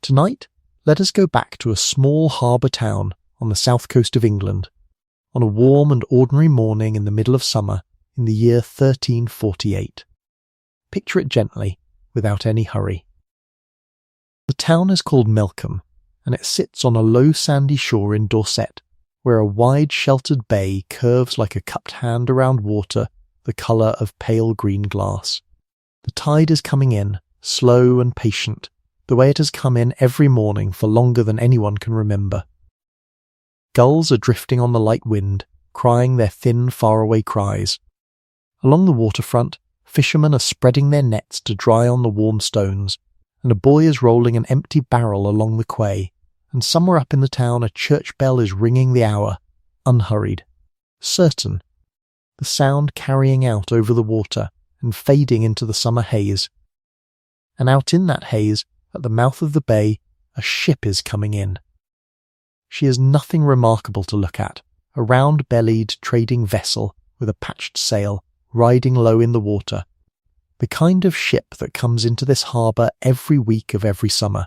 Tonight, let us go back to a small harbour town on the south coast of England, on a warm and ordinary morning in the middle of summer in the year 1348. Picture it gently, without any hurry. The town is called Melcombe, and it sits on a low sandy shore in Dorset, where a wide sheltered bay curves like a cupped hand around water the colour of pale green glass. The tide is coming in, slow and patient, the way it has come in every morning for longer than anyone can remember. Gulls are drifting on the light wind, crying their thin, faraway cries. Along the waterfront, fishermen are spreading their nets to dry on the warm stones, and a boy is rolling an empty barrel along the quay, and somewhere up in the town a church bell is ringing the hour, unhurried, certain, the sound carrying out over the water and fading into the summer haze. And out in that haze, at the mouth of the bay, a ship is coming in. She is nothing remarkable to look at, a round-bellied trading vessel with a patched sail, riding low in the water, the kind of ship that comes into this harbour every week of every summer,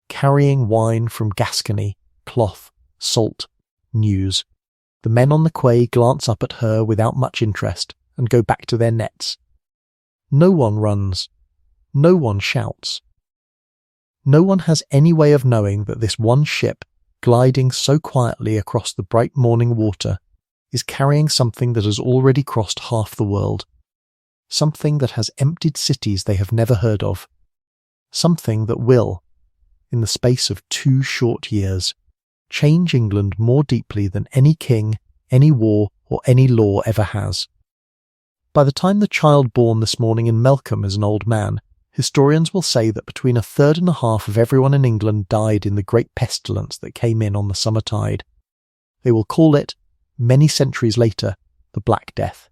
carrying wine from Gascony, cloth, salt, news. The men on the quay glance up at her without much interest and go back to their nets. No one runs. No one shouts. No one has any way of knowing that this one ship, gliding so quietly across the bright morning water, is carrying something that has already crossed half the world. Something that has emptied cities they have never heard of. Something that will, in the space of 2 short years, change England more deeply than any king, any war, or any law ever has. By the time the child born this morning in Melcombe is an old man, historians will say that between 1/3 and 1/2 of everyone in England died in the great pestilence that came in on the summer tide. They will call it, many centuries later, the Black Death.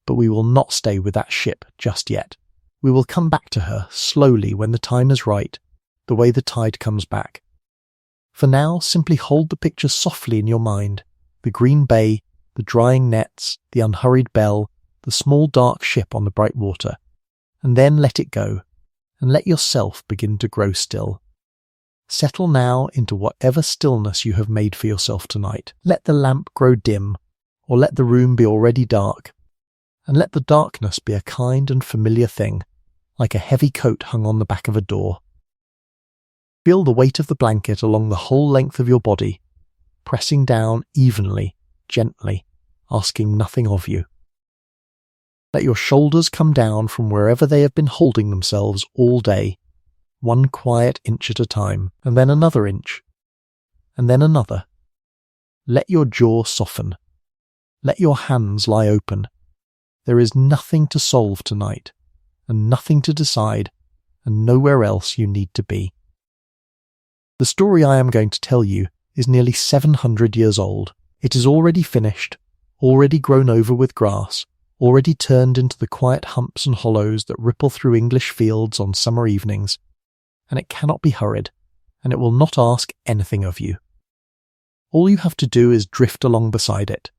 But we will not stay with that ship just yet. We will come back to her slowly when the time is right, the way the tide comes back. For now, simply hold the picture softly in your mind, the green bay, the drying nets, the unhurried bell, the small dark ship on the bright water, and then let it go, and let yourself begin to grow still. Settle now into whatever stillness you have made for yourself tonight. Let the lamp grow dim, or let the room be already dark, and let the darkness be a kind and familiar thing, like a heavy coat hung on the back of a door. Feel the weight of the blanket along the whole length of your body, pressing down evenly, gently, asking nothing of you. Let your shoulders come down from wherever they have been holding themselves all day, one quiet inch at a time, and then another inch, and then another. Let your jaw soften. Let your hands lie open. There is nothing to solve tonight, and nothing to decide, and nowhere else you need to be. The story I am going to tell you is nearly 700 years old. It is already finished, already grown over with grass, already turned into the quiet humps and hollows that ripple through English fields on summer evenings, and it cannot be hurried, and it will not ask anything of you. All you have to do is drift along beside it,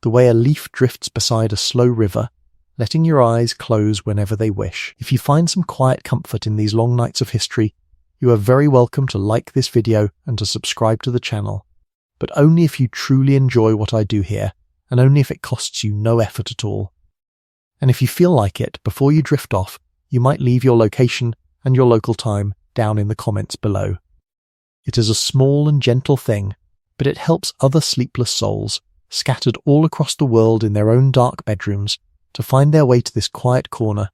the way a leaf drifts beside a slow river, letting your eyes close whenever they wish. If you find some quiet comfort in these long nights of history, you are very welcome to like this video and to subscribe to the channel, but only if you truly enjoy what I do here, and only if it costs you no effort at all. And if you feel like it, before you drift off, you might leave your location and your local time down in the comments below. It is a small and gentle thing, but it helps other sleepless souls, scattered all across the world in their own dark bedrooms, to find their way to this quiet corner,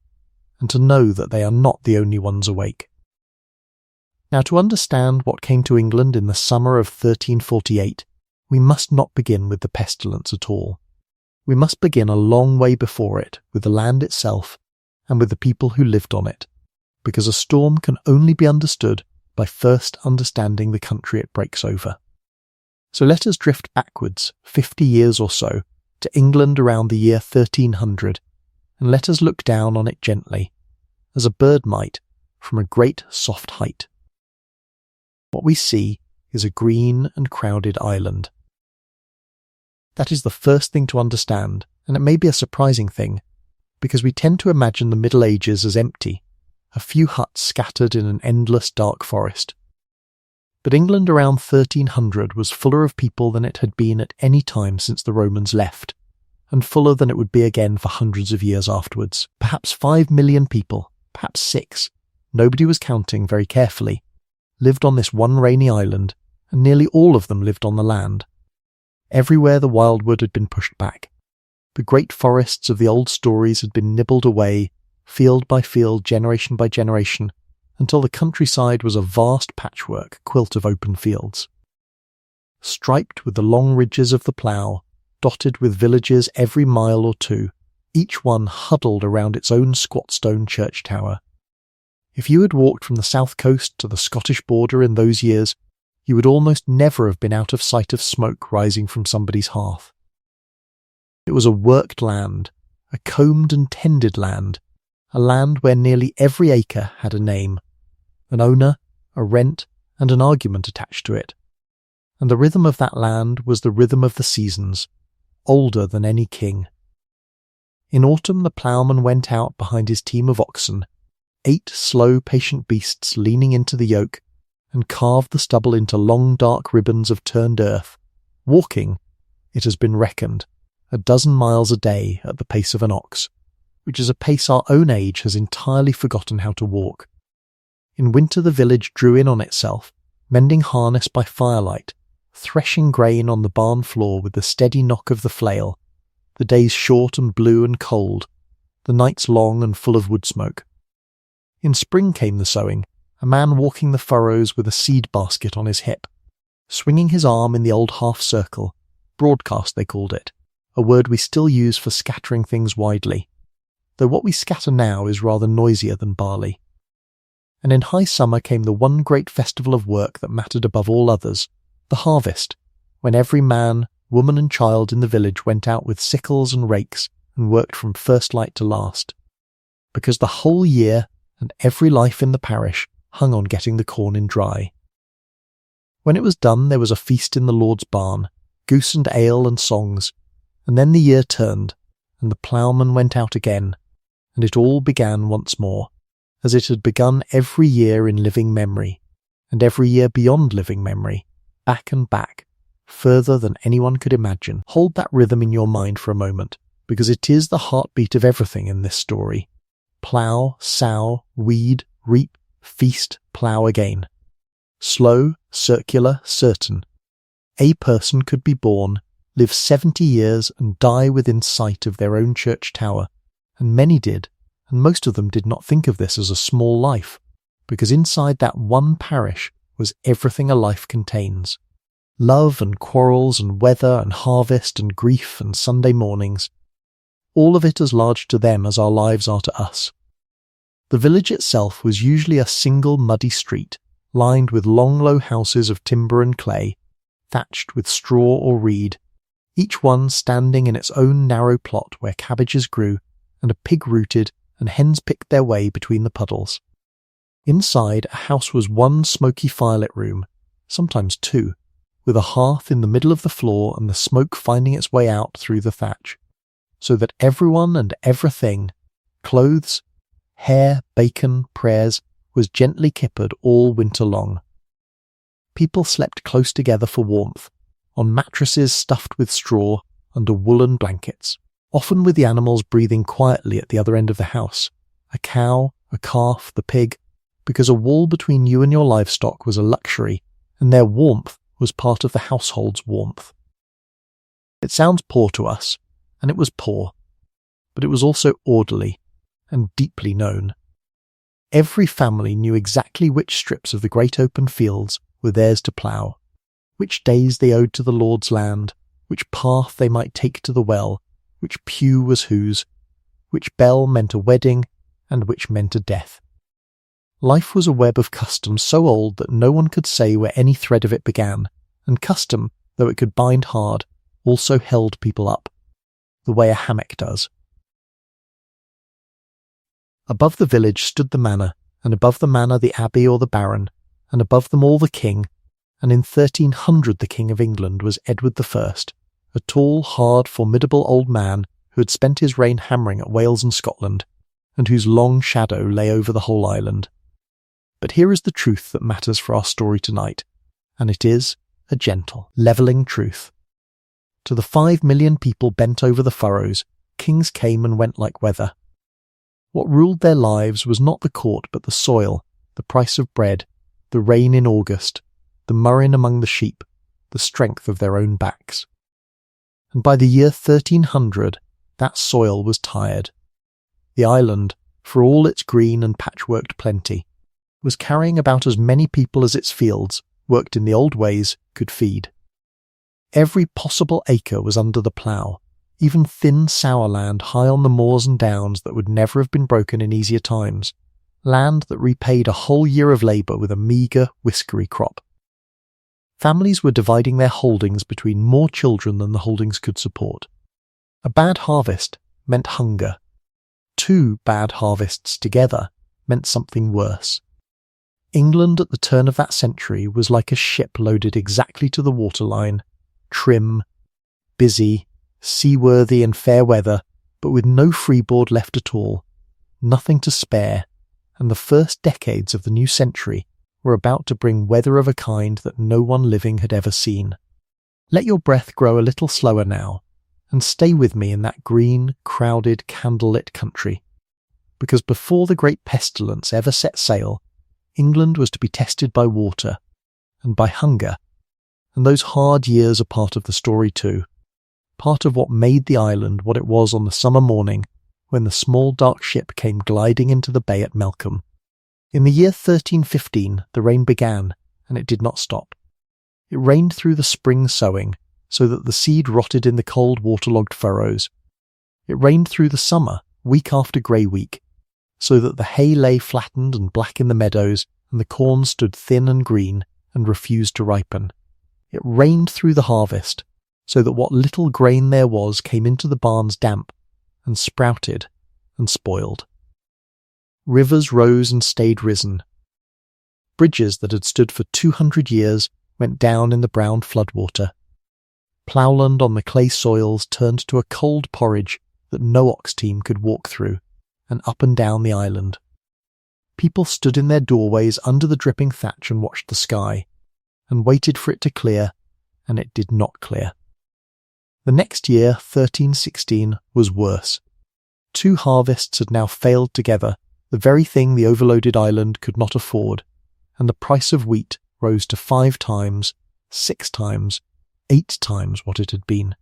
and to know that they are not the only ones awake. Now, to understand what came to England in the summer of 1348, we must not begin with the pestilence at all. We must begin a long way before it, with the land itself, and with the people who lived on it, because a storm can only be understood by first understanding the country it breaks over. So let us drift backwards 50 years or so, to England around the year 1300, and let us look down on it gently, as a bird might, from a great soft height. What we see is a green and crowded island. That is the first thing to understand, and it may be a surprising thing, because we tend to imagine the Middle Ages as empty, a few huts scattered in an endless dark forest, But England around 1300 was fuller of people than it had been at any time since the Romans left, and fuller than it would be again for hundreds of years afterwards. Perhaps 5 million people, perhaps 6, nobody was counting very carefully, lived on this one rainy island, and nearly all of them lived on the land. Everywhere the wildwood had been pushed back. The great forests of the old stories had been nibbled away, field by field, generation by generation, until the countryside was a vast patchwork quilt of open fields. Striped with the long ridges of the plough, dotted with villages every mile or two, each one huddled around its own squat stone church tower. If you had walked from the south coast to the Scottish border in those years, you would almost never have been out of sight of smoke rising from somebody's hearth. It was a worked land, a combed and tended land, a land where nearly every acre had a name, an owner, a rent, and an argument attached to it. And the rhythm of that land was the rhythm of the seasons, older than any king. In autumn the ploughman went out behind his team of oxen, 8 slow, patient beasts leaning into the yoke, and carved the stubble into long dark ribbons of turned earth, walking, it has been reckoned, 12 miles a day at the pace of an ox, which is a pace our own age has entirely forgotten how to walk. In winter the village drew in on itself, mending harness by firelight, threshing grain on the barn floor with the steady knock of the flail, the days short and blue and cold, the nights long and full of wood smoke. In spring came the sowing, a man walking the furrows with a seed basket on his hip, swinging his arm in the old half-circle, broadcast they called it, a word we still use for scattering things widely, though what we scatter now is rather noisier than barley. And in high summer came the one great festival of work that mattered above all others, the harvest, when every man, woman and child in the village went out with sickles and rakes and worked from first light to last, because the whole year and every life in the parish hung on getting the corn in dry. When it was done there was a feast in the Lord's barn, goose and ale and songs, and then the year turned, and the ploughman went out again, and it all began once more, as it had begun every year in living memory, and every year beyond living memory, back and back, further than anyone could imagine. Hold that rhythm in your mind for a moment, because it is the heartbeat of everything in this story. Plough, sow, weed, reap, feast, plough again. Slow, circular, certain. A person could be born, live 70 years and die within sight of their own church tower, and many did, and most of them did not think of this as a small life, because inside that one parish was everything a life contains. Love and quarrels and weather and harvest and grief and Sunday mornings. All of it as large to them as our lives are to us. The village itself was usually a single muddy street, lined with long low houses of timber and clay, thatched with straw or reed, each one standing in its own narrow plot where cabbages grew and a pig rooted and hens picked their way between the puddles. Inside, a house was one smoky firelit room, sometimes 2, with a hearth in the middle of the floor and the smoke finding its way out through the thatch, so that everyone and everything, clothes, hair, bacon, prayers, was gently kippered all winter long. People slept close together for warmth, on mattresses stuffed with straw, under woolen blankets, often with the animals breathing quietly at the other end of the house, a cow, a calf, the pig, because a wall between you and your livestock was a luxury, and their warmth was part of the household's warmth. It sounds poor to us, and it was poor, but it was also orderly and deeply known. Every family knew exactly which strips of the great open fields were theirs to plough, which days they owed to the Lord's land, which path they might take to the well, which pew was whose, which bell meant a wedding, and which meant a death. Life was a web of custom so old that no one could say where any thread of it began, and custom, though it could bind hard, also held people up, the way a hammock does. Above the village stood the manor, and above the manor the abbey or the baron, and above them all the king, and in 1300 the King of England was Edward I, a tall, hard, formidable old man who had spent his reign hammering at Wales and Scotland, and whose long shadow lay over the whole island. But here is the truth that matters for our story tonight, and it is a gentle, levelling truth. To the 5 million people bent over the furrows, kings came and went like weather. What ruled their lives was not the court but the soil, the price of bread, the rain in August, the murrain among the sheep, the strength of their own backs. And by the year 1300, that soil was tired. The island, for all its green and patchworked plenty, was carrying about as many people as its fields, worked in the old ways, could feed. Every possible acre was under the plough, even thin sour land high on the moors and downs that would never have been broken in easier times, land that repaid a whole year of labour with a meagre, whiskery crop. Families were dividing their holdings between more children than the holdings could support. A bad harvest meant hunger. 2 bad harvests together meant something worse. England at the turn of that century was like a ship loaded exactly to the waterline, trim, busy, seaworthy and fair weather, but with no freeboard left at all, nothing to spare, and the first decades of the new century were about to bring weather of a kind that no one living had ever seen. Let your breath grow a little slower now, and stay with me in that green, crowded, candlelit country, because before the great pestilence ever set sail, England was to be tested by water, and by hunger, and those hard years are part of the story too. Part of what made the island what it was on the summer morning when the small dark ship came gliding into the bay at Melcombe. In the year 1315 the rain began, and it did not stop. It rained through the spring sowing, so that the seed rotted in the cold waterlogged furrows. It rained through the summer, week after grey week, so that the hay lay flattened and black in the meadows, and the corn stood thin and green, and refused to ripen. It rained through the harvest, so that what little grain there was came into the barns damp, and sprouted, and spoiled. Rivers rose and stayed risen. Bridges that had stood for 200 years went down in the brown floodwater. Ploughland on the clay soils turned to a cold porridge that no ox team could walk through, and up and down the island. People stood in their doorways under the dripping thatch and watched the sky, and waited for it to clear, and it did not clear. The next year, 1316, was worse. 2 harvests had now failed together, the very thing the overloaded island could not afford, and the price of wheat rose to 5 times, 6 times, 8 times what it had been,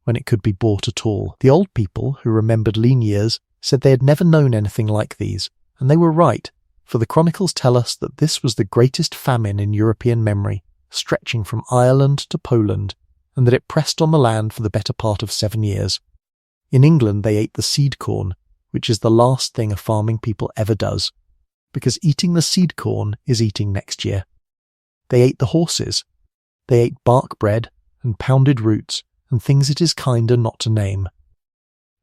when it could be bought at all. The old people, who remembered lean years, said they had never known anything like these, and they were right, for the chronicles tell us that this was the greatest famine in European memory, stretching from Ireland to Poland, and that it pressed on the land for the better part of 7 years. In England they ate the seed corn, which is the last thing a farming people ever does, because eating the seed corn is eating next year. They ate the horses. They ate bark bread and pounded roots and things it is kinder not to name.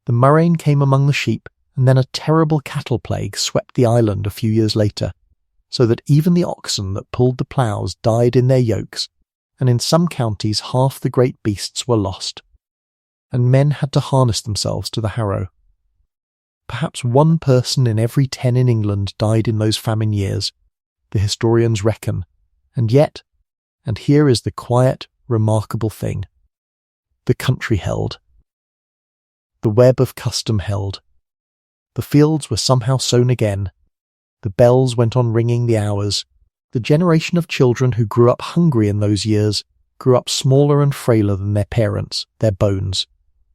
The murrain came among the sheep, and then a terrible cattle plague swept the island a few years later, so that even the oxen that pulled the ploughs died in their yokes, and in some counties half the great beasts were lost, and men had to harness themselves to the harrow. Perhaps 1 person in every 10 in England died in those famine years, the historians reckon, and yet, and here is the quiet, remarkable thing, the country held. The web of custom held. The fields were somehow sown again. The bells went on ringing the hours. The generation of children who grew up hungry in those years grew up smaller and frailer than their parents, their bones,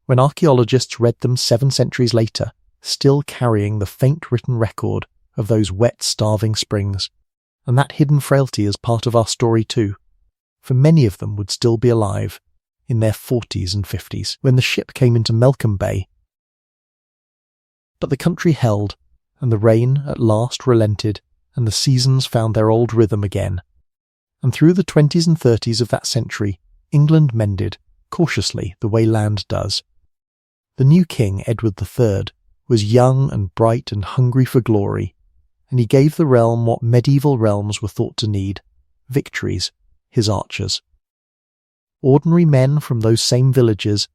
when archaeologists read them 7 centuries later, still carrying the faint written record of those wet, starving springs. And that hidden frailty is part of our story too, for many of them would still be alive, in their 40s and 50s, when the ship came into Melcombe Bay. But the country held, and the rain at last relented, and the seasons found their old rhythm again. And through the 20s and 30s of that century, England mended, cautiously, the way land does. The new king, Edward III, was young and bright and hungry for glory, and he gave the realm what medieval realms were thought to need, victories, his archers. Ordinary men from those same villages,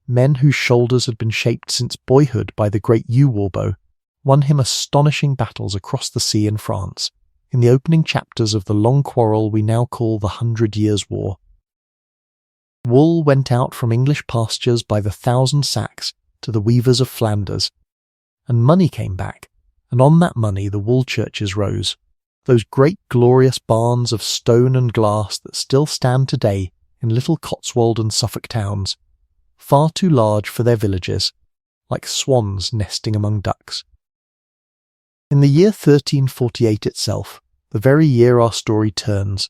men whose shoulders had been shaped since boyhood by the great yew warbow, won him astonishing battles across the sea in France, in the opening chapters of the long quarrel we now call the 100 Years' War. Wool went out from English pastures by the 1,000 sacks to the weavers of Flanders, and money came back, and on that money the wool churches rose, those great glorious barns of stone and glass that still stand today in little Cotswold and Suffolk towns, far too large for their villages, like swans nesting among ducks. In the year 1348 itself, the very year our story turns,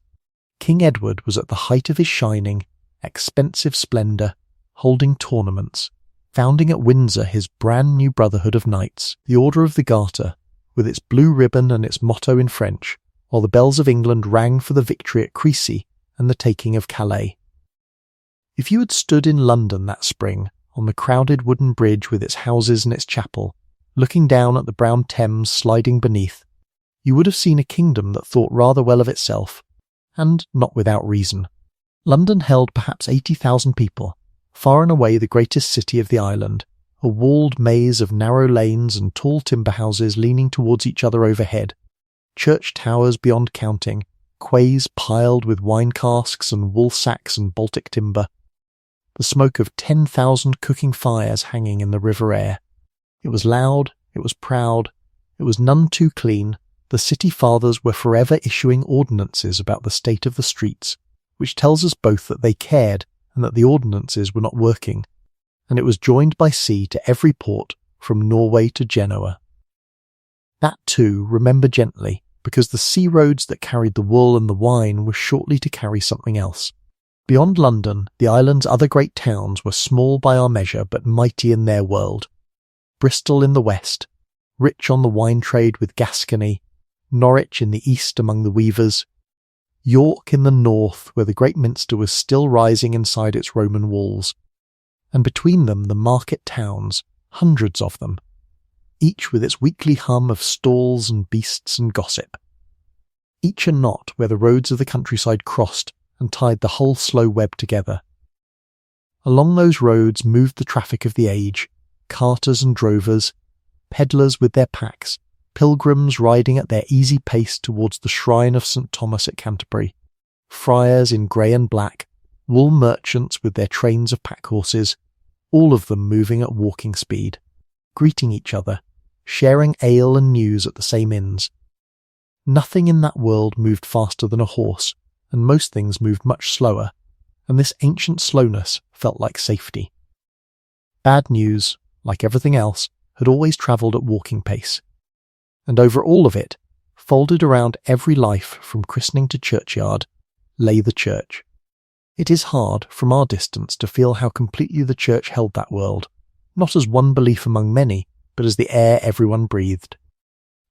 King Edward was at the height of his shining, expensive splendour, holding tournaments, founding at Windsor his brand new Brotherhood of Knights, the Order of the Garter, with its blue ribbon and its motto in French, while the bells of England rang for the victory at Crécy and the taking of Calais. If you had stood in London that spring, on the crowded wooden bridge with its houses and its chapel, looking down at the brown Thames sliding beneath, you would have seen a kingdom that thought rather well of itself, and not without reason. London held perhaps 80,000 people, far and away the greatest city of the island, a walled maze of narrow lanes and tall timber houses leaning towards each other overhead, church towers beyond counting, quays piled with wine casks and wool sacks and Baltic timber, the smoke of 10,000 cooking fires hanging in the river air. It was loud, it was proud, it was none too clean. The city fathers were forever issuing ordinances about the state of the streets, which tells us both that they cared and that the ordinances were not working, and it was joined by sea to every port from Norway to Genoa. That too, remember gently, because the sea roads that carried the wool and the wine were shortly to carry something else. Beyond London, the island's other great towns were small by our measure but mighty in their world. Bristol in the west, rich on the wine trade with Gascony, Norwich in the east among the weavers, York in the north where the great minster was still rising inside its Roman walls, and between them the market towns, hundreds of them, each with its weekly hum of stalls and beasts and gossip. Each a knot where the roads of the countryside crossed and tied the whole slow web together. Along those roads moved the traffic of the age, carters and drovers, pedlars with their packs, pilgrims riding at their easy pace towards the shrine of St. Thomas at Canterbury, friars in grey and black, wool merchants with their trains of pack horses, all of them moving at walking speed, greeting each other, sharing ale and news at the same inns. Nothing in that world moved faster than a horse, and most things moved much slower, and this ancient slowness felt like safety. Bad news, like everything else, had always travelled at walking pace, and over all of it, folded around every life from christening to churchyard, lay the church. It is hard, from our distance, to feel how completely the church held that world, not as one belief among many, but as the air everyone breathed.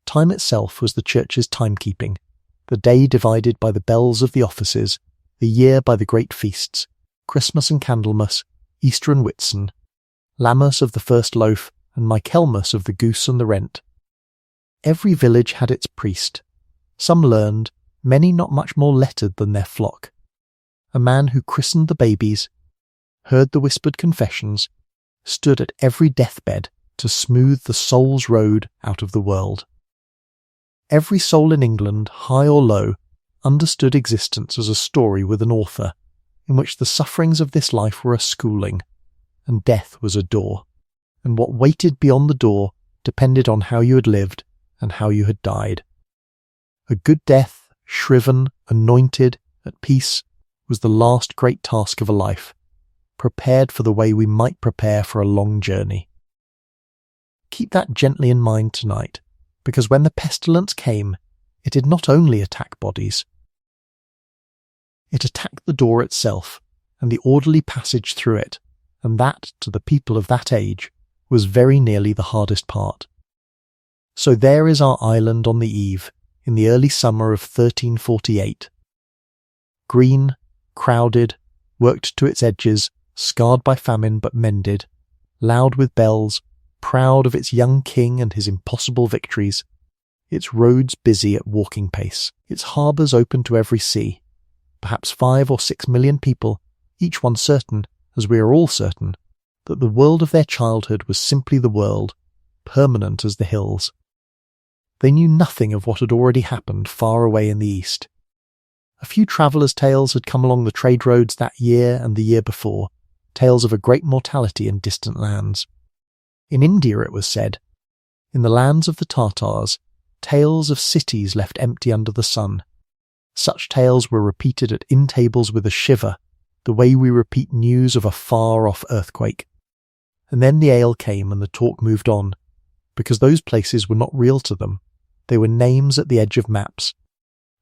Time itself was the church's timekeeping, the day divided by the bells of the offices, the year by the great feasts, Christmas and Candlemas, Easter and Whitsun, Lammas of the first loaf, and Michaelmas of the goose and the rent. Every village had its priest, some learned, many not much more lettered than their flock, a man who christened the babies, heard the whispered confessions, stood at every deathbed to smooth the soul's road out of the world. Every soul in England, high or low, understood existence as a story with an author, in which the sufferings of this life were a schooling, and death was a door, and what waited beyond the door depended on how you had lived and how you had died. A good death, shriven, anointed, at peace, was the last great task of a life, prepared for the way we might prepare for a long journey. Keep that gently in mind tonight, because when the pestilence came, it did not only attack bodies. It attacked the door itself, and the orderly passage through it, and that, to the people of that age, was very nearly the hardest part. So there is our island on the eve, in the early summer of 1348. Green, crowded, worked to its edges, scarred by famine but mended, loud with bells, proud of its young king and his impossible victories, its roads busy at walking pace, its harbours open to every sea, perhaps 5 or 6 million people, each one certain, as we are all certain, that the world of their childhood was simply the world, permanent as the hills. They knew nothing of what had already happened far away in the east. A few travellers' tales had come along the trade roads that year and the year before, tales of a great mortality in distant lands. In India, it was said, in the lands of the Tartars, tales of cities left empty under the sun. Such tales were repeated at inn tables with a shiver, the way we repeat news of a far-off earthquake. And then the ale came and the talk moved on, because those places were not real to them. They were names at the edge of maps,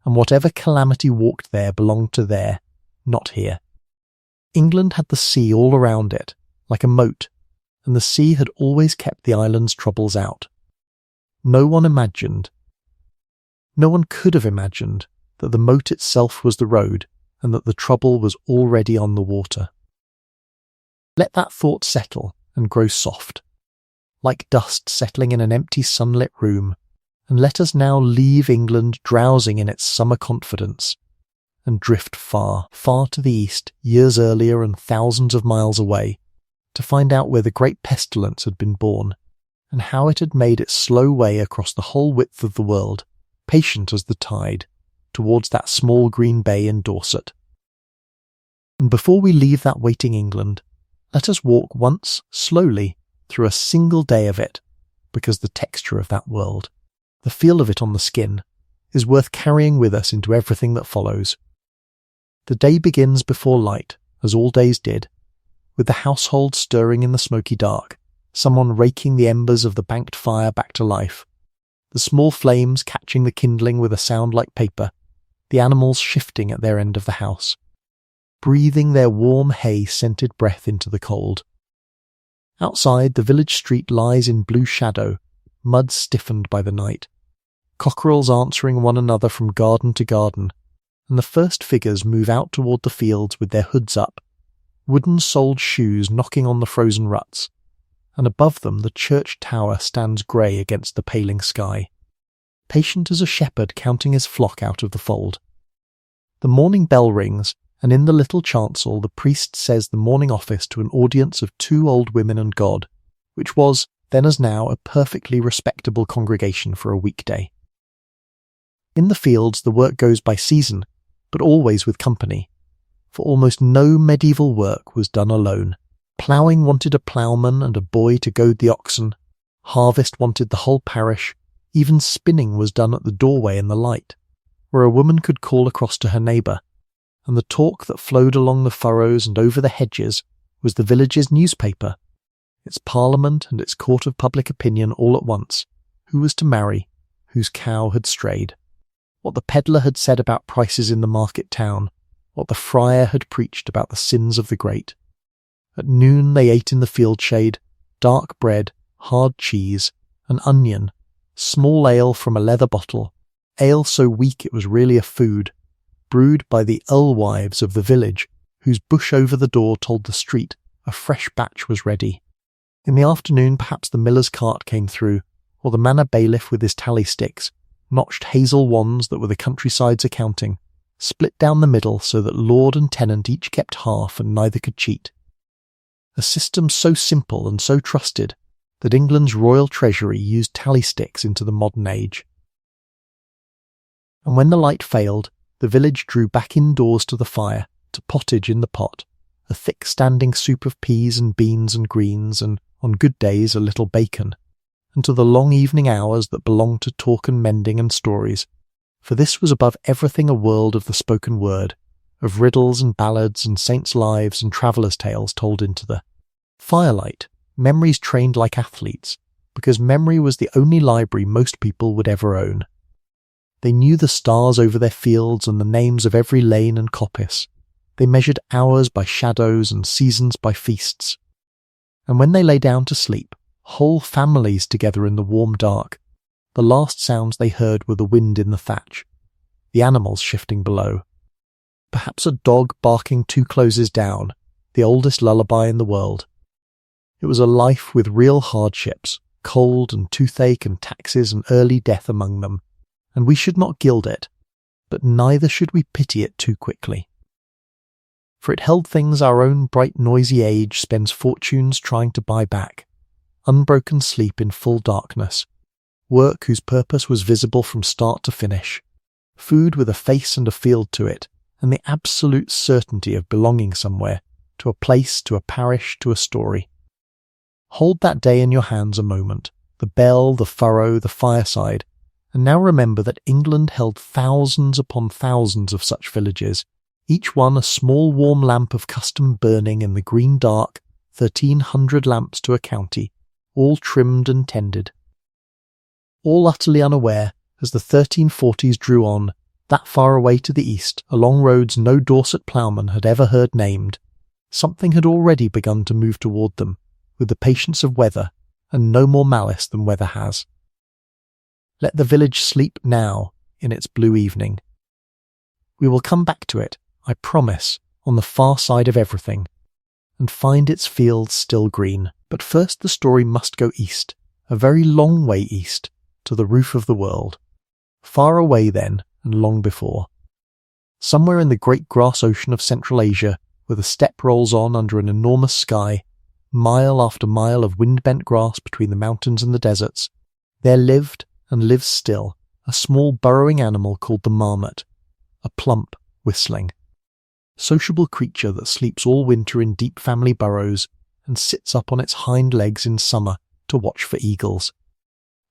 and whatever calamity walked there belonged to there, not here. England had the sea all around it, like a moat, and the sea had always kept the island's troubles out. No one could have imagined that the moat itself was the road, and that the trouble was already on the water. Let that thought settle and grow soft, like dust settling in an empty sunlit room, and let us now leave England drowsing in its summer confidence, and drift far, far to the east, years earlier and thousands of miles away, to find out where the great pestilence had been born, and how it had made its slow way across the whole width of the world, patient as the tide, towards that small green bay in Dorset. And before we leave that waiting England, let us walk once, slowly, through a single day of it, because the texture of that world, the feel of it on the skin, is worth carrying with us into everything that follows. The day begins before light, as all days did, with the household stirring in the smoky dark, someone raking the embers of the banked fire back to life, the small flames catching the kindling with a sound like paper, the animals shifting at their end of the house, breathing their warm hay-scented breath into the cold. Outside, the village street lies in blue shadow, mud stiffened by the night, cockerels answering one another from garden to garden, and the first figures move out toward the fields with their hoods up, wooden-soled shoes knocking on the frozen ruts, and above them the church tower stands grey against the paling sky, patient as a shepherd counting his flock out of the fold. The morning bell rings, and in the little chancel the priest says the morning office to an audience of 2 old women and God, which was, then as now, a perfectly respectable congregation for a weekday. In the fields the work goes by season, but always with company, for almost no medieval work was done alone. Ploughing wanted a ploughman and a boy to goad the oxen, harvest wanted the whole parish, even spinning was done at the doorway in the light, where a woman could call across to her neighbour, and the talk that flowed along the furrows and over the hedges was the village's newspaper, its parliament and its court of public opinion all at once, who was to marry, whose cow had strayed, what the pedlar had said about prices in the market town, what the friar had preached about the sins of the great. At noon they ate in the field shade, dark bread, hard cheese, an onion, small ale from a leather bottle, ale so weak it was really a food, brewed by the alewives of the village, whose bush over the door told the street a fresh batch was ready. In the afternoon perhaps the miller's cart came through, or the manor bailiff with his tally sticks, notched hazel wands that were the countryside's accounting, split down the middle so that lord and tenant each kept half and neither could cheat. A system so simple and so trusted that England's royal treasury used tally sticks into the modern age. And when the light failed, the village drew back indoors to the fire, to pottage in the pot, a thick-standing soup of peas and beans and greens, and, on good days, a little bacon, and to the long evening hours that belonged to talk and mending and stories, for this was above everything a world of the spoken word, of riddles and ballads and saints' lives and travellers' tales told into the firelight, memories trained like athletes, because memory was the only library most people would ever own. They knew the stars over their fields and the names of every lane and coppice. They measured hours by shadows and seasons by feasts. And when they lay down to sleep, whole families together in the warm dark, the last sounds they heard were the wind in the thatch, the animals shifting below. Perhaps a dog barking 2 closes down, the oldest lullaby in the world. It was a life with real hardships, cold and toothache and taxes and early death among them, and we should not gild it, but neither should we pity it too quickly. For it held things our own bright noisy age spends fortunes trying to buy back, unbroken sleep in full darkness, work whose purpose was visible from start to finish, food with a face and a field to it, and the absolute certainty of belonging somewhere, to a place, to a parish, to a story. Hold that day in your hands a moment, the bell, the furrow, the fireside, and now remember that England held thousands upon thousands of such villages, each one a small warm lamp of custom burning in the green dark, 1,300 lamps to a county, all trimmed and tended. All utterly unaware, as the 1340s drew on, that far away to the east, along roads no Dorset ploughman had ever heard named, something had already begun to move toward them, with the patience of weather, and no more malice than weather has. Let the village sleep now in its blue evening. We will come back to it, I promise, on the far side of everything, and find its fields still green. But first the story must go east, a very long way east, to the roof of the world. Far away then, and long before. Somewhere in the great grass ocean of Central Asia, where the steppe rolls on under an enormous sky, mile after mile of wind-bent grass between the mountains and the deserts, there lived, and lives still, a small burrowing animal called the marmot, a plump, whistling, sociable creature that sleeps all winter in deep family burrows and sits up on its hind legs in summer to watch for eagles.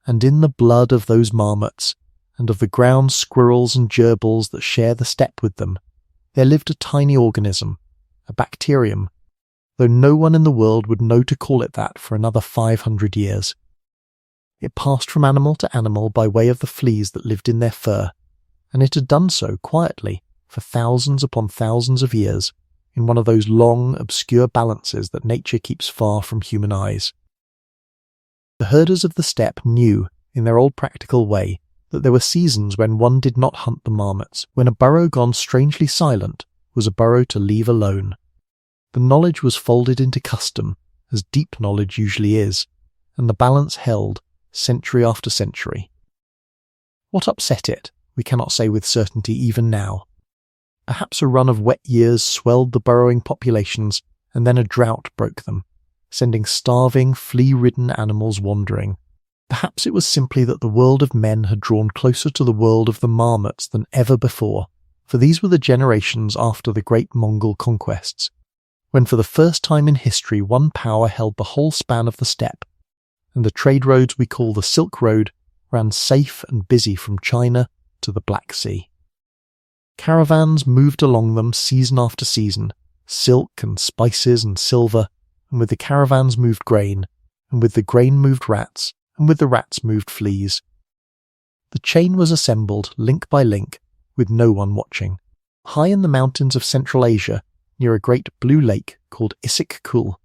And in the blood of those marmots, and of the ground squirrels and gerbils that share the steppe with them, there lived a tiny organism, a bacterium, though no one in the world would know to call it that for another 500 years. It passed from animal to animal by way of the fleas that lived in their fur, and it had done so quietly for thousands upon thousands of years in one of those long, obscure balances that nature keeps far from human eyes. The herders of the steppe knew, in their old practical way, that there were seasons when one did not hunt the marmots, when a burrow gone strangely silent was a burrow to leave alone. The knowledge was folded into custom, as deep knowledge usually is, and the balance held, century after century. What upset it, we cannot say with certainty even now. Perhaps a run of wet years swelled the burrowing populations, and then a drought broke them, sending starving, flea-ridden animals wandering. Perhaps it was simply that the world of men had drawn closer to the world of the marmots than ever before, for these were the generations after the great Mongol conquests, when for the first time in history one power held the whole span of the steppe, and the trade roads we call the Silk Road ran safe and busy from China to the Black Sea. Caravans moved along them season after season, silk and spices and silver, and with the caravans moved grain, and with the grain moved rats, and with the rats moved fleas. The chain was assembled, link by link, with no one watching. High in the mountains of Central Asia, near a great blue lake called Issyk Kul,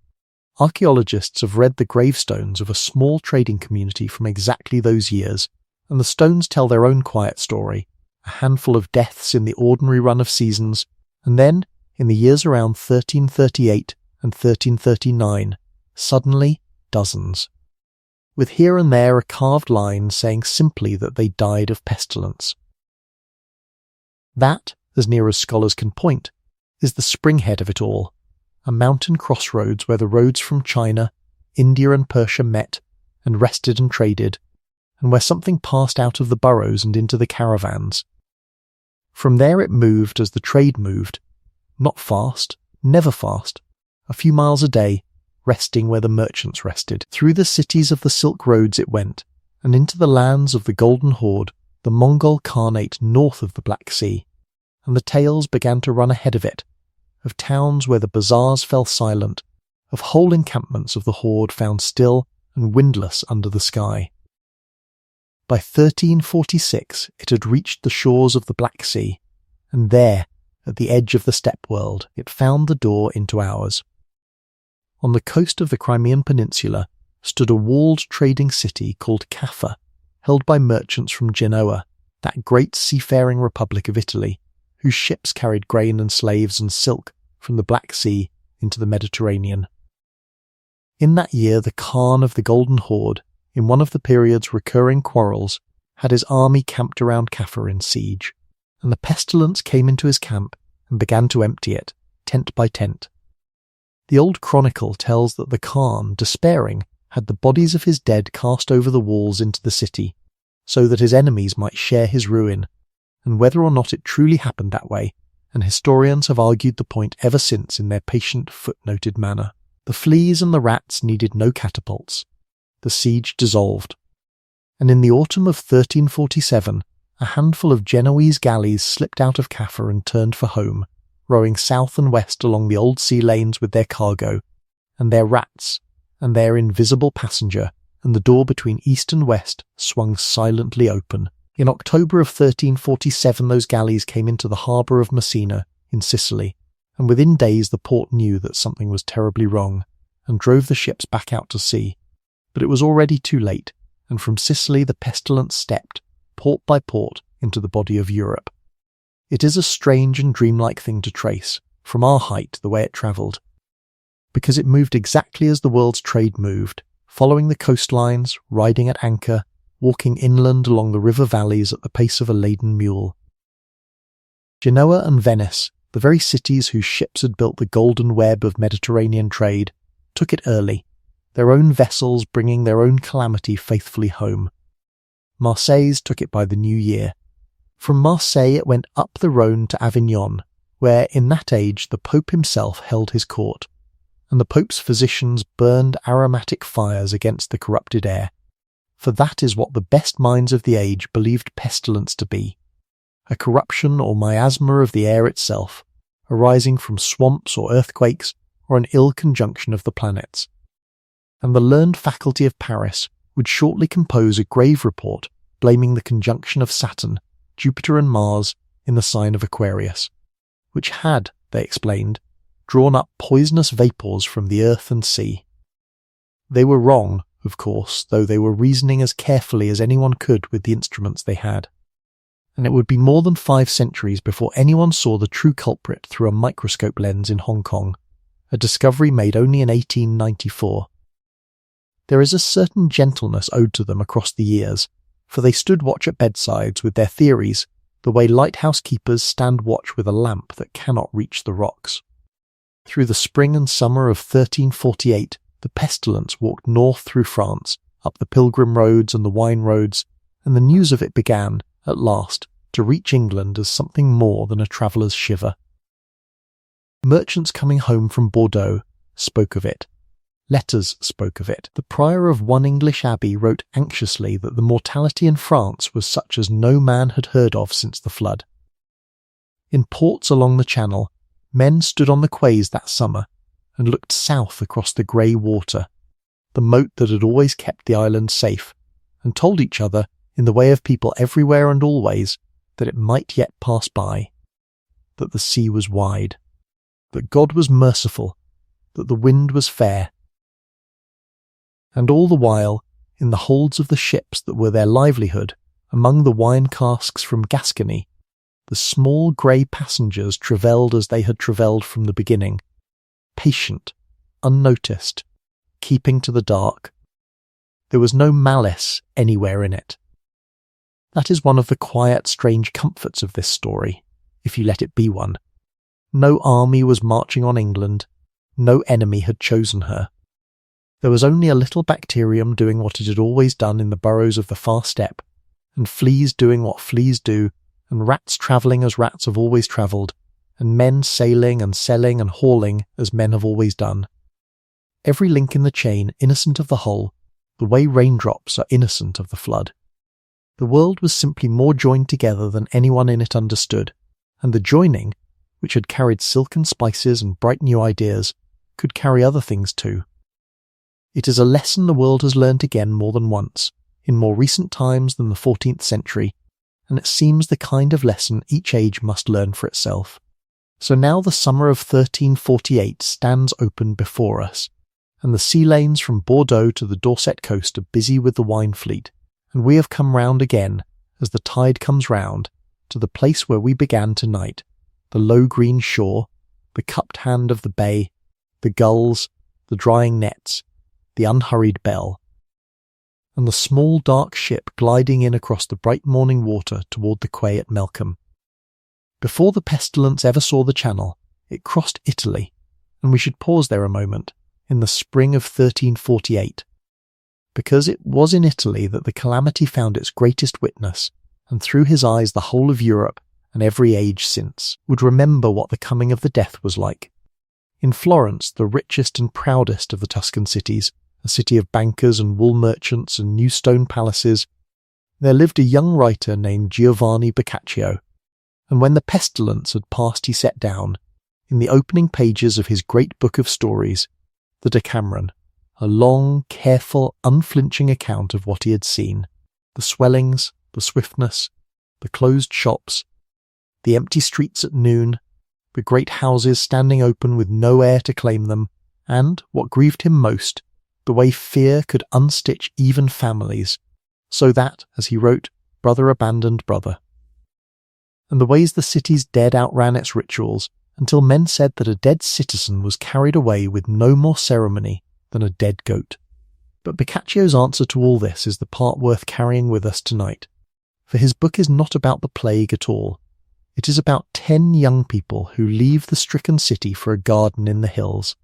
archaeologists have read the gravestones of a small trading community from exactly those years, and the stones tell their own quiet story, a handful of deaths in the ordinary run of seasons, and then, in the years around 1338 and 1339, suddenly dozens, with here and there a carved line saying simply that they died of pestilence. That, as near as scholars can point, is the springhead of it all, a mountain crossroads where the roads from China, India and Persia met, and rested and traded, and where something passed out of the burrows and into the caravans. From there it moved as the trade moved, not fast, never fast, a few miles a day, resting where the merchants rested. Through the cities of the Silk Roads it went, and into the lands of the Golden Horde, the Mongol Khanate north of the Black Sea, and the tales began to run ahead of it, of towns where the bazaars fell silent, of whole encampments of the Horde found still and windless under the sky. By 1346 it had reached the shores of the Black Sea, and there, at the edge of the steppe world, it found the door into ours. On the coast of the Crimean Peninsula stood a walled trading city called Kaffa, held by merchants from Genoa, that great seafaring republic of Italy, whose ships carried grain and slaves and silk from the Black Sea into the Mediterranean. In that year the Khan of the Golden Horde, in one of the period's recurring quarrels, had his army camped around Kaffa in siege, and the pestilence came into his camp and began to empty it, tent by tent. The old chronicle tells that the Khan, despairing, had the bodies of his dead cast over the walls into the city, so that his enemies might share his ruin, and whether or not it truly happened that way, and historians have argued the point ever since in their patient footnoted manner. The fleas and the rats needed no catapults. The siege dissolved. And in the autumn of 1347, a handful of Genoese galleys slipped out of Caffa and turned for home, rowing south and west along the old sea lanes with their cargo, and their rats, and their invisible passenger, and the door between east and west swung silently open. In October of 1347 those galleys came into the harbour of Messina, in Sicily, and within days the port knew that something was terribly wrong, and drove the ships back out to sea. But it was already too late, and from Sicily the pestilence stepped, port by port, into the body of Europe. It is a strange and dreamlike thing to trace, from our height, the way it travelled, because it moved exactly as the world's trade moved, following the coastlines, riding at anchor, walking inland along the river valleys at the pace of a laden mule. Genoa and Venice, the very cities whose ships had built the golden web of Mediterranean trade, took it early, their own vessels bringing their own calamity faithfully home. Marseilles took it by the new year. From Marseille it went up the Rhône to Avignon, where in that age the Pope himself held his court, and the Pope's physicians burned aromatic fires against the corrupted air, for that is what the best minds of the age believed pestilence to be, a corruption or miasma of the air itself, arising from swamps or earthquakes or an ill conjunction of the planets. And the learned faculty of Paris would shortly compose a grave report blaming the conjunction of Saturn, Jupiter and Mars in the sign of Aquarius, which had, they explained, drawn up poisonous vapours from the earth and sea. They were wrong, of course, though they were reasoning as carefully as anyone could with the instruments they had. And it would be more than 5 centuries before anyone saw the true culprit through a microscope lens in Hong Kong, a discovery made only in 1894. There is a certain gentleness owed to them across the years, for they stood watch at bedsides with their theories, the way lighthouse keepers stand watch with a lamp that cannot reach the rocks. Through the spring and summer of 1348, the pestilence walked north through France, up the pilgrim roads and the wine roads, and the news of it began, at last, to reach England as something more than a traveller's shiver. Merchants coming home from Bordeaux spoke of it. Letters spoke of it. The prior of one English abbey wrote anxiously that the mortality in France was such as no man had heard of since the flood. In ports along the Channel, men stood on the quays that summer and looked south across the grey water, the moat that had always kept the island safe, and told each other, in the way of people everywhere and always, that it might yet pass by, that the sea was wide, that God was merciful, that the wind was fair. And all the while, in the holds of the ships that were their livelihood, among the wine casks from Gascony, the small grey passengers travelled as they had travelled from the beginning, patient, unnoticed, keeping to the dark. There was no malice anywhere in it. That is one of the quiet, strange comforts of this story, if you let it be one. No army was marching on England. No enemy had chosen her. There was only a little bacterium doing what it had always done in the burrows of the far steppe, and fleas doing what fleas do, and rats travelling as rats have always travelled, and men sailing and selling and hauling as men have always done. Every link in the chain innocent of the whole, the way raindrops are innocent of the flood. The world was simply more joined together than anyone in it understood, and the joining, which had carried silken spices and bright new ideas, could carry other things too. It is a lesson the world has learnt again more than once, in more recent times than the 14th century, and it seems the kind of lesson each age must learn for itself. So now the summer of 1348 stands open before us, and the sea lanes from Bordeaux to the Dorset coast are busy with the wine fleet, and we have come round again, as the tide comes round, to the place where we began tonight, the low green shore, the cupped hand of the bay, the gulls, the drying nets, the unhurried bell, and the small dark ship gliding in across the bright morning water toward the quay at Melcombe. Before the pestilence ever saw the Channel, it crossed Italy, and we should pause there a moment, in the spring of 1348, because it was in Italy that the calamity found its greatest witness, and through his eyes the whole of Europe, and every age since, would remember what the coming of the death was like. In Florence, the richest and proudest of the Tuscan cities, a city of bankers and wool merchants and new stone palaces, there lived a young writer named Giovanni Boccaccio, and when the pestilence had passed he set down, in the opening pages of his great book of stories, the Decameron, a long, careful, unflinching account of what he had seen, the swellings, the swiftness, the closed shops, the empty streets at noon, the great houses standing open with no heir to claim them, and, what grieved him most, the way fear could unstitch even families, so that, as he wrote, brother abandoned brother. And the ways the city's dead outran its rituals, until men said that a dead citizen was carried away with no more ceremony than a dead goat. But Boccaccio's answer to all this is the part worth carrying with us tonight, for his book is not about the plague at all. It is about 10 young people who leave the stricken city for a garden in the hills,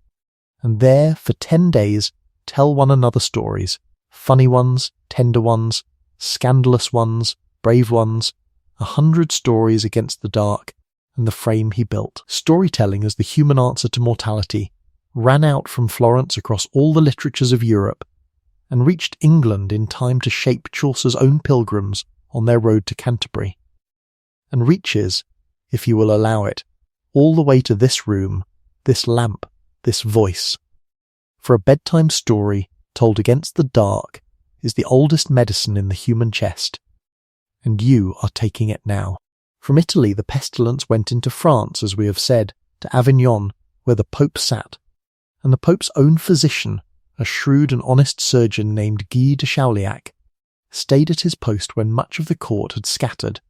and there, for 10 days, tell one another stories, funny ones, tender ones, scandalous ones, brave ones, 100 stories against the dark and the frame he built. Storytelling as the human answer to mortality ran out from Florence across all the literatures of Europe and reached England in time to shape Chaucer's own pilgrims on their road to Canterbury, and reaches, if you will allow it, all the way to this room, this lamp, this voice. For a bedtime story told against the dark is the oldest medicine in the human chest, and you are taking it now. From Italy the pestilence went into France, as we have said, to Avignon, where the Pope sat, and the Pope's own physician, a shrewd and honest surgeon named Guy de Chauliac, stayed at his post when much of the court had scattered,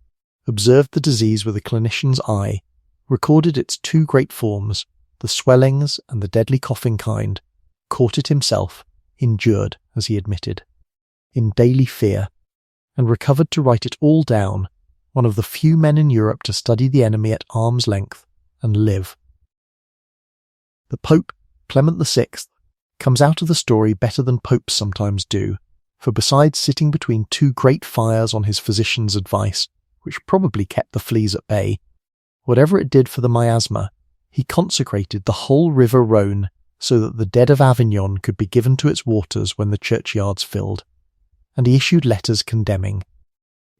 observed the disease with a clinician's eye, recorded its 2 great forms, the swellings and the deadly coughing kind, caught it himself, endured, as he admitted, in daily fear, and recovered to write it all down, one of the few men in Europe to study the enemy at arm's length and live. The Pope, Clement VI, comes out of the story better than popes sometimes do, for besides sitting between 2 great fires on his physician's advice, which probably kept the fleas at bay, whatever it did for the miasma, he consecrated the whole river Rhone so that the dead of Avignon could be given to its waters when the churchyards filled, and he issued letters condemning,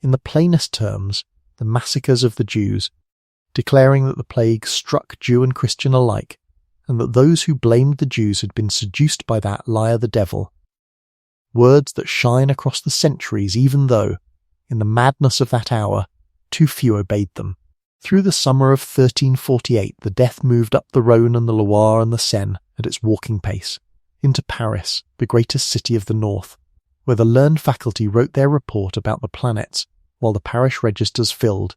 in the plainest terms, the massacres of the Jews, declaring that the plague struck Jew and Christian alike, and that those who blamed the Jews had been seduced by that liar the devil. Words that shine across the centuries even though, in the madness of that hour, too few obeyed them. Through the summer of 1348 the death moved up the Rhone and the Loire and the Seine at its walking pace, into Paris, the greatest city of the north, where the learned faculty wrote their report about the planets while the parish registers filled,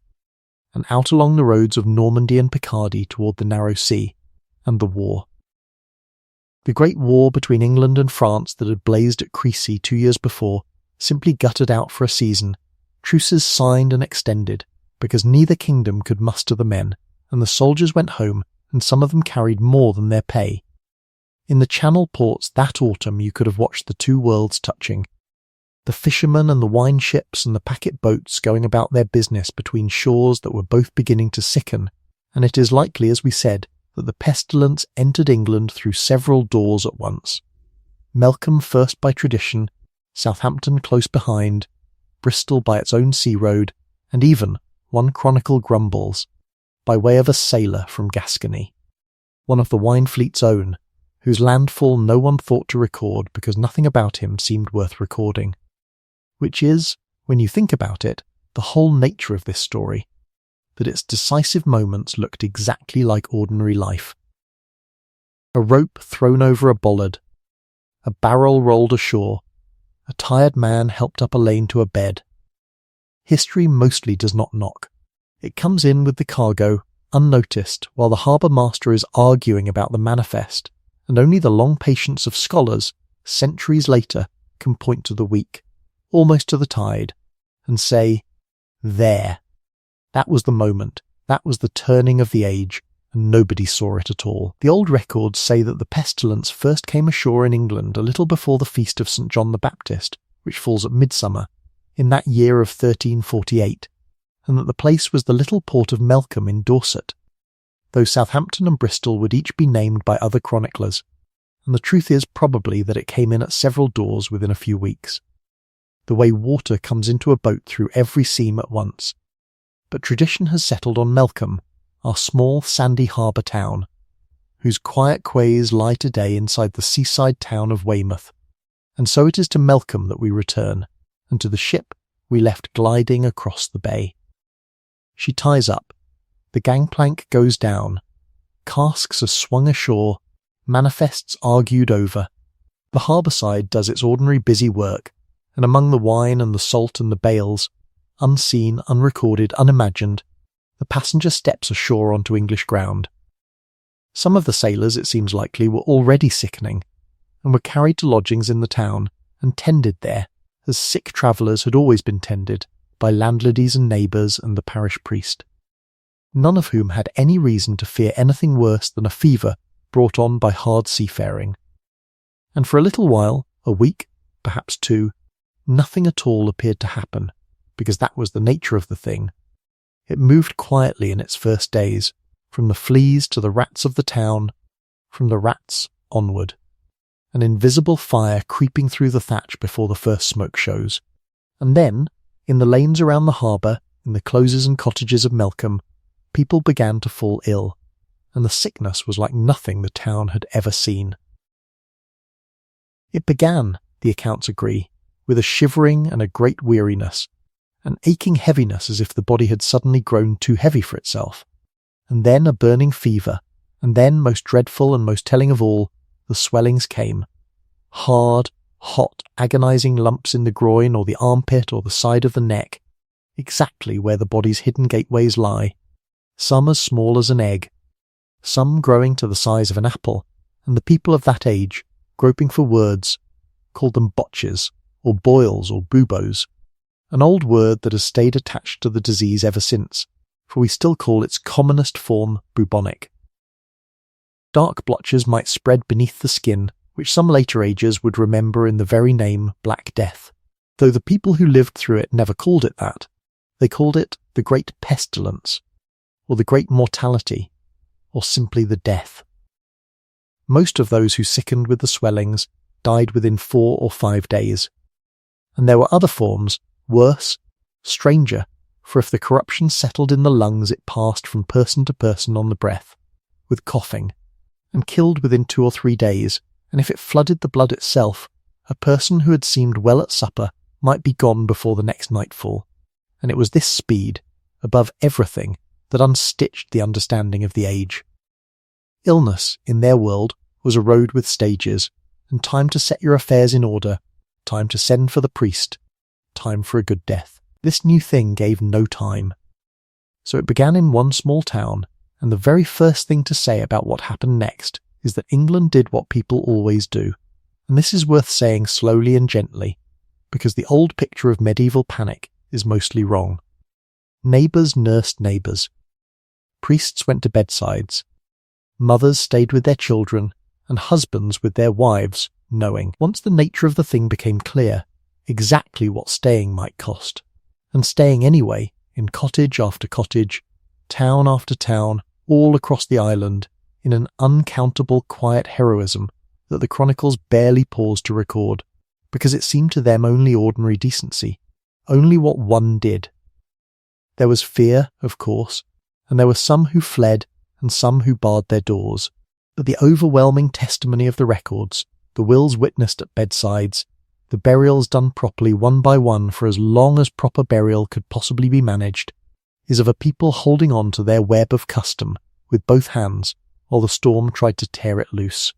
and out along the roads of Normandy and Picardy toward the narrow sea, and the war. The great war between England and France that had blazed at Crécy 2 years before simply guttered out for a season, truces signed and extended, because neither kingdom could muster the men, and the soldiers went home, and some of them carried more than their pay. In the Channel ports that autumn you could have watched the 2 worlds touching, the fishermen and the wine ships and the packet boats going about their business between shores that were both beginning to sicken, and it is likely, as we said, that the pestilence entered England through several doors at once. Melcombe first by tradition, Southampton close behind, Bristol by its own sea road, and even, one chronicle grumbles, by way of a sailor from Gascony, one of the wine fleet's own, whose landfall no one thought to record because nothing about him seemed worth recording. Which is, when you think about it, the whole nature of this story, that its decisive moments looked exactly like ordinary life. A rope thrown over a bollard, a barrel rolled ashore, a tired man helped up a lane to a bed. History mostly does not knock. It comes in with the cargo, unnoticed, while the harbour master is arguing about the manifest, and only the long patience of scholars, centuries later, can point to the week, almost to the tide, and say, there, that was the moment, that was the turning of the age, and nobody saw it at all. The old records say that the pestilence first came ashore in England a little before the feast of St. John the Baptist, which falls at midsummer, in that year of 1348, and that the place was the little port of Melcombe in Dorset, though Southampton and Bristol would each be named by other chroniclers, and the truth is probably that it came in at several doors within a few weeks, the way water comes into a boat through every seam at once. But tradition has settled on Melcombe, our small sandy harbour town, whose quiet quays lie today inside the seaside town of Weymouth, and so it is to Melcombe that we return, and to the ship we left gliding across the bay. She ties up, the gangplank goes down, casks are swung ashore, manifests argued over. The harbour side does its ordinary busy work, and among the wine and the salt and the bales, unseen, unrecorded, unimagined, the passenger steps ashore onto English ground. Some of the sailors, it seems likely, were already sickening, and were carried to lodgings in the town, and tended there, as sick travellers had always been tended, by landladies and neighbours and the parish priest, none of whom had any reason to fear anything worse than a fever brought on by hard seafaring. And for a little while, a week, perhaps two, nothing at all appeared to happen, because that was the nature of the thing. It moved quietly in its first days, from the fleas to the rats of the town, from the rats onward, an invisible fire creeping through the thatch before the first smoke shows. And then, in the lanes around the harbour, in the closes and cottages of Melcombe, people began to fall ill, and the sickness was like nothing the town had ever seen. It began, the accounts agree, with a shivering and a great weariness, an aching heaviness as if the body had suddenly grown too heavy for itself, and then a burning fever, and then, most dreadful and most telling of all, the swellings came. Hard, hot, agonizing lumps in the groin or the armpit or the side of the neck, exactly where the body's hidden gateways lie, some as small as an egg, some growing to the size of an apple, and the people of that age, groping for words, called them botches, or boils, or buboes, an old word that has stayed attached to the disease ever since, for we still call its commonest form bubonic. Dark blotches might spread beneath the skin, which some later ages would remember in the very name Black Death, though the people who lived through it never called it that. They called it the Great Pestilence, or the Great Mortality, or simply the Death. Most of those who sickened with the swellings died within 4 or 5 days, and there were other forms, worse, stranger, for if the corruption settled in the lungs it passed from person to person on the breath, with coughing, and killed within 2 or 3 days, and if it flooded the blood itself, a person who had seemed well at supper might be gone before the next nightfall, and it was this speed, above everything, that unstitched the understanding of the age. Illness, in their world, was a road with stages, and time to set your affairs in order, time to send for the priest, time for a good death. This new thing gave no time. So it began in one small town, and the very first thing to say about what happened next is that England did what people always do, and this is worth saying slowly and gently, because the old picture of medieval panic is mostly wrong. Neighbours nursed neighbours. Priests went to bedsides. Mothers stayed with their children, and husbands with their wives, knowing, once the nature of the thing became clear, exactly what staying might cost, and staying anyway, in cottage after cottage, town after town, all across the island, in an uncountable quiet heroism that the chronicles barely paused to record, because it seemed to them only ordinary decency, only what one did. There was fear, of course, and there were some who fled and some who barred their doors, but the overwhelming testimony of the records, the wills witnessed at bedsides, the burials done properly one by one for as long as proper burial could possibly be managed, is of a people holding on to their web of custom with both hands while the storm tried to tear it loose.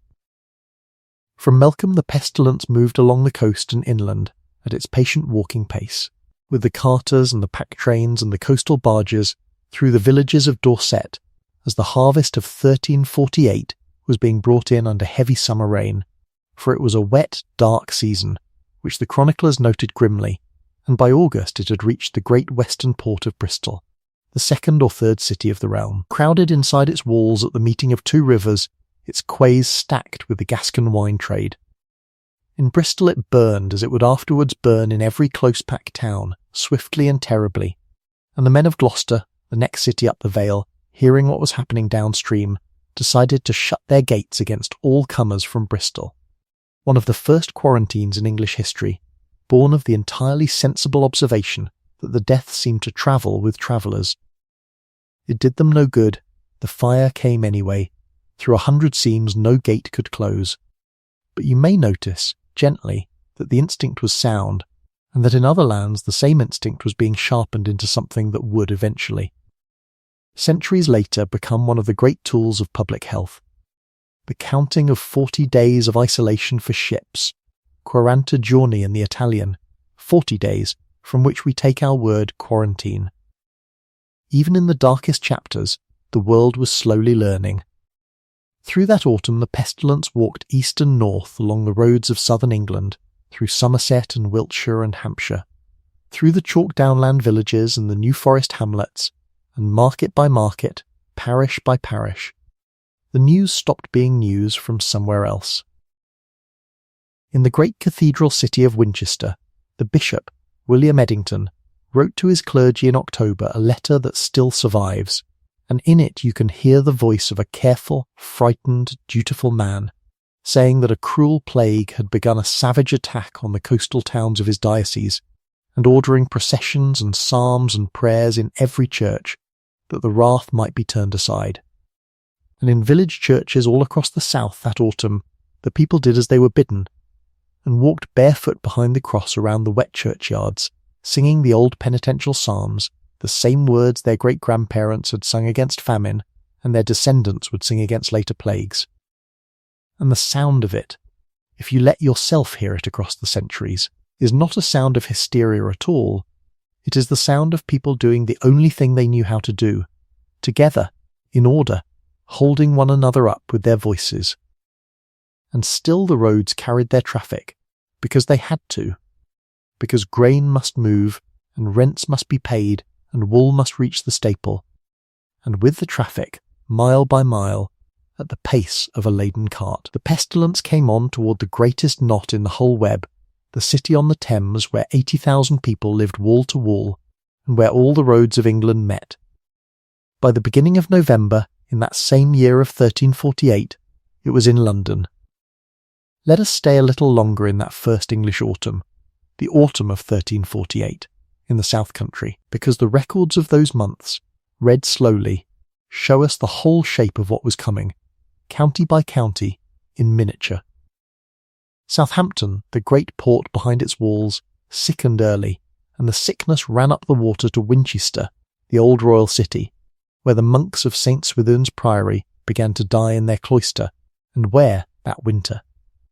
From Melcombe the pestilence moved along the coast and inland at its patient walking pace, with the carters and the pack trains and the coastal barges through the villages of Dorset, as the harvest of 1348 was being brought in under heavy summer rain, for it was a wet, dark season, which the chroniclers noted grimly, and by August it had reached the great western port of Bristol, the second or third city of the realm. Crowded inside its walls at the meeting of two rivers, its quays stacked with the Gascon wine trade. In Bristol it burned as it would afterwards burn in every close-packed town, swiftly and terribly, and the men of Gloucester, the next city up the Vale, hearing what was happening downstream, decided to shut their gates against all comers from Bristol. One of the first quarantines in English history, born of the entirely sensible observation that the death seemed to travel with travellers. It did them no good. The fire came anyway. Through 100 seams no gate could close. But you may notice, gently, that the instinct was sound, and that in other lands the same instinct was being sharpened into something that would eventually, centuries later, become one of the great tools of public health. The counting of 40 days of isolation for ships, 40 giorni in the Italian, 40 days, from which we take our word quarantine. Even in the darkest chapters, the world was slowly learning. Through that autumn the pestilence walked east and north along the roads of southern England, through Somerset and Wiltshire and Hampshire, through the chalk downland villages and the New Forest hamlets, and market by market, parish by parish. The news stopped being news from somewhere else. In the great cathedral city of Winchester, the bishop, William Eddington, wrote to his clergy in October a letter that still survives, and in it you can hear the voice of a careful, frightened, dutiful man, saying that a cruel plague had begun a savage attack on the coastal towns of his diocese, and ordering processions and psalms and prayers in every church, that the wrath might be turned aside. And in village churches all across the south that autumn, the people did as they were bidden, and walked barefoot behind the cross around the wet churchyards, singing the old penitential psalms, the same words their great-grandparents had sung against famine, and their descendants would sing against later plagues. And the sound of it, if you let yourself hear it across the centuries, is not a sound of hysteria at all. It is the sound of people doing the only thing they knew how to do, together, in order, holding one another up with their voices. And still the roads carried their traffic, because they had to, because grain must move, and rents must be paid, and wool must reach the staple, and with the traffic, mile by mile, at the pace of a laden cart. The pestilence came on toward the greatest knot in the whole web, the city on the Thames where 80,000 people lived wall to wall, and where all the roads of England met. By the beginning of November, in that same year of 1348, it was in London. Let us stay a little longer in that first English autumn, the autumn of 1348, in the South Country, because the records of those months, read slowly, show us the whole shape of what was coming, county by county, in miniature. Southampton, the great port behind its walls, sickened early, and the sickness ran up the water to Winchester, the old royal city, where the monks of St. Swithin's Priory began to die in their cloister, and where, that winter,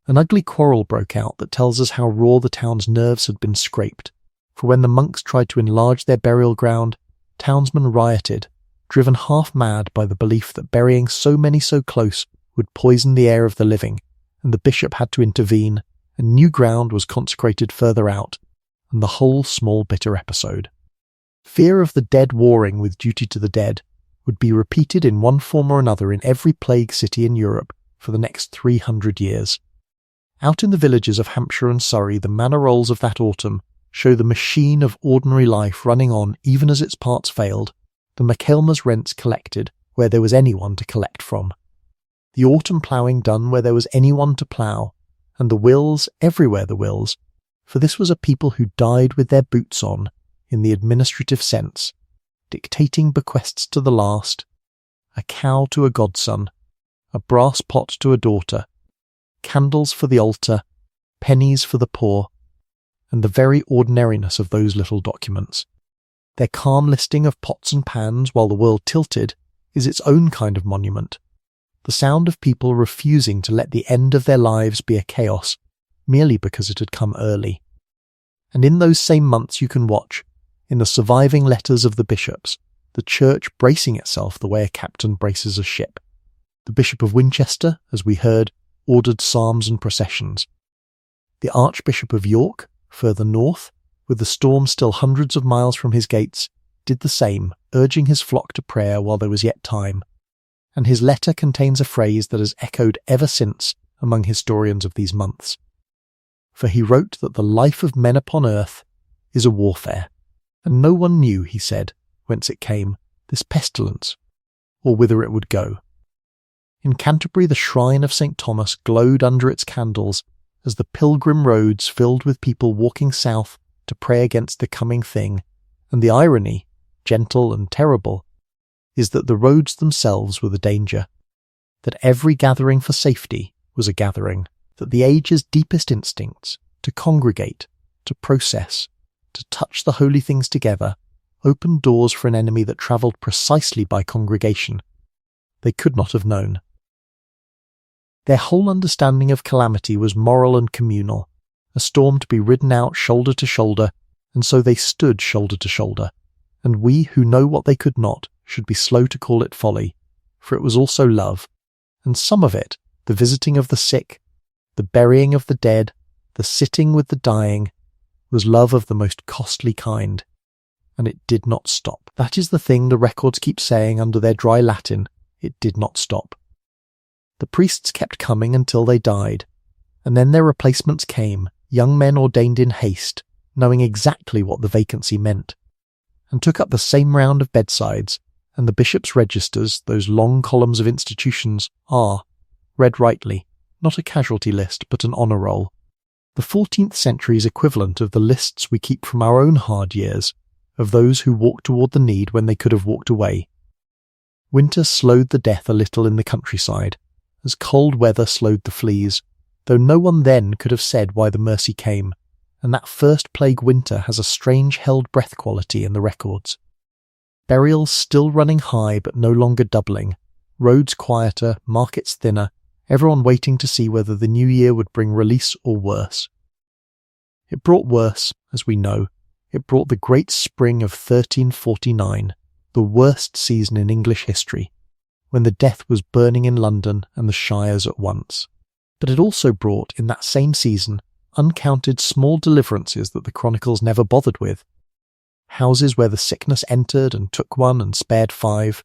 an ugly quarrel broke out that tells us how raw the town's nerves had been scraped, for when the monks tried to enlarge their burial ground, townsmen rioted, driven half mad by the belief that burying so many so close would poison the air of the living, and the bishop had to intervene, and new ground was consecrated further out, and the whole small bitter episode. Fear of the dead warring with duty to the dead would be repeated in one form or another in every plague city in Europe for the next 300 years. Out in the villages of Hampshire and Surrey, the manor rolls of that autumn show the machine of ordinary life running on even as its parts failed, the McAylmer's rents collected where there was anyone to collect from, the autumn ploughing done where there was anyone to plough, and the wills everywhere the wills, for this was a people who died with their boots on, in the administrative sense, dictating bequests to the last, a cow to a godson, a brass pot to a daughter, candles for the altar, pennies for the poor, and the very ordinariness of those little documents. Their calm listing of pots and pans while the world tilted is its own kind of monument, the sound of people refusing to let the end of their lives be a chaos, merely because it had come early. And in those same months you can watch, in the surviving letters of the bishops, the church bracing itself the way a captain braces a ship. The Bishop of Winchester, as we heard, ordered psalms and processions. The Archbishop of York, further north, with the storm still hundreds of miles from his gates, did the same, urging his flock to prayer while there was yet time, and his letter contains a phrase that has echoed ever since among historians of these months. For he wrote that the life of men upon earth is a warfare, and no one knew, he said, whence it came, this pestilence, or whither it would go. In Canterbury the shrine of St. Thomas glowed under its candles as the pilgrim roads filled with people walking south to pray against the coming thing, and the irony, gentle and terrible, is that the roads themselves were the danger, that every gathering for safety was a gathering, that the age's deepest instincts, to congregate, to process, to touch the holy things together, opened doors for an enemy that travelled precisely by congregation. They could not have known. Their whole understanding of calamity was moral and communal, a storm to be ridden out shoulder to shoulder, and so they stood shoulder to shoulder, and we who know what they could not should be slow to call it folly, for it was also love, and some of it, the visiting of the sick, the burying of the dead, the sitting with the dying, was love of the most costly kind. And it did not stop. That is the thing the records keep saying under their dry Latin. It did not stop. The priests kept coming until they died, and then their replacements came, young men ordained in haste, knowing exactly what the vacancy meant, and took up the same round of bedsides, and the bishop's registers, those long columns of institutions, are, read rightly, not a casualty list but an honour roll, the 14th century's equivalent of the lists we keep from our own hard years, of those who walked toward the need when they could have walked away. Winter slowed the death a little in the countryside, as cold weather slowed the fleas, though no one then could have said why the mercy came, and that first plague winter has a strange held-breath quality in the records. Burials still running high but no longer doubling, roads quieter, markets thinner, everyone waiting to see whether the new year would bring release or worse. It brought worse, as we know. It brought the great spring of 1349, the worst season in English history, when the death was burning in London and the shires at once. But it also brought, in that same season, uncounted small deliverances that the chronicles never bothered with. Houses where the sickness entered and took one and spared 5.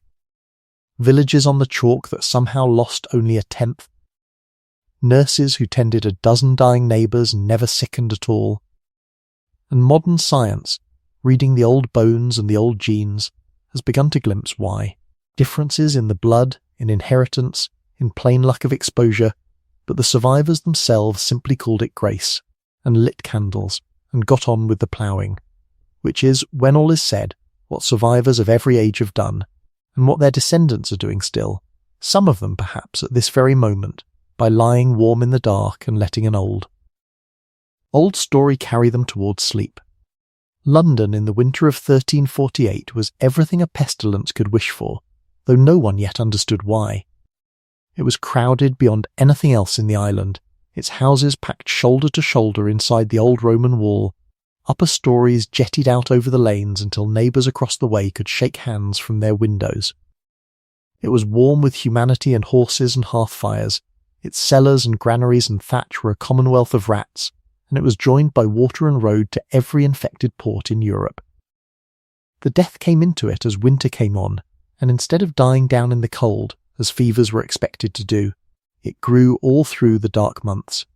Villages on the chalk that somehow lost only a 10th. Nurses who tended a dozen dying neighbours and never sickened at all. And modern science, reading the old bones and the old genes, has begun to glimpse why. Differences in the blood, in inheritance, in plain luck of exposure, but the survivors themselves simply called it grace, and lit candles, and got on with the ploughing, which is, when all is said, what survivors of every age have done, and what their descendants are doing still, some of them perhaps at this very moment, by lying warm in the dark and letting an old story carry them towards sleep. London in the winter of 1348 was everything a pestilence could wish for, though no one yet understood why. It was crowded beyond anything else in the island, its houses packed shoulder to shoulder inside the old Roman wall, upper stories jettied out over the lanes until neighbours across the way could shake hands from their windows. It was warm with humanity and horses and hearth-fires, its cellars and granaries and thatch were a commonwealth of rats, and it was joined by water and road to every infected port in Europe. The death came into it as winter came on, and instead of dying down in the cold, as fevers were expected to do, it grew all through the dark months,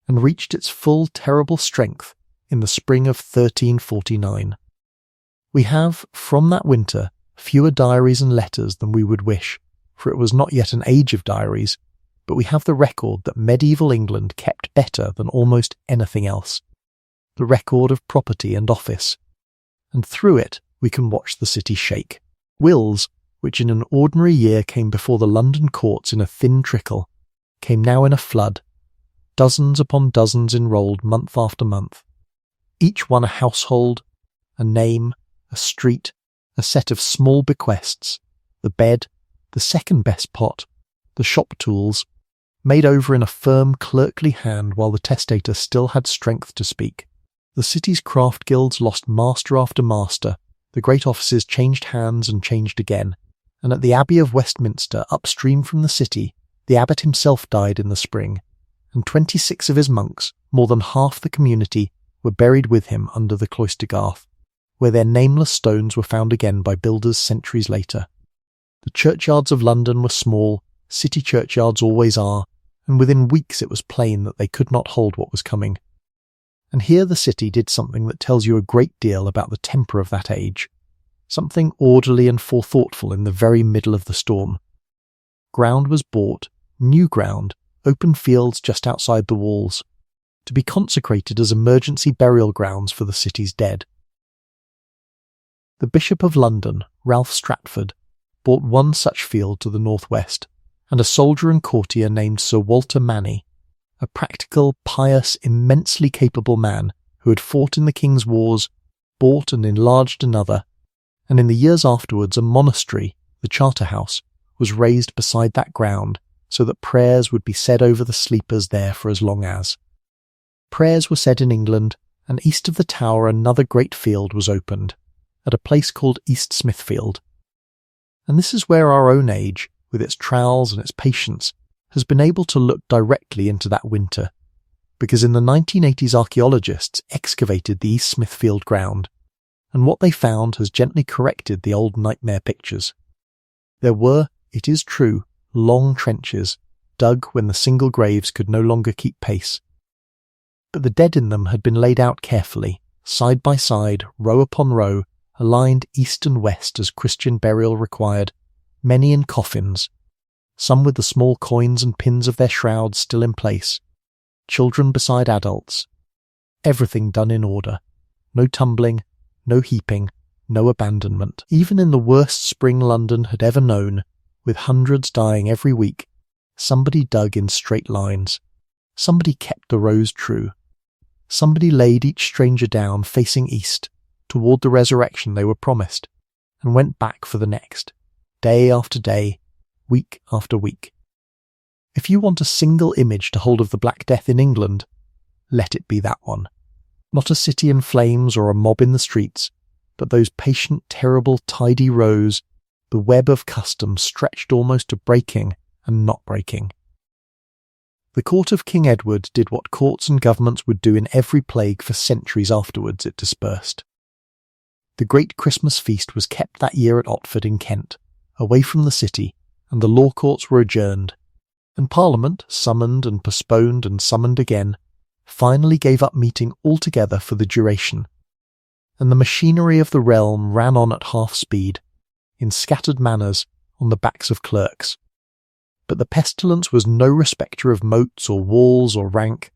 and reached its full terrible strength in the spring of 1349. We have, from that winter, fewer diaries and letters than we would wish, for it was not yet an age of diaries, but we have the record that medieval England kept better than almost anything else, the record of property and office, and through it we can watch the city shake. Wills, which in an ordinary year came before the London courts in a thin trickle, came now in a flood, dozens upon dozens enrolled month after month, each one a household, a name, a street, a set of small bequests, the bed, the second best pot, the shop tools, made over in a firm clerkly hand while the testator still had strength to speak. The city's craft guilds lost master after master, the great offices changed hands and changed again, and at the Abbey of Westminster, upstream from the city, the abbot himself died in the spring, and 26 of his monks, more than half the community, were buried with him under the cloister garth, where their nameless stones were found again by builders centuries later. The churchyards of London were small, city churchyards always are, and within weeks it was plain that they could not hold what was coming. And here the city did something that tells you a great deal about the temper of that age, something orderly and forethoughtful in the very middle of the storm. Ground was bought, new ground, open fields just outside the walls, to be consecrated as emergency burial grounds for the city's dead. The Bishop of London, Ralph Stratford, bought one such field to the northwest, and a soldier and courtier named Sir Walter Manny, a practical, pious, immensely capable man who had fought in the King's Wars, bought and enlarged another, and in the years afterwards a monastery, the Charterhouse, was raised beside that ground so that prayers would be said over the sleepers there for as long as. Prayers were said in England, and east of the Tower another great field was opened, at a place called East Smithfield. And this is where our own age, with its trowels and its patience, has been able to look directly into that winter, because in the 1980s archaeologists excavated the East Smithfield ground, and what they found has gently corrected the old nightmare pictures. There were, it is true, long trenches, dug when the single graves could no longer keep pace. But the dead in them had been laid out carefully, side by side, row upon row, aligned east and west as Christian burial required, many in coffins, some with the small coins and pins of their shrouds still in place, children beside adults, everything done in order, no tumbling, no heaping, no abandonment. Even in the worst spring London had ever known, with hundreds dying every week, somebody dug in straight lines, somebody kept the rows true, somebody laid each stranger down facing east, toward the resurrection they were promised, and went back for the next, day after day, week after week. If you want a single image to hold of the Black Death in England, let it be that one. Not a city in flames or a mob in the streets, but those patient, terrible, tidy rows, the web of custom stretched almost to breaking and not breaking. The court of King Edward did what courts and governments would do in every plague for centuries afterwards it dispersed. The great Christmas feast was kept that year at Otford in Kent, away from the city, and the law courts were adjourned, and Parliament, summoned and postponed and summoned again, finally gave up meeting altogether for the duration, and the machinery of the realm ran on at half speed, in scattered manners, on the backs of clerks. But the pestilence was no respecter of moats or walls or rank,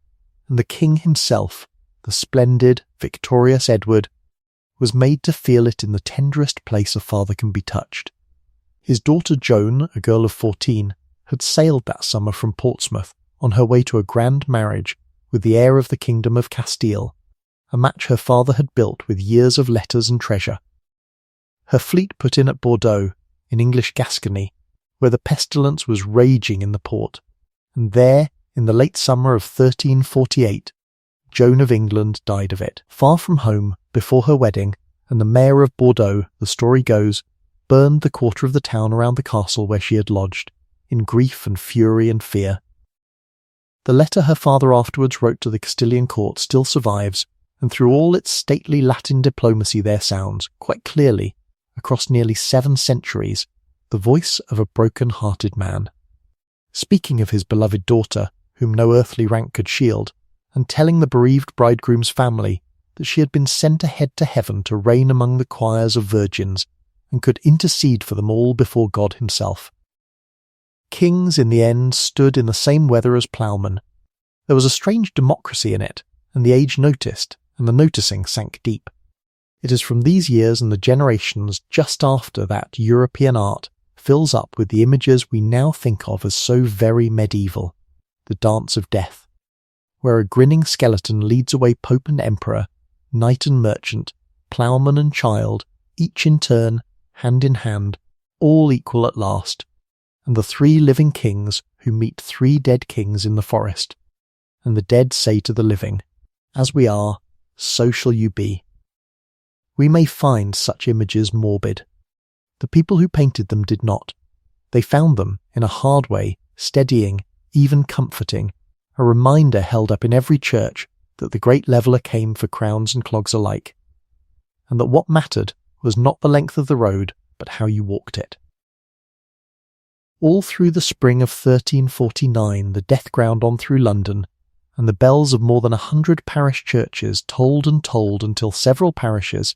and the king himself, the splendid, victorious Edward, was made to feel it in the tenderest place a father can be touched. His daughter Joan, a girl of 14, had sailed that summer from Portsmouth on her way to a grand marriage with the heir of the kingdom of Castile, a match her father had built with years of letters and treasure. Her fleet put in at Bordeaux, in English Gascony, where the pestilence was raging in the port, and there, in the late summer of 1348, Joan of England died of it, far from home, before her wedding, and the mayor of Bordeaux, the story goes, burned the quarter of the town around the castle where she had lodged, in grief and fury and fear. The letter her father afterwards wrote to the Castilian court still survives, and through all its stately Latin diplomacy there sounds, quite clearly, across nearly 7 centuries, the voice of a broken-hearted man. Speaking of his beloved daughter, whom no earthly rank could shield, and telling the bereaved bridegroom's family that she had been sent ahead to heaven to reign among the choirs of virgins, and could intercede for them all before God himself. Kings, in the end, stood in the same weather as ploughmen. There was a strange democracy in it, and the age noticed, and the noticing sank deep. It is from these years and the generations just after that European art fills up with the images we now think of as so very medieval, the Dance of Death, where a grinning skeleton leads away pope and emperor, knight and merchant, ploughman and child, each in turn, hand in hand, all equal at last, and the 3 living kings who meet 3 dead kings in the forest, and the dead say to the living, "As we are, so shall you be." We may find such images morbid. The people who painted them did not. They found them, in a hard way, steadying, even comforting, a reminder held up in every church that the great leveller came for crowns and clogs alike. and that what mattered was not the length of the road, but how you walked it. All through the spring of 1349 the death ground on through London, and the bells of more than 100 parish churches tolled and tolled until several parishes,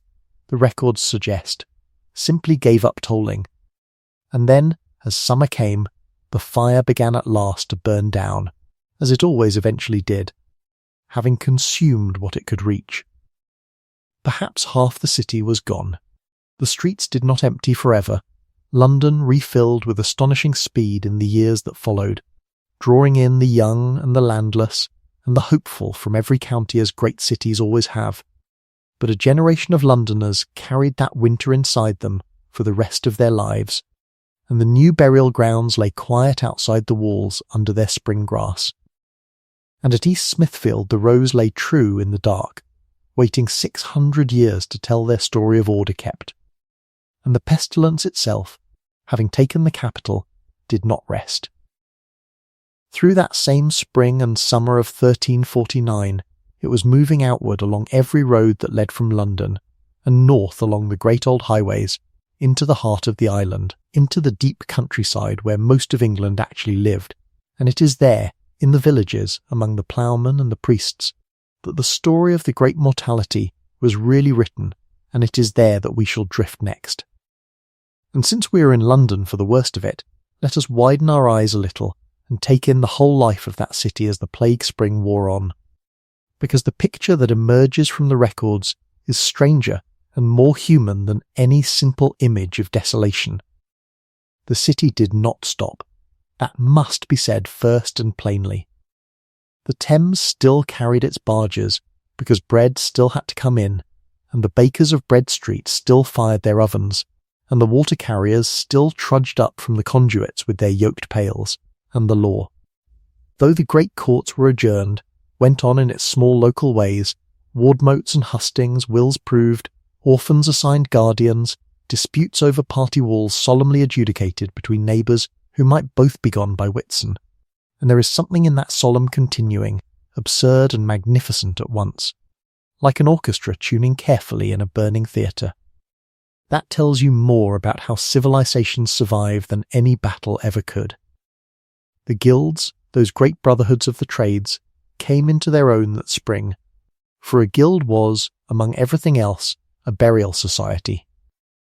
the records suggest, simply gave up tolling. And then, as summer came, the fire began at last to burn down, as it always eventually did, having consumed what it could reach. Perhaps half the city was gone. The streets did not empty forever. London refilled with astonishing speed in the years that followed, drawing in the young and the landless and the hopeful from every county as great cities always have. But a generation of Londoners carried that winter inside them for the rest of their lives, and the new burial grounds lay quiet outside the walls under their spring grass. And at East Smithfield the rows lay true in the dark, waiting 600 years to tell their story of order kept. And the pestilence itself, having taken the capital, did not rest. Through that same spring and summer of 1349, it was moving outward along every road that led from London, and north along the great old highways, into the heart of the island, into the deep countryside where most of England actually lived, and it is there, in the villages, among the ploughmen and the priests, that the story of the great mortality was really written, and it is there that we shall drift next. And since we are in London for the worst of it, let us widen our eyes a little and take in the whole life of that city as the plague spring wore on. Because the picture that emerges from the records is stranger and more human than any simple image of desolation. The city did not stop. That must be said first and plainly. The Thames still carried its barges, because bread still had to come in, and the bakers of Bread Street still fired their ovens, and the water carriers still trudged up from the conduits with their yoked pails, and the law, though the great courts were adjourned, went on in its small local ways, wardmotes and hustings, wills proved, orphans assigned guardians, disputes over party walls solemnly adjudicated between neighbours who might both be gone by Whitsun, and there is something in that solemn continuing, absurd and magnificent at once, like an orchestra tuning carefully in a burning theatre. That tells you more about how civilization survived than any battle ever could. The guilds, those great brotherhoods of the trades, came into their own that spring, for a guild was, among everything else, a burial society,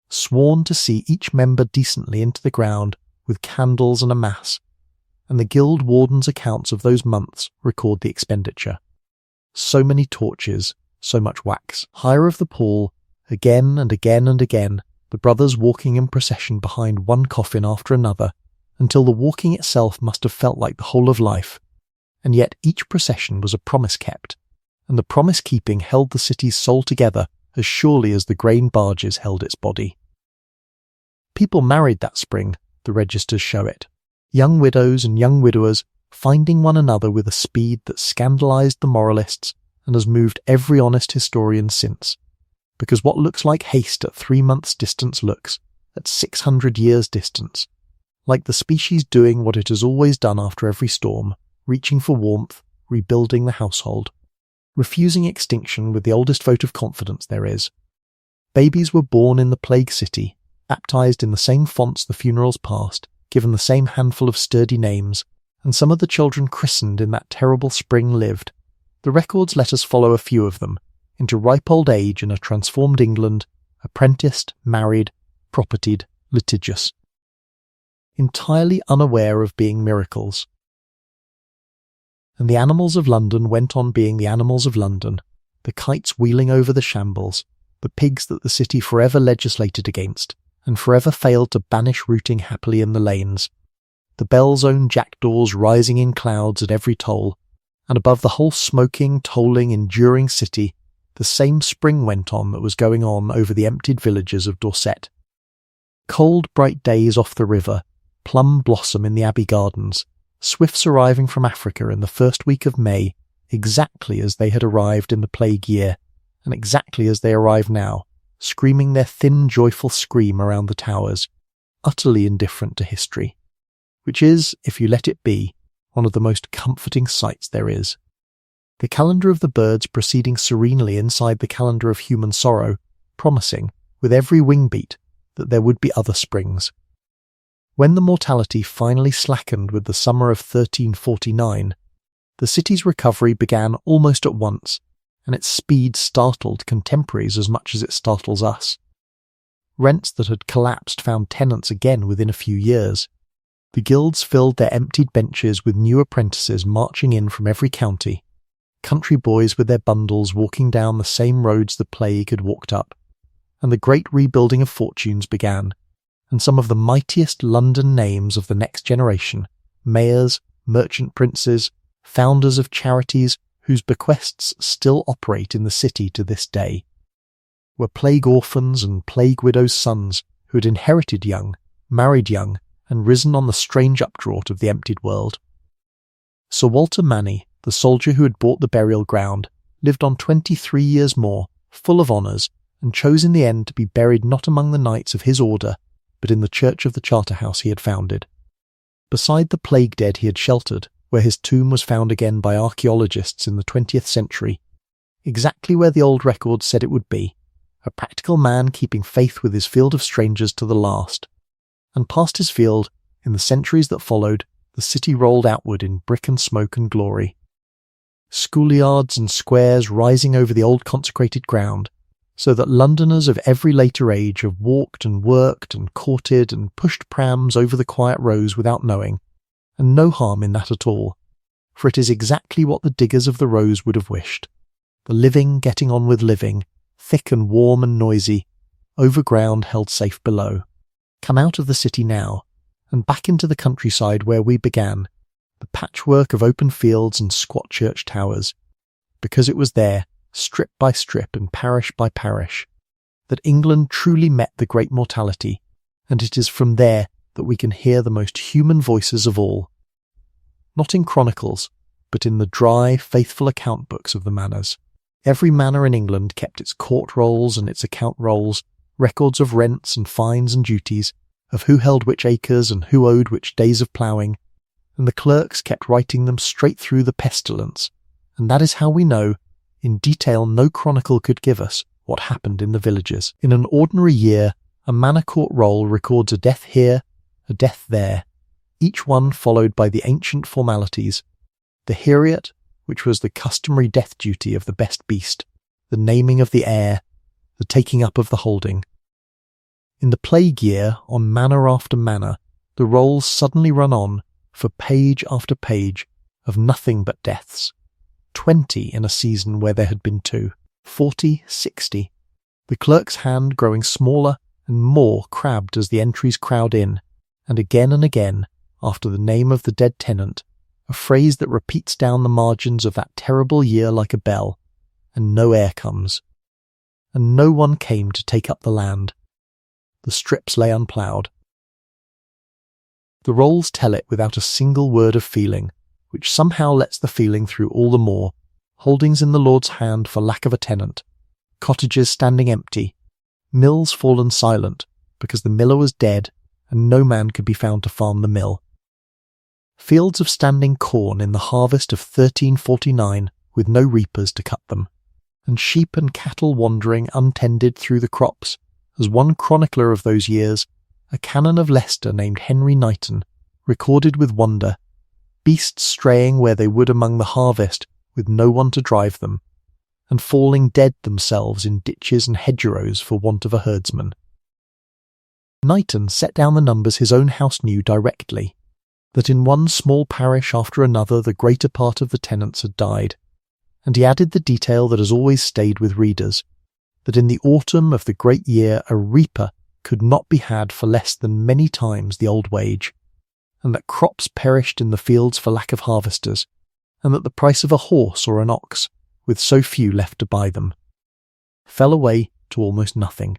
sworn to see each member decently into the ground with candles and a mass, and the guild warden's accounts of those months record the expenditure. So many torches, so much wax, hire of the pall, again and again and again, the brothers walking in procession behind one coffin after another, until the walking itself must have felt like the whole of life, and yet each procession was a promise kept, and the promise-keeping held the city's soul together as surely as the grain barges held its body. People married that spring, the registers show it, young widows and young widowers finding one another with a speed that scandalized the moralists and has moved every honest historian since, because what looks like haste at 3 months' distance looks, at 600 years' distance, like the species doing what it has always done after every storm, reaching for warmth, rebuilding the household, refusing extinction with the oldest vote of confidence there is. Babies were born in the plague city, baptized in the same fonts the funerals passed, given the same handful of sturdy names, and some of the children christened in that terrible spring lived. The records let us follow a few of them, into ripe old age in a transformed England, apprenticed, married, propertied, litigious, entirely unaware of being miracles. And the animals of London went on being the animals of London, the kites wheeling over the shambles, the pigs that the city forever legislated against, and forever failed to banish rooting happily in the lanes, the bell's own jackdaws rising in clouds at every toll, and above the whole smoking, tolling, enduring city, the same spring went on that was going on over the emptied villages of Dorset. Cold, bright days off the river, plum blossom in the Abbey gardens, swifts arriving from Africa in the first week of May, exactly as they had arrived in the plague year, and exactly as they arrive now, screaming their thin, joyful scream around the towers, utterly indifferent to history, which is, if you let it be, one of the most comforting sights there is. The calendar of the birds proceeding serenely inside the calendar of human sorrow promising, with every wing beat, that there would be other springs. When the mortality finally slackened with the summer of 1349, the city's recovery began almost at once, and its speed startled contemporaries as much as it startles us. Rents that had collapsed found tenants again within a few years. The guilds filled their emptied benches with new apprentices marching in from every county, country boys with their bundles walking down the same roads the plague had walked up, and the great rebuilding of fortunes began, and some of the mightiest London names of the next generation, mayors, merchant princes, founders of charities whose bequests still operate in the city to this day, were plague orphans and plague widows' sons who had inherited young, married young, and risen on the strange updraught of the emptied world. Sir Walter Manny, the soldier who had bought the burial ground, lived on 23 years more, full of honours, and chose in the end to be buried not among the knights of his order, but in the church of the Charterhouse he had founded. Beside the plague dead he had sheltered, where his tomb was found again by archaeologists in the 20th century, exactly where the old records said it would be, a practical man keeping faith with his field of strangers to the last. And past his field, in the centuries that followed, the city rolled outward in brick and smoke and glory. Schoolyards and squares rising over the old consecrated ground, so that Londoners of every later age have walked and worked and courted and pushed prams over the quiet rows without knowing, and no harm in that at all, for it is exactly what the diggers of the rows would have wished, the living getting on with living, thick and warm and noisy, over ground held safe below. Come out of the city now, and back into the countryside where we began, the patchwork of open fields and squat church towers, because it was there, strip by strip and parish by parish, that England truly met the great mortality, and it is from there that we can hear the most human voices of all. Not in chronicles, but in the dry, faithful account books of the manors. Every manor in England kept its court rolls and its account rolls, records of rents and fines and duties, of who held which acres and who owed which days of ploughing, and the clerks kept writing them straight through the pestilence, and that is how we know, in detail no chronicle could give us, what happened in the villages. In an ordinary year, a manor court roll records a death here, a death there, each one followed by the ancient formalities, the heriot, which was the customary death duty of the best beast, the naming of the heir, the taking up of the holding. In the plague year, on manor after manor, the rolls suddenly run on, for page after page, of nothing but deaths. 20 in a season where there had been 2, 40, 60, the clerk's hand growing smaller and more crabbed as the entries crowd in, and again, after the name of the dead tenant, a phrase that repeats down the margins of that terrible year like a bell, and no heir comes. And no one came to take up the land. The strips lay unploughed. The rolls tell it without a single word of feeling, which somehow lets the feeling through all the more, holdings in the Lord's hand for lack of a tenant, cottages standing empty, mills fallen silent because the miller was dead and no man could be found to farm the mill. Fields of standing corn in the harvest of 1349 with no reapers to cut them, and sheep and cattle wandering untended through the crops, as one chronicler of those years, a canon of Leicester named Henry Knighton, recorded with wonder, beasts straying where they would among the harvest with no one to drive them, and falling dead themselves in ditches and hedgerows for want of a herdsman. Knighton set down the numbers his own house knew directly, that in one small parish after another the greater part of the tenants had died, and he added the detail that has always stayed with readers, that in the autumn of the great year a reaper could not be had for less than many times the old wage, and that crops perished in the fields for lack of harvesters, and that the price of a horse or an ox, with so few left to buy them, fell away to almost nothing.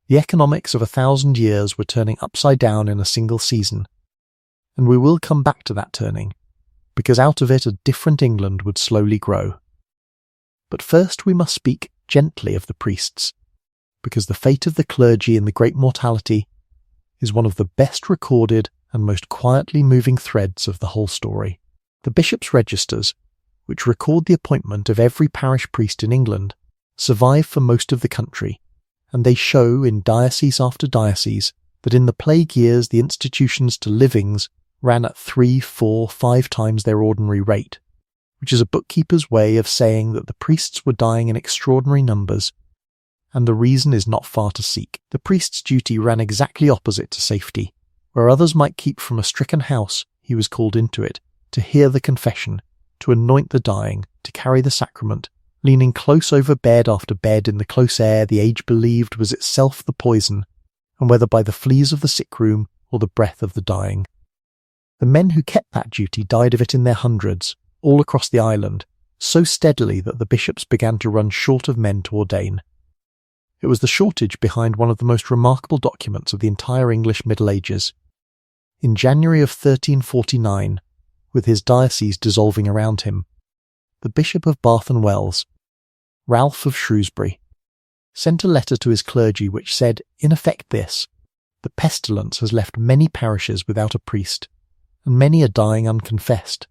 The economics of 1,000 years were turning upside down in a single season, and we will come back to that turning, because out of it a different England would slowly grow. But first we must speak gently of the priests, because the fate of the clergy in the Great Mortality is one of the best recorded and most quietly moving threads of the whole story. The bishops' registers, which record the appointment of every parish priest in England, survive for most of the country, and they show in diocese after diocese that in the plague years the institutions to livings ran at 3, 4, 5 times their ordinary rate, which is a bookkeeper's way of saying that the priests were dying in extraordinary numbers, and the reason is not far to seek. The priest's duty ran exactly opposite to safety. Where others might keep from a stricken house, he was called into it, to hear the confession, to anoint the dying, to carry the sacrament, leaning close over bed after bed in the close air the age believed was itself the poison, and whether by the fleas of the sick room or the breath of the dying. The men who kept that duty died of it in their hundreds, all across the island, so steadily that the bishops began to run short of men to ordain. It was the shortage behind one of the most remarkable documents of the entire English Middle Ages. In January of 1349, with his diocese dissolving around him, the Bishop of Bath and Wells, Ralph of Shrewsbury, sent a letter to his clergy which said, in effect this: the pestilence has left many parishes without a priest, and many are dying unconfessed,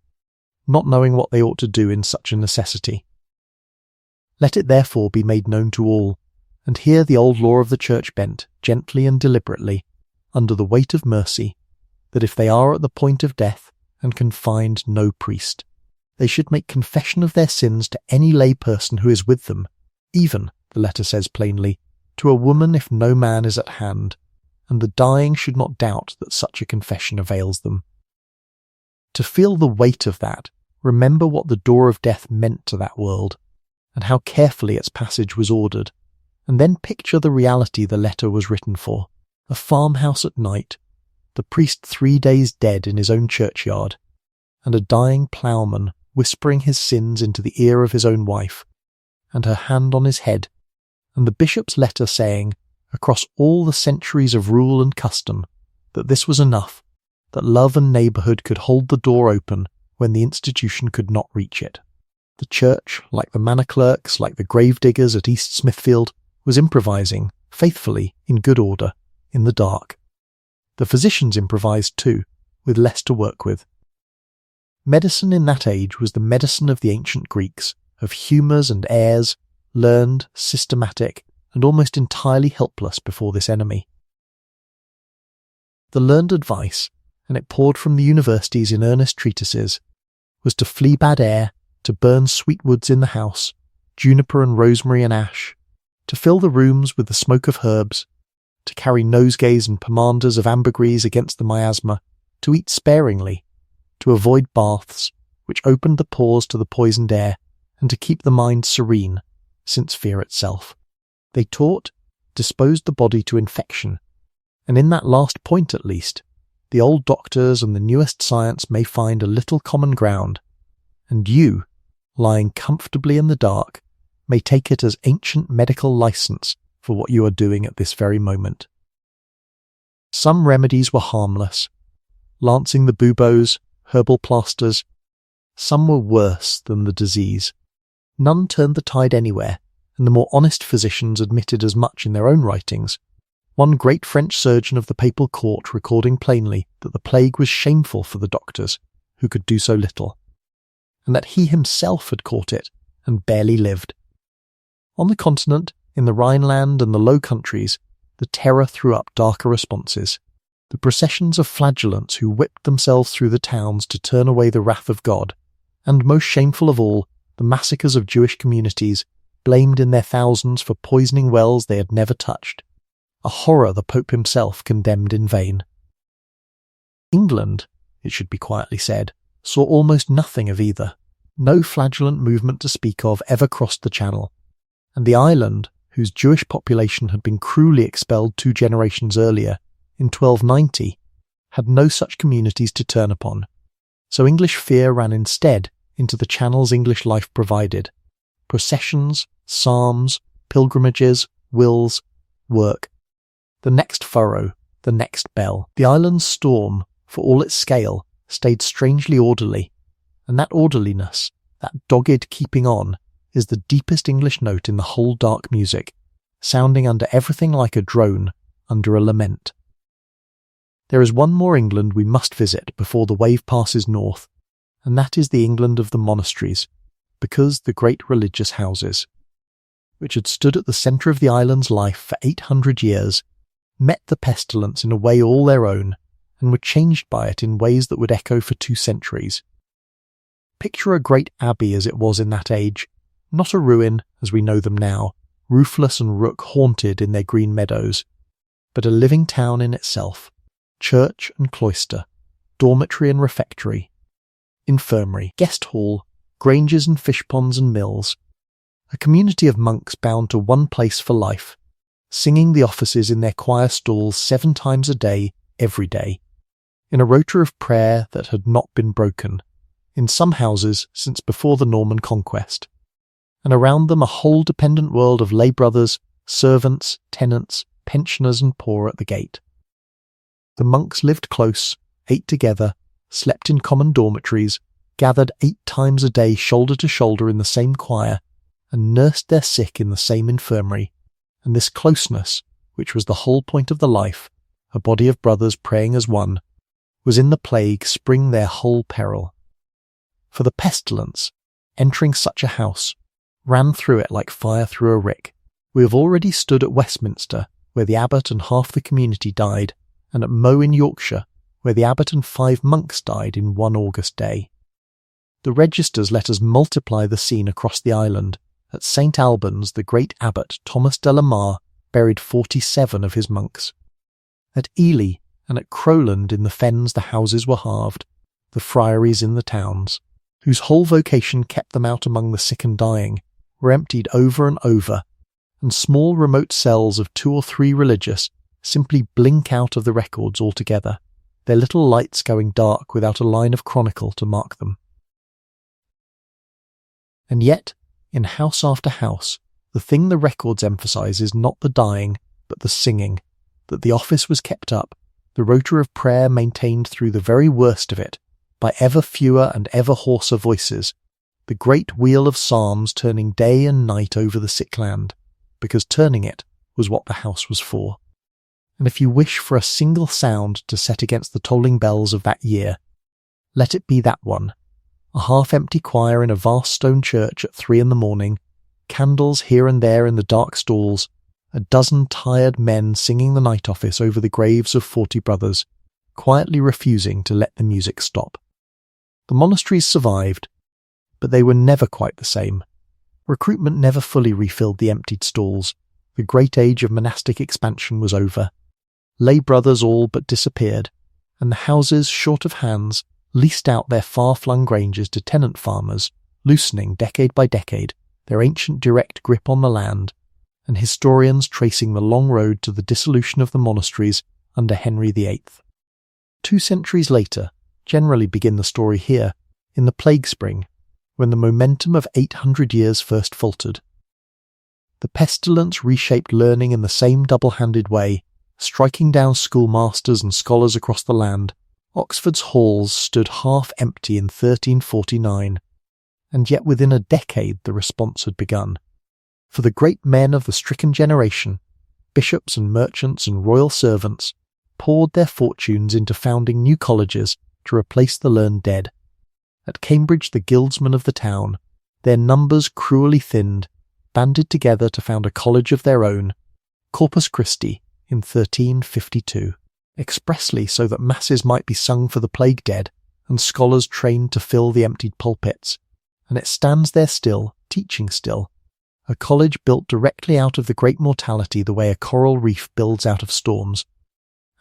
not knowing what they ought to do in such a necessity. Let it therefore be made known to all, and here the old law of the Church bent, gently and deliberately, under the weight of mercy, that if they are at the point of death and can find no priest, they should make confession of their sins to any lay person who is with them, even, the letter says plainly, to a woman if no man is at hand, and the dying should not doubt that such a confession avails them. To feel the weight of that, remember what the door of death meant to that world, and how carefully its passage was ordered, and then picture the reality the letter was written for: a farmhouse at night, the priest 3 days dead in his own churchyard, and a dying ploughman whispering his sins into the ear of his own wife, and her hand on his head, and the bishop's letter saying, across all the centuries of rule and custom, that this was enough, that love and neighbourhood could hold the door open when the institution could not reach it. The church, like the manor clerks, like the grave diggers at East Smithfield, was improvising, faithfully, in good order, in the dark. The physicians improvised too, with less to work with. Medicine in that age was the medicine of the ancient Greeks, of humours and airs, learned, systematic, and almost entirely helpless before this enemy. The learned advice, and it poured from the universities in earnest treatises, was to flee bad air, to burn sweet woods in the house, juniper and rosemary and ash, to fill the rooms with the smoke of herbs, to carry nosegays and pomanders of ambergris against the miasma, to eat sparingly, to avoid baths, which opened the pores to the poisoned air, and to keep the mind serene, since fear itself. They taught, disposed the body to infection, and in that last point at least, the old doctors and the newest science may find a little common ground, and you, lying comfortably in the dark, may take it as ancient medical license for what you are doing at this very moment. Some remedies were harmless, lancing the buboes, herbal plasters. Some were worse than the disease. None turned the tide anywhere, and the more honest physicians admitted as much in their own writings, one great French surgeon of the papal court recording plainly that the plague was shameful for the doctors, who could do so little, and that he himself had caught it and barely lived. On the continent, in the Rhineland and the Low Countries, the terror threw up darker responses. The processions of flagellants who whipped themselves through the towns to turn away the wrath of God, and most shameful of all, the massacres of Jewish communities, blamed in their thousands for poisoning wells they had never touched, a horror the Pope himself condemned in vain. England, it should be quietly said, saw almost nothing of either. No flagellant movement to speak of ever crossed the Channel, and the island, whose Jewish population had been cruelly expelled 2 generations earlier, in 1290, had no such communities to turn upon, so English fear ran instead into the channels English life provided: processions, psalms, pilgrimages, wills, work. The next furrow, the next bell. The island's storm, for all its scale, stayed strangely orderly, and that orderliness, that dogged keeping on, is the deepest English note in the whole dark music, sounding under everything like a drone under a lament. There is one more England we must visit before the wave passes north, and that is the England of the monasteries, because the great religious houses. which had stood at the centre of the island's life for 800 years, met the pestilence in a way all their own, and were changed by it in ways that would echo for 2 centuries. Picture a great abbey as it was in that age, not a ruin as we know them now, roofless and rook haunted in their green meadows, but a living town in itself, church and cloister, dormitory and refectory, infirmary, guest hall, granges and fish ponds and mills, a community of monks bound to one place for life, singing the offices in their choir stalls 7 times a day, every day, in a rota of prayer that had not been broken, in some houses since before the Norman conquest, and around them a whole dependent world of lay brothers, servants, tenants, pensioners and poor at the gate. The monks lived close, ate together, slept in common dormitories, gathered 8 times a day shoulder to shoulder in the same choir, and nursed their sick in the same infirmary, and this closeness, which was the whole point of the life, a body of brothers praying as one, was in the plague spring their whole peril. For the pestilence, entering such a house, ran through it like fire through a rick. We have already stood at Westminster, where the abbot and half the community died, and at Mow in Yorkshire, where the abbot and 5 monks died in one August day. The registers let us multiply the scene across the island. At St. Albans, the great abbot Thomas de la Mare buried 47 of his monks. At Ely and at Crowland in the fens the houses were halved, the friaries in the towns, whose whole vocation kept them out among the sick and dying, were emptied over and over, and small remote cells of 2 or 3 religious simply blink out of the records altogether, their little lights going dark without a line of chronicle to mark them. And yet, in house after house, the thing the records emphasise is not the dying, but the singing, that the office was kept up, the rota of prayer maintained through the very worst of it, by ever fewer and ever hoarser voices, the great wheel of psalms turning day and night over the sick land, because turning it was what the house was for. And if you wish for a single sound to set against the tolling bells of that year, let it be that one, a half-empty choir in a vast stone church at 3 in the morning, candles here and there in the dark stalls, a dozen tired men singing the night office over the graves of 40 brothers, quietly refusing to let the music stop. The monasteries survived, but they were never quite the same. Recruitment never fully refilled the emptied stalls. The great age of monastic expansion was over. Lay brothers all but disappeared, and the houses, short of hands, leased out their far-flung granges to tenant farmers, loosening decade by decade their ancient direct grip on the land, and historians tracing the long road to the dissolution of the monasteries under Henry VIII. 2 centuries later, generally begin the story here, in the Plague Spring, when the momentum of 800 years first faltered. The pestilence reshaped learning in the same double-handed way, striking down schoolmasters and scholars across the land. Oxford's halls stood half empty in 1349, and yet within a decade the response had begun. For the great men of the stricken generation, bishops and merchants and royal servants, poured their fortunes into founding new colleges to replace the learned dead. At Cambridge, the guildsmen of the town, their numbers cruelly thinned, banded together to found a college of their own, Corpus Christi, in 1352. Expressly so that masses might be sung for the plague dead, and scholars trained to fill the emptied pulpits, and it stands there still, teaching still, a college built directly out of the great mortality the way a coral reef builds out of storms.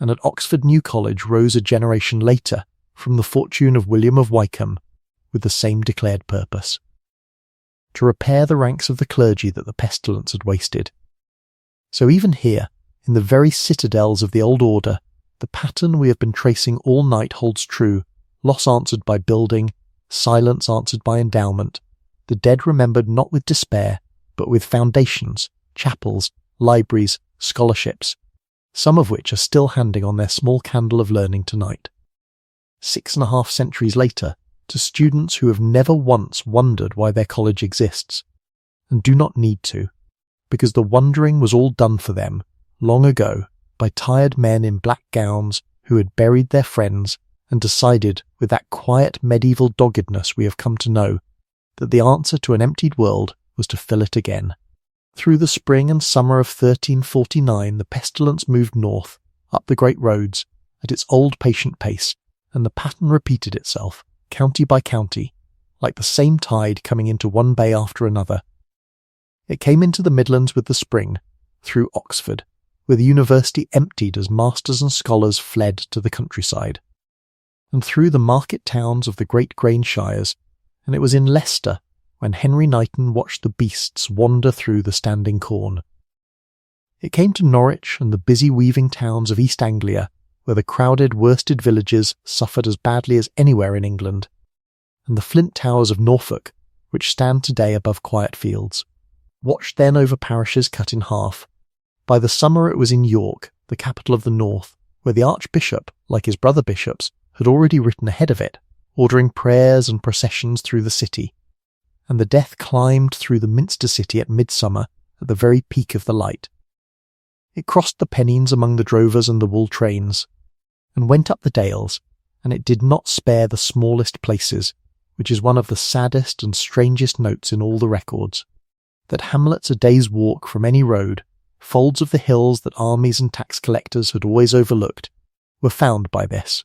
And at Oxford New College rose a generation later from the fortune of William of Wykeham, with the same declared purpose: to repair the ranks of the clergy that the pestilence had wasted. So even here, in the very citadels of the old order, the pattern we have been tracing all night holds true: loss answered by building, silence answered by endowment, the dead remembered not with despair, but with foundations, chapels, libraries, scholarships, some of which are still handing on their small candle of learning tonight. 6.5 centuries later, to students who have never once wondered why their college exists, and do not need to, because the wondering was all done for them, long ago, by tired men in black gowns who had buried their friends and decided, with that quiet medieval doggedness we have come to know, that the answer to an emptied world was to fill it again. Through the spring and summer of 1349 the pestilence moved north, up the great roads, at its old patient pace, and the pattern repeated itself, county by county, like the same tide coming into one bay after another. It came into the Midlands with the spring, through Oxford, where the university emptied as masters and scholars fled to the countryside, and through the market towns of the great grain shires, and it was in Leicester when Henry Knighton watched the beasts wander through the standing corn. It came to Norwich and the busy weaving towns of East Anglia, where the crowded worsted villages suffered as badly as anywhere in England, and the flint towers of Norfolk, which stand today above quiet fields. Watched then over parishes cut in half. By the summer it was in York, the capital of the north, where the archbishop, like his brother bishops, had already written ahead of it, ordering prayers and processions through the city, and the death climbed through the Minster city at midsummer at the very peak of the light. It crossed the Pennines among the drovers and the wool trains, and went up the dales, and it did not spare the smallest places, which is one of the saddest and strangest notes in all the records, that hamlets a day's walk from any road, folds of the hills that armies and tax collectors had always overlooked, were found by this.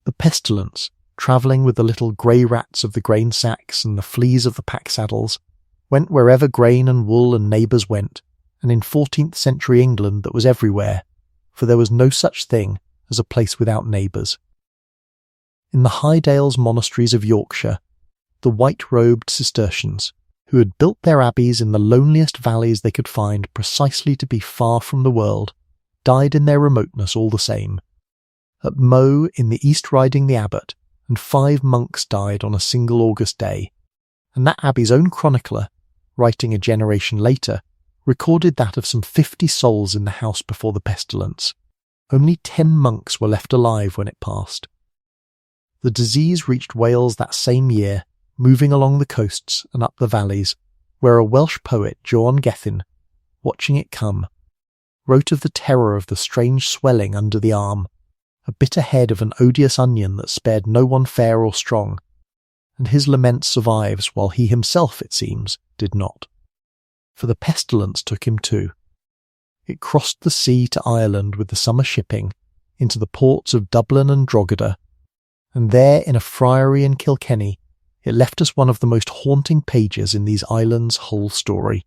The pestilence, travelling with the little grey rats of the grain sacks and the fleas of the pack saddles, went wherever grain and wool and neighbours went, and in 14th century England that was everywhere, for there was no such thing as a place without neighbours. In the High Dales monasteries of Yorkshire, the white-robed Cistercians, who had built their abbeys in the loneliest valleys they could find precisely to be far from the world, died in their remoteness all the same. At Mow, in the East Riding the Abbot, and 5 monks died on a single August day, and that abbey's own chronicler, writing a generation later, recorded that of some 50 souls in the house before the pestilence. Only 10 monks were left alive when it passed. The disease reached Wales that same year, moving along the coasts and up the valleys, where a Welsh poet, John Gethin, watching it come, wrote of the terror of the strange swelling under the arm, a bitter head of an odious onion that spared no one fair or strong, and his lament survives while he himself, it seems, did not. For the pestilence took him too. It crossed the sea to Ireland with the summer shipping, into the ports of Dublin and Drogheda, and there in a friary in Kilkenny it left us one of the most haunting pages in these islands' whole story.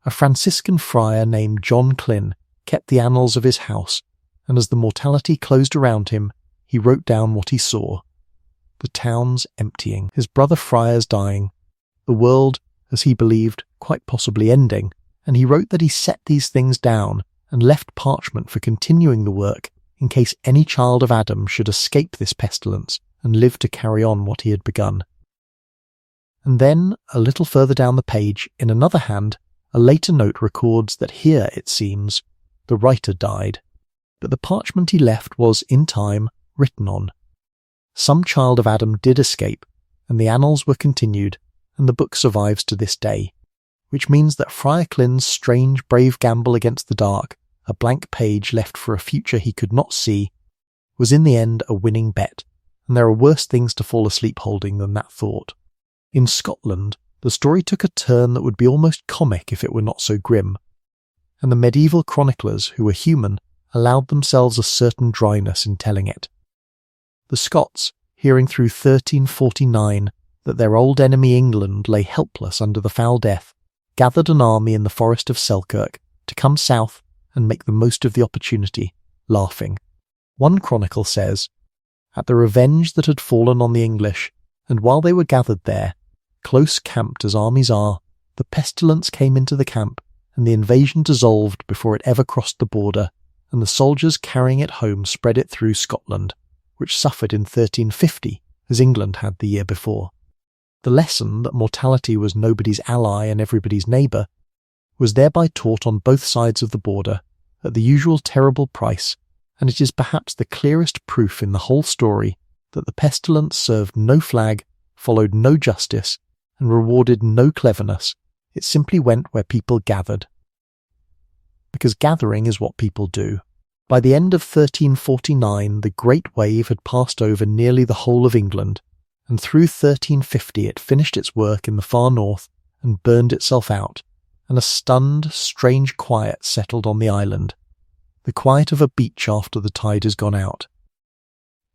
A Franciscan friar named John Klyn kept the annals of his house, and as the mortality closed around him, he wrote down what he saw. The towns emptying, his brother friars dying, the world, as he believed, quite possibly ending, and he wrote that he set these things down and left parchment for continuing the work in case any child of Adam should escape this pestilence and live to carry on what he had begun. And then, a little further down the page, in another hand, a later note records that here, it seems, the writer died, but the parchment he left was, in time, written on. Some child of Adam did escape, and the annals were continued, and the book survives to this day, which means that Friar Klyn's strange, brave gamble against the dark, a blank page left for a future he could not see, was in the end a winning bet, and there are worse things to fall asleep holding than that thought. In Scotland, the story took a turn that would be almost comic if it were not so grim, and the medieval chroniclers, who were human, allowed themselves a certain dryness in telling it. The Scots, hearing through 1349 that their old enemy England lay helpless under the foul death, gathered an army in the forest of Selkirk to come south and make the most of the opportunity, laughing. One chronicle says, "At the revenge that had fallen on the English, and while they were gathered there, close camped as armies are, the pestilence came into the camp, and the invasion dissolved before it ever crossed the border, and the soldiers carrying it home spread it through Scotland, which suffered in 1350, as England had the year before. The lesson that mortality was nobody's ally and everybody's neighbour was thereby taught on both sides of the border, at the usual terrible price, and it is perhaps the clearest proof in the whole story that the pestilence served no flag, followed no justice, and rewarded no cleverness. It simply went where people gathered. Because gathering is what people do. By the end of 1349, the Great Wave had passed over nearly the whole of England, and through 1350 it finished its work in the far north and burned itself out, and a stunned, strange quiet settled on the island, the quiet of a beach after the tide has gone out.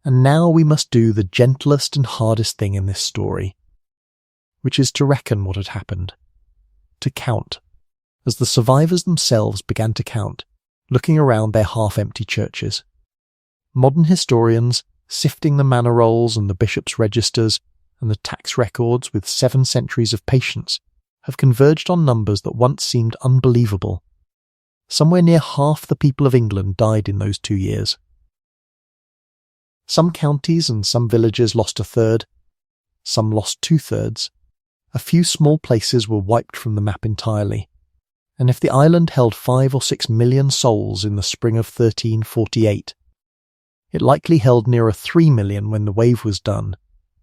And now we must do the gentlest and hardest thing in this story, which is to reckon what had happened, to count, as the survivors themselves began to count, looking around their half-empty churches. Modern historians, sifting the manor rolls and the bishop's registers and the tax records with 7 centuries of patience, have converged on numbers that once seemed unbelievable. Somewhere near half the people of England died in those 2 years. Some counties and some villages lost a third, some lost 2/3. A few small places were wiped from the map entirely, and if the island held 5 or 6 million souls in the spring of 1348, it likely held nearer 3 million when the wave was done,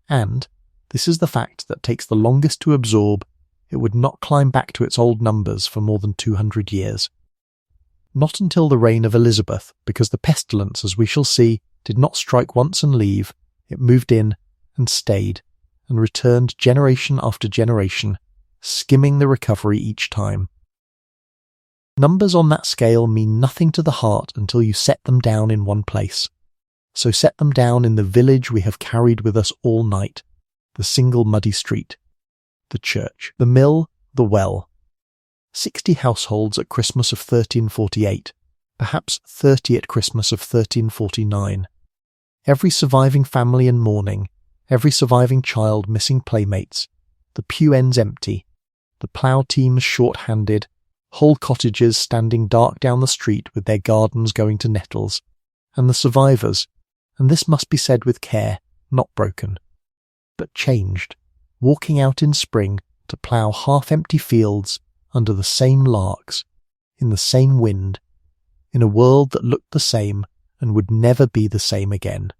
and, this is the fact that takes the longest to absorb, it would not climb back to its old numbers for more than 200 years. Not until the reign of Elizabeth, because the pestilence, as we shall see, did not strike once and leave, it moved in and stayed, and returned generation after generation, skimming the recovery each time. Numbers on that scale mean nothing to the heart until you set them down in one place. So set them down in the village we have carried with us all night, the single muddy street, the church, the mill, the well. 60 households at Christmas of 1348, perhaps 30 at Christmas of 1349. Every surviving family in mourning, every surviving child missing playmates, the pew ends empty, the plough teams short-handed, whole cottages standing dark down the street with their gardens going to nettles, and the survivors, and this must be said with care, not broken, but changed, walking out in spring to plough half-empty fields under the same larks, in the same wind, in a world that looked the same and would never be the same again.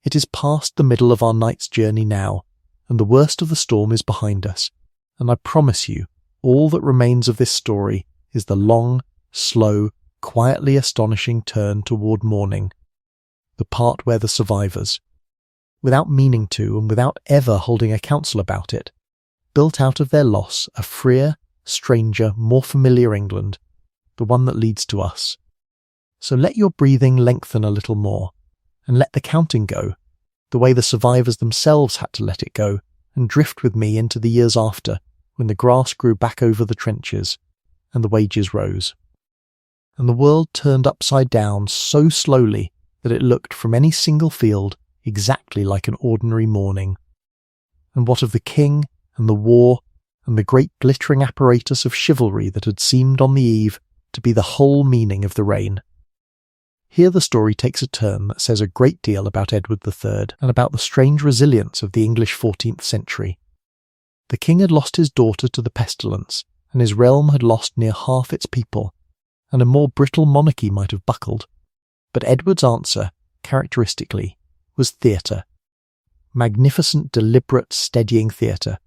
It is past the middle of our night's journey now, and the worst of the storm is behind us, and I promise you, all that remains of this story is the long, slow, quietly astonishing turn toward morning, the part where the survivors, without meaning to and without ever holding a council about it, built out of their loss a freer, stranger, more familiar England, the one that leads to us. So let your breathing lengthen a little more, and let the counting go, the way the survivors themselves had to let it go, and drift with me into the years after, when the grass grew back over the trenches, and the wages rose. And the world turned upside down so slowly that it looked from any single field exactly like an ordinary morning. And what of the king, and the war, and the great glittering apparatus of chivalry that had seemed on the eve to be the whole meaning of the reign? Here the story takes a turn that says a great deal about Edward III and about the strange resilience of the English 14th century. The king had lost his daughter to the pestilence, and his realm had lost near half its people, and a more brittle monarchy might have buckled. But Edward's answer, characteristically, was theatre. Magnificent, deliberate, steadying theatre.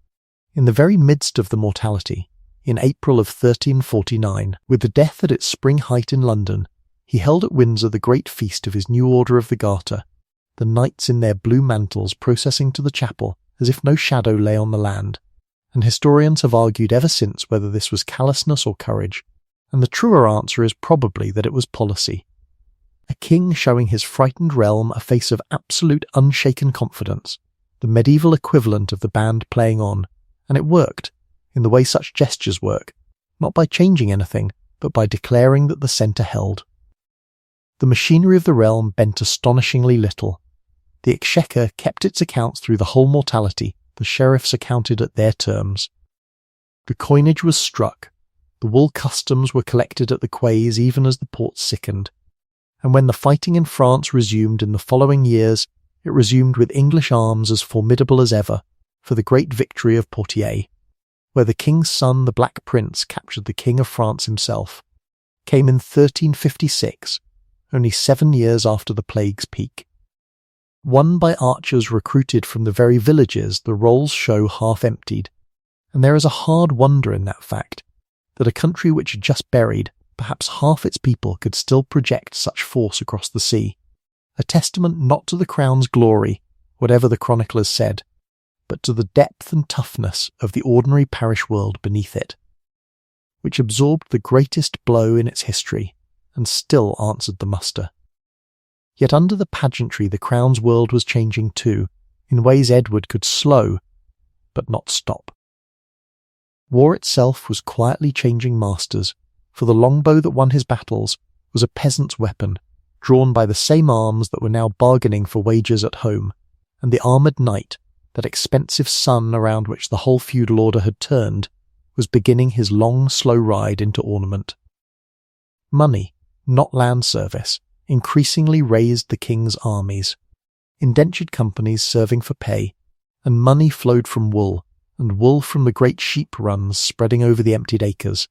In the very midst of the mortality, in April of 1349, with the death at its spring height in London, he held at Windsor the great feast of his new Order of the Garter, the knights in their blue mantles processing to the chapel as if no shadow lay on the land, and historians have argued ever since whether this was callousness or courage, and the truer answer is probably that it was policy. A king showing his frightened realm a face of absolute unshaken confidence, the medieval equivalent of the band playing on, and it worked, in the way such gestures work, not by changing anything, but by declaring that the centre held. The machinery of the realm bent astonishingly little. The exchequer kept its accounts through the whole mortality, the sheriffs accounted at their terms. The coinage was struck, the wool customs were collected at the quays even as the ports sickened, and when the fighting in France resumed in the following years, it resumed with English arms as formidable as ever, for the great victory of Poitiers, where the king's son, the Black Prince, captured the King of France himself, came in 1356, only 7 years after the plague's peak. Won by archers recruited from the very villages the rolls show half emptied, and there is a hard wonder in that fact, that a country which had just buried perhaps half its people could still project such force across the sea, a testament not to the crown's glory, whatever the chroniclers said, but to the depth and toughness of the ordinary parish world beneath it, which absorbed the greatest blow in its history and still answered the muster. Yet under the pageantry the Crown's world was changing too, in ways Edward could slow, but not stop. War itself was quietly changing masters, for the longbow that won his battles was a peasant's weapon, drawn by the same arms that were now bargaining for wages at home, and the armoured knight, that expensive sun around which the whole feudal order had turned, was beginning his long, slow ride into ornament. Money, not land service, increasingly raised the king's armies, indentured companies serving for pay, and money flowed from wool, and wool from the great sheep runs spreading over the emptied acres,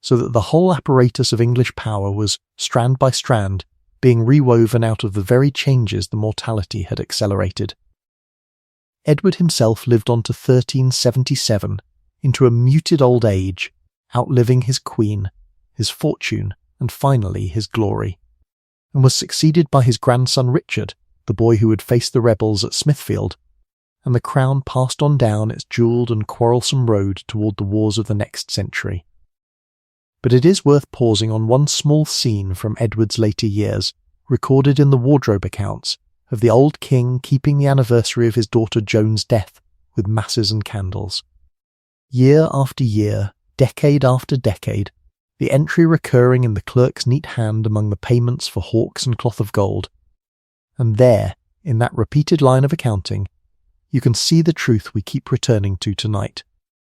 so that the whole apparatus of English power was, strand by strand, being rewoven out of the very changes the mortality had accelerated. Edward himself lived on to 1377, into a muted old age, outliving his queen, his fortune, and finally his glory, and was succeeded by his grandson Richard, the boy who had faced the rebels at Smithfield, and the crown passed on down its jewelled and quarrelsome road toward the wars of the next century. But it is worth pausing on one small scene from Edward's later years, recorded in the wardrobe accounts, of the old king keeping the anniversary of his daughter Joan's death with masses and candles. Year after year, decade after decade, the entry recurring in the clerk's neat hand among the payments for hawks and cloth of gold. And there, in that repeated line of accounting, you can see the truth we keep returning to tonight,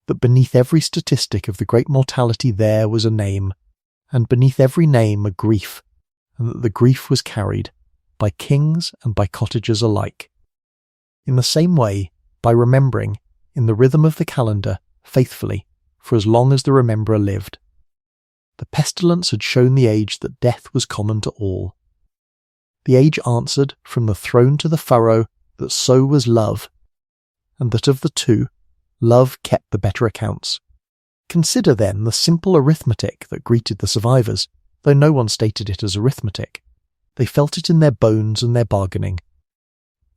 that beneath every statistic of the great mortality there was a name, and beneath every name a grief, and that the grief was carried, by kings and by cottagers alike. In the same way, by remembering, in the rhythm of the calendar, faithfully, for as long as the rememberer lived. The pestilence had shown the age that death was common to all. The age answered, from the throne to the furrow, that so was love, and that of the two, love kept the better accounts. Consider then the simple arithmetic that greeted the survivors, though no one stated it as arithmetic. They felt it in their bones and their bargaining.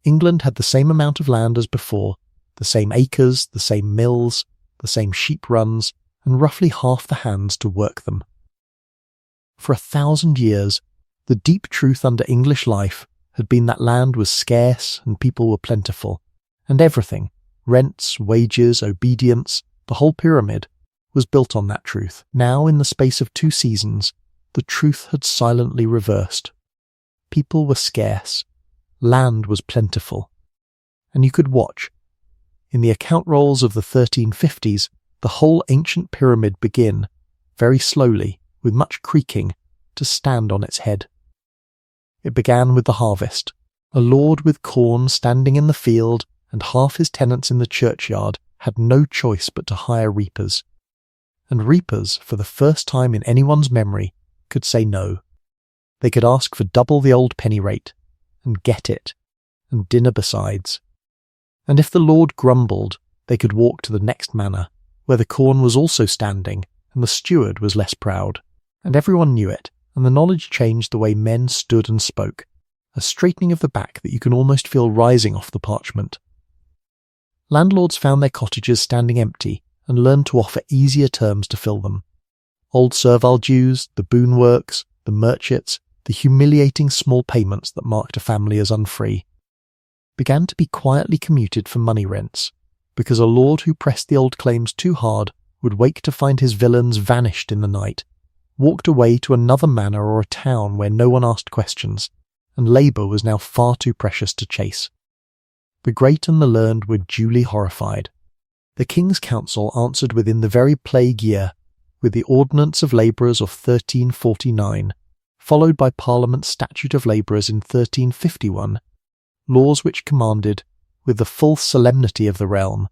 England had the same amount of land as before, the same acres, the same mills, the same sheep runs, and roughly half the hands to work them. For 1,000 years, the deep truth under English life had been that land was scarce and people were plentiful, and everything, rents, wages, obedience, the whole pyramid, was built on that truth. Now, in the space of 2 seasons, the truth had silently reversed. People were scarce, land was plentiful, and you could watch, in the account rolls of the 1350s, the whole ancient pyramid begin, very slowly, with much creaking, to stand on its head. It began with the harvest. A lord with corn standing in the field and half his tenants in the churchyard had no choice but to hire reapers. And reapers, for the first time in anyone's memory, could say no. They could ask for double the old penny rate, and get it, and dinner besides. And if the lord grumbled, they could walk to the next manor, where the corn was also standing, and the steward was less proud. And everyone knew it, and the knowledge changed the way men stood and spoke, a straightening of the back that you can almost feel rising off the parchment. Landlords found their cottages standing empty, and learned to offer easier terms to fill them. Old servile dues, the boon works, the murchets, the humiliating small payments that marked a family as unfree, began to be quietly commuted for money rents, because a lord who pressed the old claims too hard would wake to find his villains vanished in the night, walked away to another manor or a town where no one asked questions, and labour was now far too precious to chase. The great and the learned were duly horrified. The King's Council answered within the very plague year, with the Ordinance of Labourers of 1349, followed by Parliament's Statute of Labourers in 1351, laws which commanded, with the full solemnity of the realm,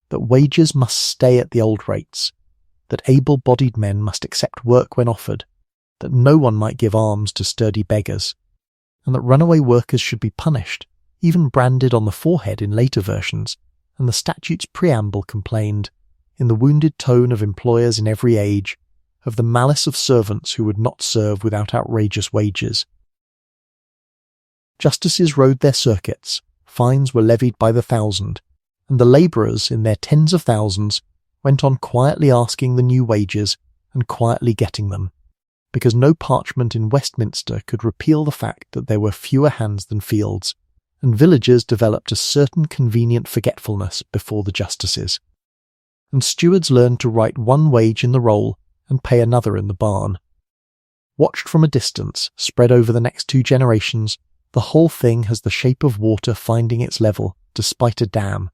that wages must stay at the old rates, that able-bodied men must accept work when offered, that no one might give alms to sturdy beggars, and that runaway workers should be punished, even branded on the forehead in later versions, and the statute's preamble complained, in the wounded tone of employers in every age, of the malice of servants who would not serve without outrageous wages. Justices rode their circuits, fines were levied by the thousand, and the labourers in their tens of thousands went on quietly asking the new wages and quietly getting them, because no parchment in Westminster could repeal the fact that there were fewer hands than fields, and villagers developed a certain convenient forgetfulness before the justices. And stewards learned to write one wage in the roll and pay another in the barn. Watched from a distance, spread over the next 2 generations, the whole thing has the shape of water finding its level despite a dam,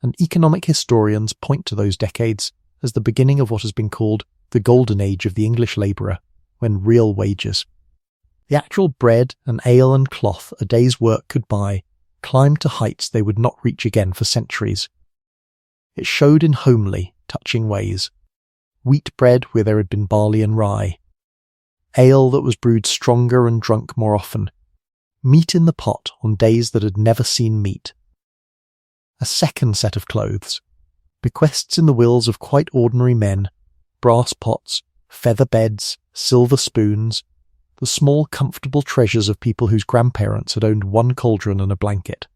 and economic historians point to those decades as the beginning of what has been called the golden age of the English labourer, when real wages, the actual bread and ale and cloth a day's work could buy, climbed to heights they would not reach again for centuries. It showed in homely, touching ways. Wheat bread where there had been barley and rye. Ale that was brewed stronger and drunk more often. Meat in the pot on days that had never seen meat. A second set of clothes. Bequests in the wills of quite ordinary men. Brass pots, feather beds, silver spoons, the small comfortable treasures of people whose grandparents had owned one cauldron and a blanket.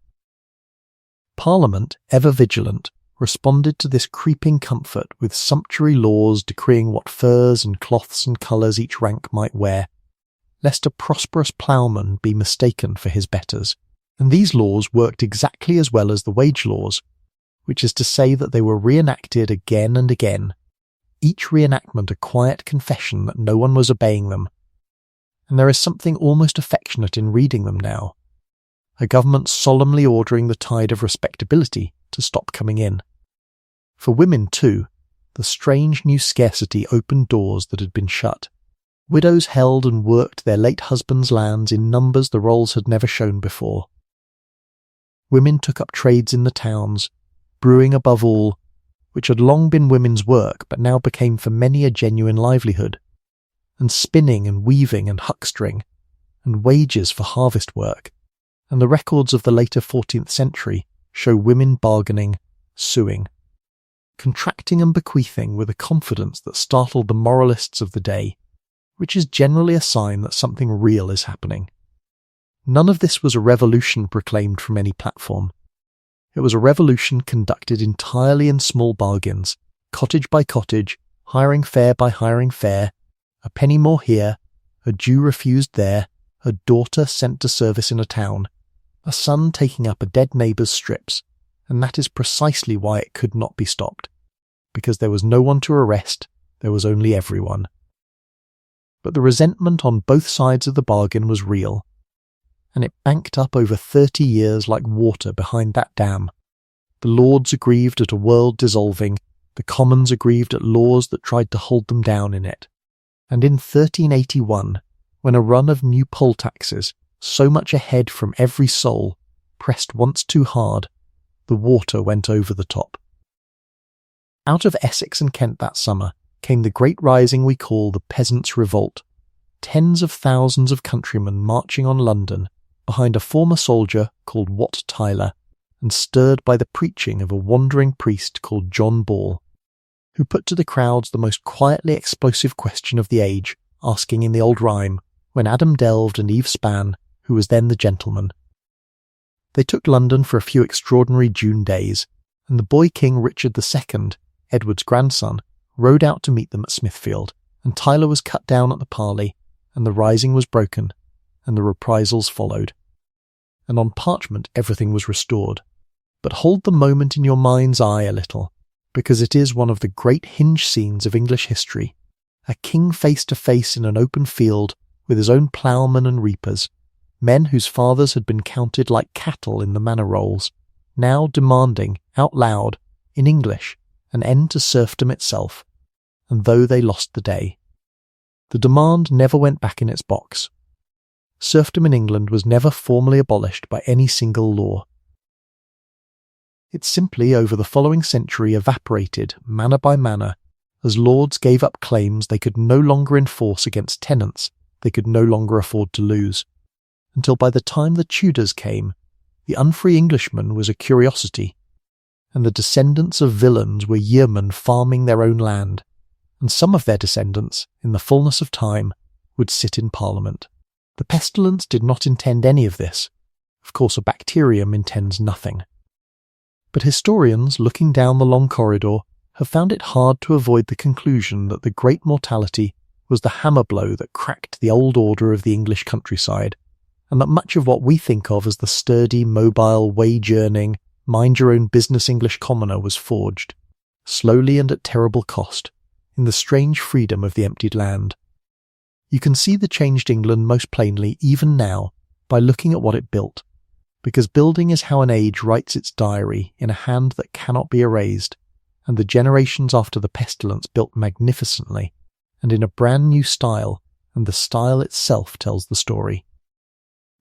Parliament, ever vigilant, responded to this creeping comfort with sumptuary laws decreeing what furs and cloths and colours each rank might wear, lest a prosperous ploughman be mistaken for his betters. And these laws worked exactly as well as the wage laws, which is to say that they were reenacted again and again, each reenactment a quiet confession that no one was obeying them. And there is something almost affectionate in reading them now, a government solemnly ordering the tide of respectability to stop coming in. For women, too, the strange new scarcity opened doors that had been shut. Widows held and worked their late husbands' lands in numbers the rolls had never shown before. Women took up trades in the towns, brewing above all, which had long been women's work but now became for many a genuine livelihood, and spinning and weaving and huckstering, and wages for harvest work, and the records of the later 14th century show women bargaining, suing, contracting and bequeathing with a confidence that startled the moralists of the day, which is generally a sign that something real is happening. None of this was a revolution proclaimed from any platform. It was a revolution conducted entirely in small bargains, cottage by cottage, hiring fare by hiring fare, a penny more here, a Jew refused there, a daughter sent to service in a town, a son taking up a dead neighbour's strips, and that is precisely why it could not be stopped, because there was no one to arrest, there was only everyone. But the resentment on both sides of the bargain was real, and it banked up over 30 years like water behind that dam. The Lords aggrieved at a world dissolving, the Commons aggrieved at laws that tried to hold them down in it. And in 1381, when a run of new poll taxes, so much ahead from every soul, pressed once too hard, the water went over the top. Out of Essex and Kent that summer came the great rising we call the Peasants' Revolt, tens of thousands of countrymen marching on London behind a former soldier called Wat Tyler, and stirred by the preaching of a wandering priest called John Ball, who put to the crowds the most quietly explosive question of the age, asking in the old rhyme, when Adam delved and Eve span, who was then the gentleman. They took London for a few extraordinary June days, and the boy king Richard II, Edward's grandson, rode out to meet them at Smithfield, and Tyler was cut down at the parley, and the rising was broken, and the reprisals followed. And on parchment everything was restored. But hold the moment in your mind's eye a little, because it is one of the great hinge scenes of English history, a king face to face in an open field with his own ploughmen and reapers, men whose fathers had been counted like cattle in the manor rolls, now demanding, out loud, in English, an end to serfdom itself, and though they lost the day. The demand never went back in its box. Serfdom in England was never formally abolished by any single law. It simply over the following century evaporated, manor by manor, as lords gave up claims they could no longer enforce against tenants they could no longer afford to lose, until by the time the Tudors came, the unfree Englishman was a curiosity, and the descendants of villains were yeomen farming their own land, and some of their descendants, in the fullness of time, would sit in Parliament. The pestilence did not intend any of this. Of course, a bacterium intends nothing. But historians, looking down the long corridor, have found it hard to avoid the conclusion that the Great Mortality was the hammer blow that cracked the old order of the English countryside, and that much of what we think of as the sturdy, mobile, wage-earning, mind-your-own-business English commoner was forged, slowly and at terrible cost, in the strange freedom of the emptied land. You can see the changed England most plainly even now by looking at what it built, because building is how an age writes its diary in a hand that cannot be erased, and the generations after the pestilence built magnificently, and in a brand new style, and the style itself tells the story.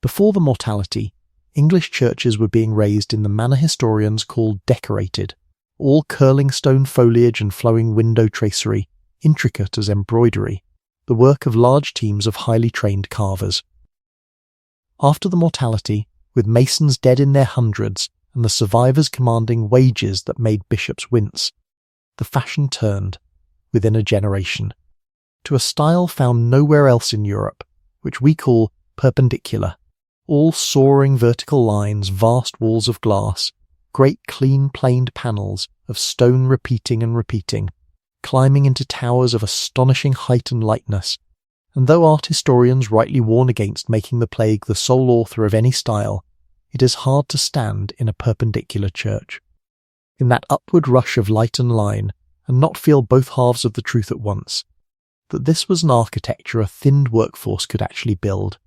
Before the Mortality, English churches were being raised in the manner historians call decorated, all curling stone foliage and flowing window tracery, intricate as embroidery, the work of large teams of highly trained carvers. After the Mortality, with masons dead in their hundreds and the survivors commanding wages that made bishops wince, the fashion turned, within a generation, to a style found nowhere else in Europe, which we call perpendicular, all soaring vertical lines, vast walls of glass, great clean planed panels of stone repeating and repeating, climbing into towers of astonishing height and lightness, and though art historians rightly warn against making the plague the sole author of any style, it is hard to stand in a perpendicular church, in that upward rush of light and line, and not feel both halves of the truth at once, that this was an architecture a thinned workforce could actually build,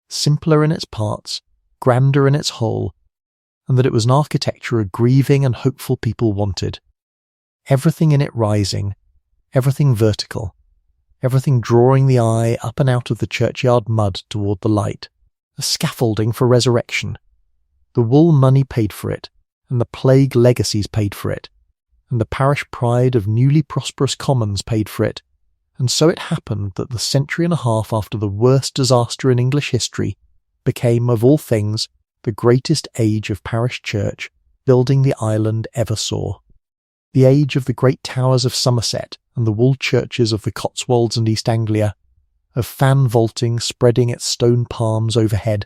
simpler in its parts, grander in its whole, and that it was an architecture a grieving and hopeful people wanted, everything in it rising, everything vertical, everything drawing the eye up and out of the churchyard mud toward the light, a scaffolding for resurrection. The wool money paid for it, and the plague legacies paid for it, and the parish pride of newly prosperous commons paid for it, and so it happened that the century and a half after the worst disaster in English history became, of all things, the greatest age of parish church building the island ever saw. The age of the great towers of Somerset and the walled churches of the Cotswolds and East Anglia, of fan vaulting spreading its stone palms overhead,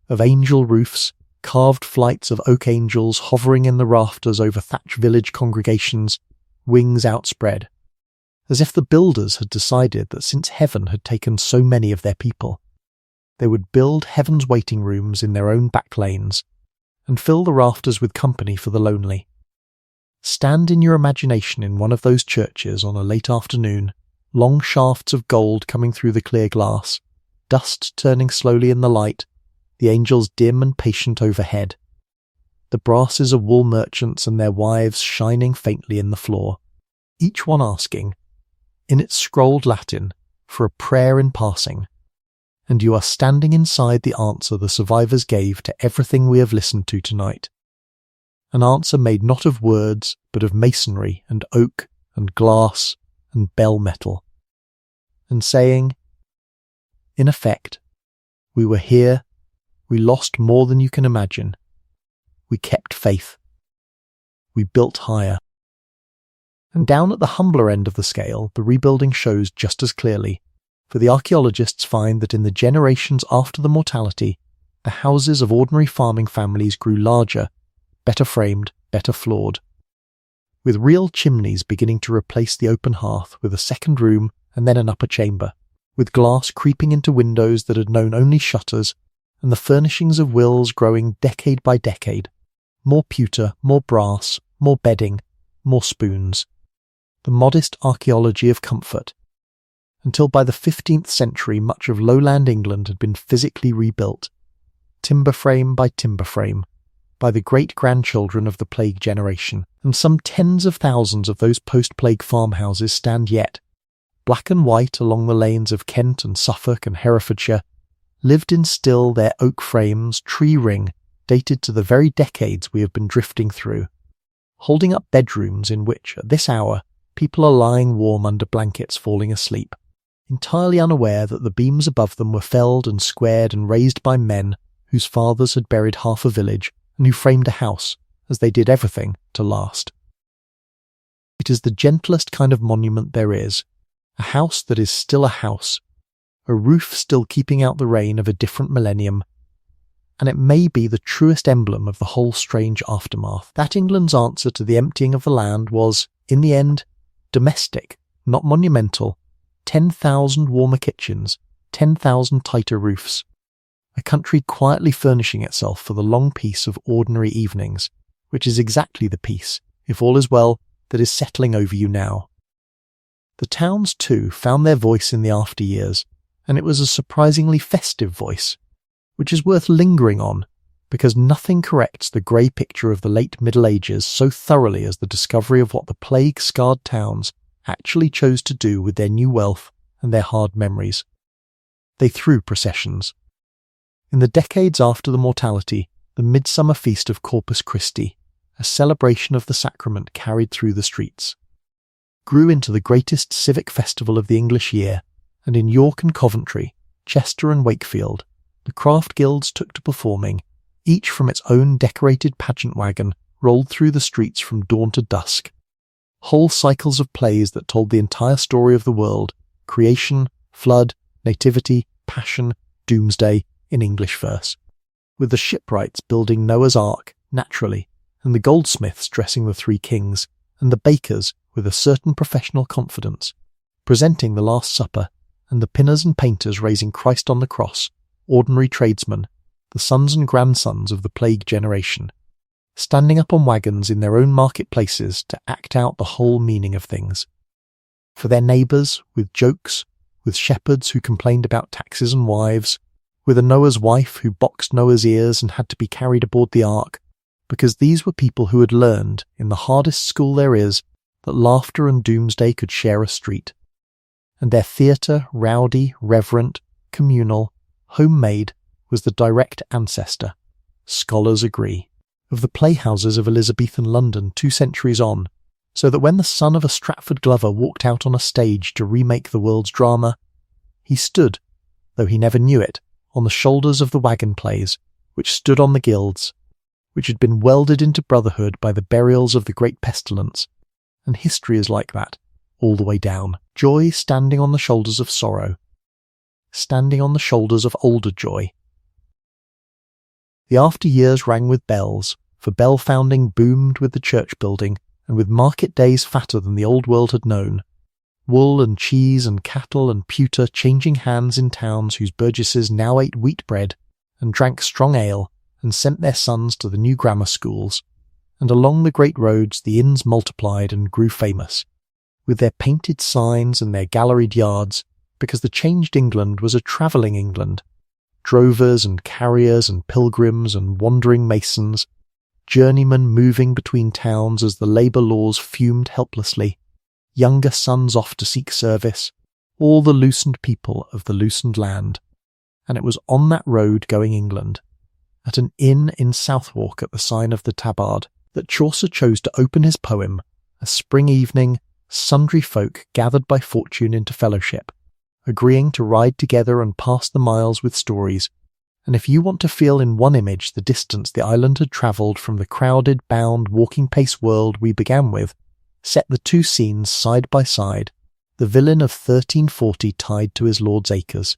of angel roofs, carved flights of oak angels hovering in the rafters over thatch village congregations, wings outspread, as if the builders had decided that since heaven had taken so many of their people, they would build heaven's waiting rooms in their own back lanes, and fill the rafters with company for the lonely. Stand in your imagination in one of those churches on a late afternoon, long shafts of gold coming through the clear glass, dust turning slowly in the light, the angels dim and patient overhead, the brasses of wool merchants and their wives shining faintly in the floor, each one asking, in its scrolled Latin, for a prayer in passing, and you are standing inside the answer the survivors gave to everything we have listened to tonight. An answer made not of words, but of masonry and oak and glass and bell metal, and saying, in effect, we were here, we lost more than you can imagine, we kept faith, we built higher. And down at the humbler end of the scale, the rebuilding shows just as clearly, for the archaeologists find that in the generations after the Mortality, the houses of ordinary farming families grew larger, better framed, better floored, with real chimneys beginning to replace the open hearth with a second room and then an upper chamber, with glass creeping into windows that had known only shutters, and the furnishings of wills growing decade by decade, more pewter, more brass, more bedding, more spoons, the modest archaeology of comfort, until by the 15th century much of lowland England had been physically rebuilt, timber frame by timber frame, by the great-grandchildren of the plague generation, and some tens of thousands of those post-plague farmhouses stand yet, black and white along the lanes of Kent and Suffolk and Herefordshire, lived in still their oak frames, tree ring, dated to the very decades we have been drifting through, holding up bedrooms in which, at this hour, people are lying warm under blankets falling asleep, entirely unaware that the beams above them were felled and squared and raised by men whose fathers had buried half a village and who framed a house, as they did everything, to last. It is the gentlest kind of monument there is, a house that is still a house, a roof still keeping out the rain of a different millennium, and it may be the truest emblem of the whole strange aftermath. That England's answer to the emptying of the land was, in the end, domestic, not monumental, 10,000 warmer kitchens, 10,000 tighter roofs. A country quietly furnishing itself for the long peace of ordinary evenings, which is exactly the peace, if all is well, that is settling over you now. The towns, too, found their voice in the after years, and it was a surprisingly festive voice, which is worth lingering on, because nothing corrects the grey picture of the late Middle Ages so thoroughly as the discovery of what the plague-scarred towns actually chose to do with their new wealth and their hard memories. They threw processions. In the decades after the mortality, the midsummer feast of Corpus Christi, a celebration of the sacrament carried through the streets, grew into the greatest civic festival of the English year, and in York and Coventry, Chester and Wakefield, the craft guilds took to performing, each from its own decorated pageant wagon rolled through the streets from dawn to dusk. Whole cycles of plays that told the entire story of the world, creation, flood, nativity, passion, doomsday, in English verse, with the shipwrights building Noah's Ark, naturally, and the goldsmiths dressing the three kings, and the bakers, with a certain professional confidence, presenting the Last Supper, and the pinners and painters raising Christ on the cross, ordinary tradesmen, the sons and grandsons of the plague generation, standing up on wagons in their own marketplaces to act out the whole meaning of things. For their neighbours, with jokes, with shepherds who complained about taxes and wives, with a Noah's wife who boxed Noah's ears and had to be carried aboard the ark, because these were people who had learned, in the hardest school there is, that laughter and doomsday could share a street. And their theatre, rowdy, reverent, communal, homemade, was the direct ancestor, scholars agree, of the playhouses of Elizabethan London 2 centuries on, so that when the son of a Stratford Glover walked out on a stage to remake the world's drama, he stood, though he never knew it, on the shoulders of the wagon plays, which stood on the guilds, which had been welded into brotherhood by the burials of the great pestilence, and history is like that, all the way down. Joy standing on the shoulders of sorrow, standing on the shoulders of older joy. The after years rang with bells, for bell founding boomed with the church building, and with market days fatter than the old world had known, wool and cheese and cattle and pewter changing hands in towns whose burgesses now ate wheat bread and drank strong ale and sent their sons to the new grammar schools, and along the great roads the inns multiplied and grew famous, with their painted signs and their galleried yards, because the changed England was a travelling England, drovers and carriers and pilgrims and wandering masons, journeymen moving between towns as the labour laws fumed helplessly, younger sons off to seek service, all the loosened people of the loosened land. And it was on that road going England, at an inn in Southwark at the sign of the Tabard, that Chaucer chose to open his poem, a spring evening, sundry folk gathered by fortune into fellowship, agreeing to ride together and pass the miles with stories. And if you want to feel in one image the distance the island had travelled from the crowded, bound, walking-pace world we began with, set the two scenes side by side, the villain of 1340 tied to his lord's acres,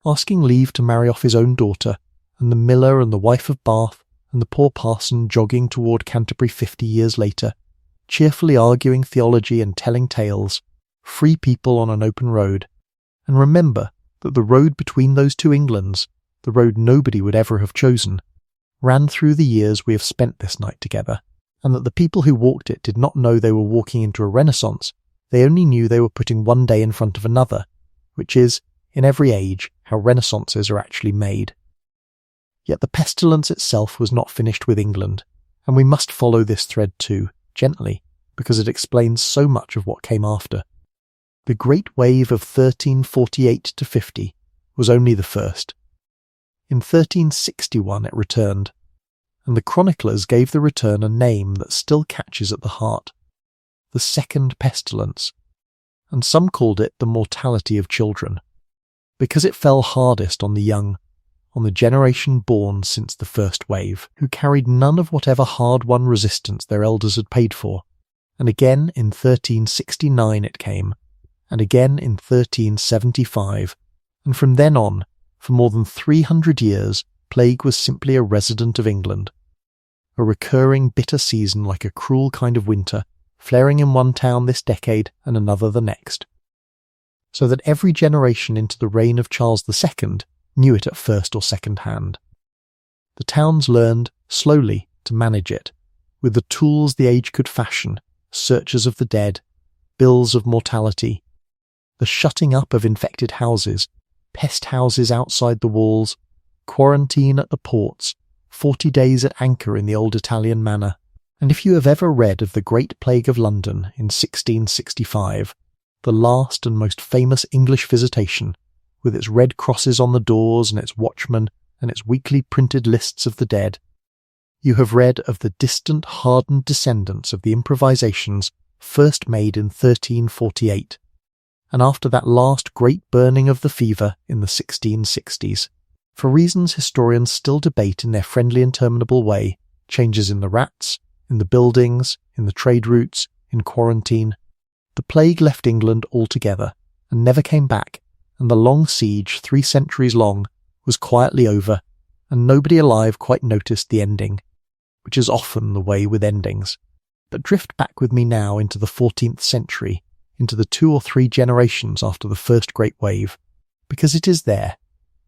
asking leave to marry off his own daughter, and the miller and the wife of Bath, and the poor parson jogging toward Canterbury 50 years later, cheerfully arguing theology and telling tales, free people on an open road. And remember that the road between those two Englands, the road nobody would ever have chosen, ran through the years we have spent this night together, and that the people who walked it did not know they were walking into a renaissance, they only knew they were putting one day in front of another, which is, in every age, how renaissances are actually made. Yet the pestilence itself was not finished with England, and we must follow this thread too, gently, because it explains so much of what came after. The great wave of 1348 to 50 was only the first. In 1361 it returned, and the chroniclers gave the return a name that still catches at the heart, the Second Pestilence, and some called it the mortality of children, because it fell hardest on the young, on the generation born since the first wave, who carried none of whatever hard-won resistance their elders had paid for. And again in 1369 it came, and again in 1375, and from then on, for more than 300 years, plague was simply a resident of England, a recurring bitter season like a cruel kind of winter, flaring in one town this decade and another the next, so that every generation into the reign of Charles II knew it at first or second hand. The towns learned, slowly, to manage it, with the tools the age could fashion, searchers of the dead, bills of mortality, the shutting up of infected houses, pest houses outside the walls, quarantine at the ports, 40 days at anchor in the old Italian manner. And if you have ever read of the Great Plague of London in 1665, the last and most famous English visitation, with its red crosses on the doors and its watchmen and its weekly printed lists of the dead, you have read of the distant, hardened descendants of the improvisations first made in 1348, and after that last great burning of the fever in the 1660s. For reasons historians still debate in their friendly interminable way, changes in the rats, in the buildings, in the trade routes, in quarantine, the plague left England altogether and never came back, and the long siege, 3 centuries long, was quietly over, and nobody alive quite noticed the ending, which is often the way with endings. But drift back with me now into the 14th century, into the 2 or 3 generations after the first great wave, because it is there,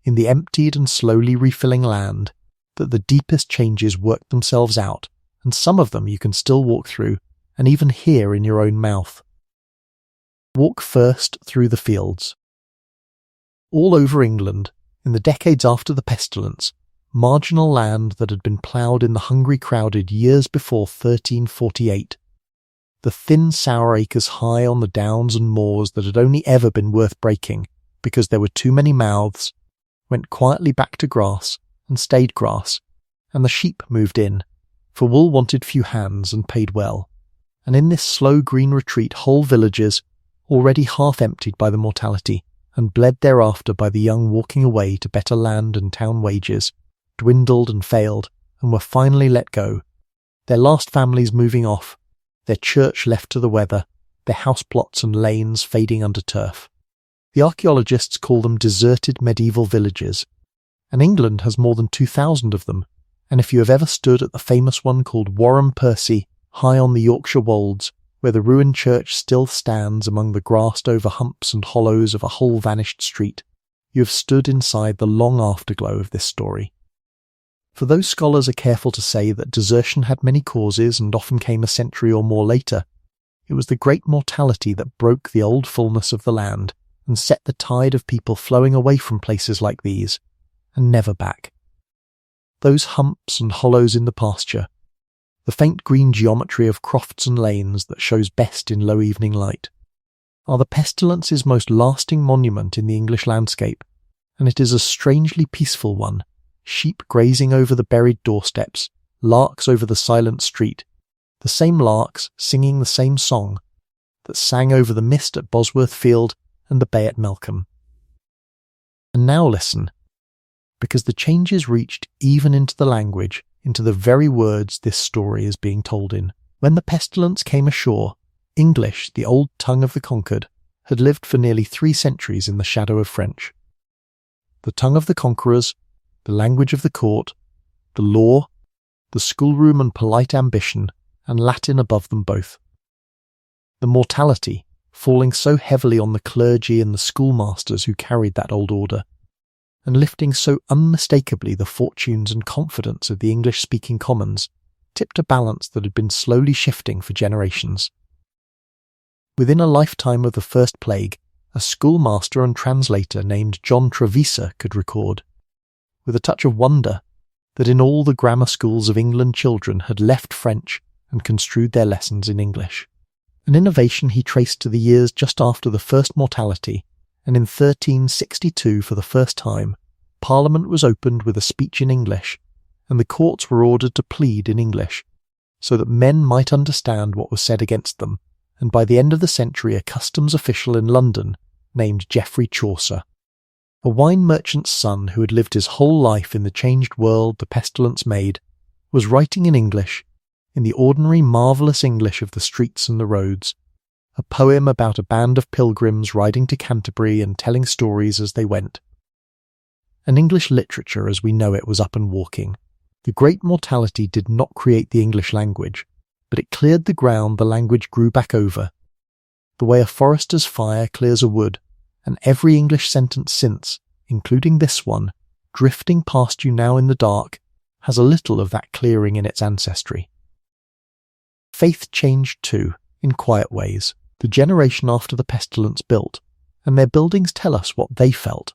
in the emptied and slowly refilling land, that the deepest changes work themselves out, and some of them you can still walk through, and even hear in your own mouth. Walk first through the fields. All over England, in the decades after the pestilence, marginal land that had been ploughed in the hungry crowded years before 1348, the thin sour acres high on the downs and moors that had only ever been worth breaking because there were too many mouths, went quietly back to grass and stayed grass, and the sheep moved in, for wool wanted few hands and paid well, and in this slow green retreat whole villages, already half emptied by the mortality, and bled thereafter by the young walking away to better land and town wages, dwindled and failed, and were finally let go, their last families moving off, their church left to the weather, their house plots and lanes fading under turf. The archaeologists call them deserted medieval villages, and England has more than 2,000 of them, and if you have ever stood at the famous one called Warham Percy, high on the Yorkshire wolds, where the ruined church still stands among the grassed-over humps and hollows of a whole vanished street, you have stood inside the long afterglow of this story. For those scholars are careful to say that desertion had many causes and often came a century or more later, it was the great mortality that broke the old fullness of the land and set the tide of people flowing away from places like these, and never back. Those humps and hollows in the pasture, the faint green geometry of crofts and lanes that shows best in low evening light, are the pestilence's most lasting monument in the English landscape, and it is a strangely peaceful one, sheep grazing over the buried doorsteps, larks over the silent street, the same larks singing the same song that sang over the mist at Bosworth Field and the bay at Melcombe. And now listen, because the changes reached even into the language, into the very words this story is being told in. When the pestilence came ashore, English, the old tongue of the conquered, had lived for nearly 3 centuries in the shadow of French. The tongue of the conquerors, the language of the court, the law, the schoolroom and polite ambition, and Latin above them both. The mortality, falling so heavily on the clergy and the schoolmasters who carried that old order, and lifting so unmistakably the fortunes and confidence of the English-speaking commons, tipped a balance that had been slowly shifting for generations. Within a lifetime of the First Plague, a schoolmaster and translator named John Trevisa could record, with a touch of wonder, that in all the grammar schools of England children had left French and construed their lessons in English. An innovation he traced to the years just after the first mortality, and in 1362 for the first time, Parliament was opened with a speech in English, and the courts were ordered to plead in English, so that men might understand what was said against them, and by the end of the century a customs official in London, named Geoffrey Chaucer, a wine merchant's son who had lived his whole life in the changed world the pestilence made, was writing in English, in the ordinary marvellous English of the streets and the roads, a poem about a band of pilgrims riding to Canterbury and telling stories as they went. and English literature as we know it was up and walking. The Great Mortality did not create the English language, but it cleared the ground the language grew back over. The way a forester's fire clears a wood, and every English sentence since, including this one, drifting past you now in the dark, has a little of that clearing in its ancestry. Faith changed too, in quiet ways. The generation after the pestilence built, and their buildings tell us what they felt.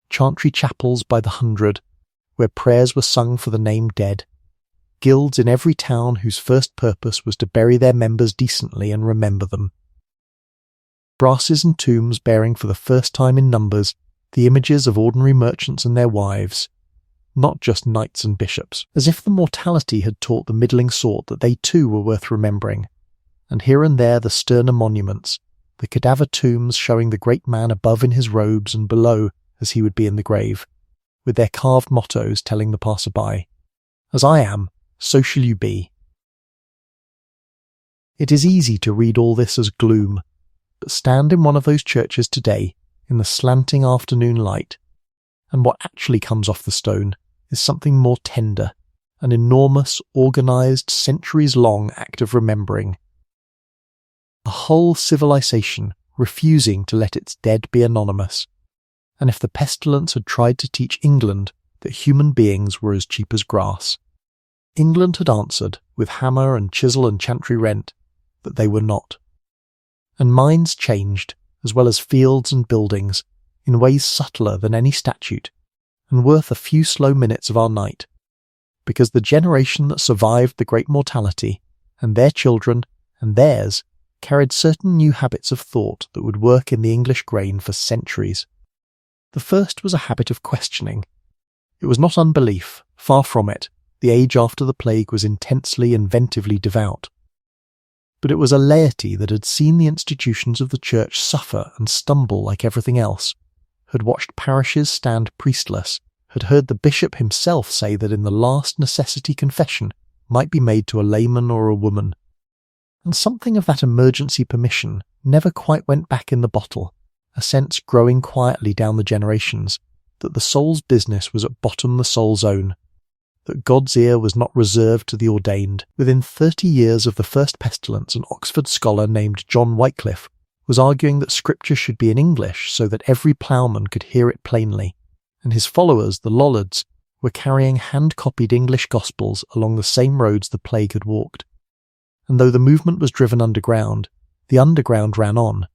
Chantry chapels by the hundred, where prayers were sung for the named dead. Guilds in every town whose first purpose was to bury their members decently and remember them. Brasses and tombs bearing for the first time in numbers the images of ordinary merchants and their wives, not just knights and bishops, as if the mortality had taught the middling sort that they too were worth remembering. And here and there the sterner monuments, the cadaver tombs showing the great man above in his robes and below as he would be in the grave, with their carved mottos telling the passer-by, "As I am, so shall you be." It is easy to read all this as gloom, but stand in one of those churches today, in the slanting afternoon light, and what actually comes off the stone is something more tender, an enormous, organised, centuries-long act of remembering. A whole civilization refusing to let its dead be anonymous, and if the pestilence had tried to teach England that human beings were as cheap as grass, England had answered, with hammer and chisel and chantry rent, that they were not. And minds changed, as well as fields and buildings, in ways subtler than any statute, and worth a few slow minutes of our night, because the generation that survived the Great Mortality, and their children, and theirs, carried certain new habits of thought that would work in the English grain for centuries. The first was a habit of questioning. It was not unbelief, far from it. The age after the plague was intensely, inventively devout. But it was a laity that had seen the institutions of the church suffer and stumble like everything else, had watched parishes stand priestless, had heard the bishop himself say that in the last necessity confession might be made to a layman or a woman. And something of that emergency permission never quite went back in the bottle, a sense growing quietly down the generations that the soul's business was at bottom the soul's own, that God's ear was not reserved to the ordained. Within 30 years of the first pestilence, an Oxford scholar named John Wycliffe was arguing that Scripture should be in English so that every ploughman could hear it plainly, and his followers, the Lollards, were carrying hand-copied English Gospels along the same roads the plague had walked. And though the movement was driven underground, the underground ran on,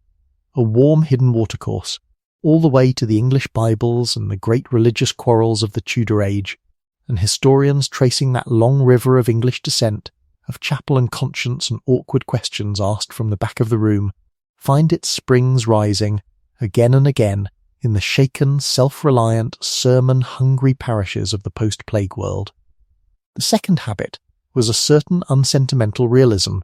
a warm hidden watercourse, all the way to the English Bibles and the great religious quarrels of the Tudor age, and historians tracing that long river of English descent, of chapel and conscience and awkward questions asked from the back of the room, find its springs rising, again and again, in the shaken, self-reliant, sermon-hungry parishes of the post-plague world. The second habit was a certain unsentimental realism,